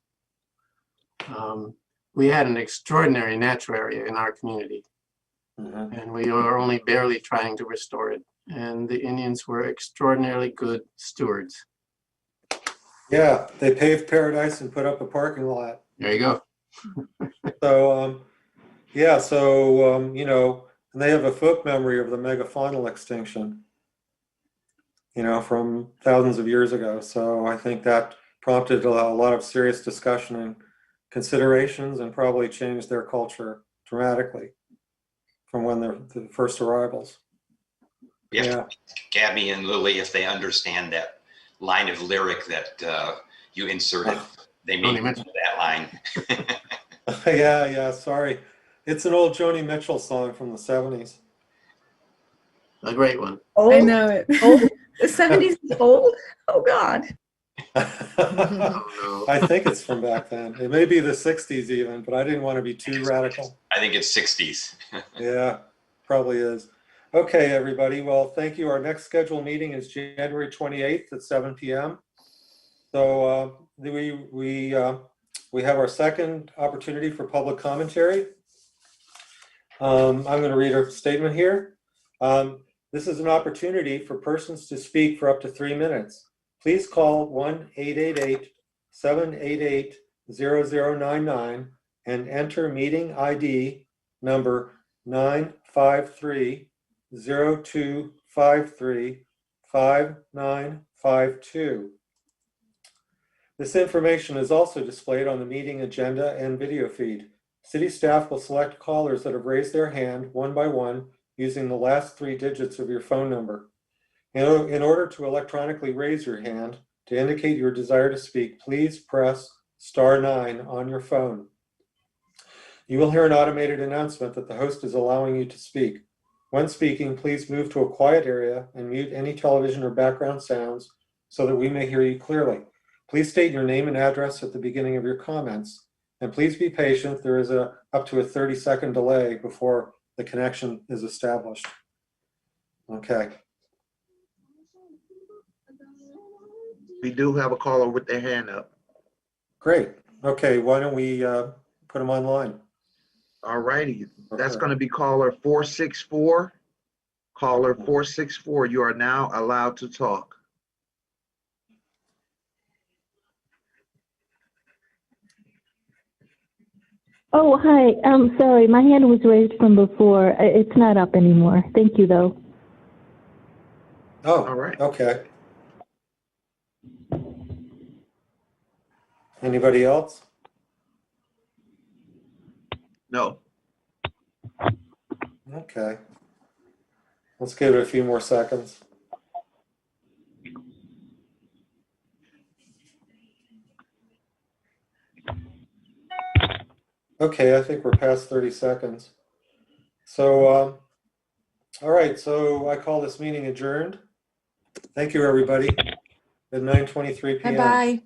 We had an extraordinary natural area in our community. and we are only barely trying to restore it. And the Indians were extraordinarily good stewards. Yeah, they paved paradise and put up a parking lot. There you go. So, yeah, so, you know, and they have a folk memory of the megafaunal extinction, you know, from thousands of years ago. So I think that prompted a lot of serious discussion and considerations and probably changed their culture dramatically from when they're the first arrivals. Yeah, Gabby and Lily, if they understand that line of lyric that you inserted, they may mention that line. Yeah, sorry. It's an old Joni Mitchell song from the 70s. A great one. Old? I know it. Old? The 70s is old? Oh, God. I think it's from back then. It may be the 60s even, but I didn't want to be too radical. I think it's 60s. Yeah, probably is. Okay, everybody. Well, thank you. Our next scheduled meeting is January 28th at 7 p.m. So we have our second opportunity for public commentary. I'm going to read a statement here. This is an opportunity for persons to speak for up to 3 minutes. Please call 1-888-788-0099 and enter meeting ID number 953-0253-5952. This information is also displayed on the meeting agenda and video feed. City staff will select callers that have raised their hand one by one using the last 3 digits of your phone number. In order to electronically raise your hand to indicate your desire to speak, please press *9 on your phone. You will hear an automated announcement that the host is allowing you to speak. When speaking, please move to a quiet area and mute any television or background sounds so that we may hear you clearly. Please state your name and address at the beginning of your comments. And please be patient. There is up to a 30-second delay before the connection is established. Okay. We do have a caller with their hand up. Great. Okay, why don't we put them online? All righty. That's going to be caller 464. Caller 464, you are now allowed to talk. Oh, hi. I'm sorry. My hand was raised from before. It's not up anymore. Thank you, though. Oh, all right. Okay. Anybody else? No. Okay. Let's give it a few more seconds. Okay, I think we're past 30 seconds. So, all right, so I call this meeting adjourned. Thank you, everybody. At 9:23 p.m. Bye-bye.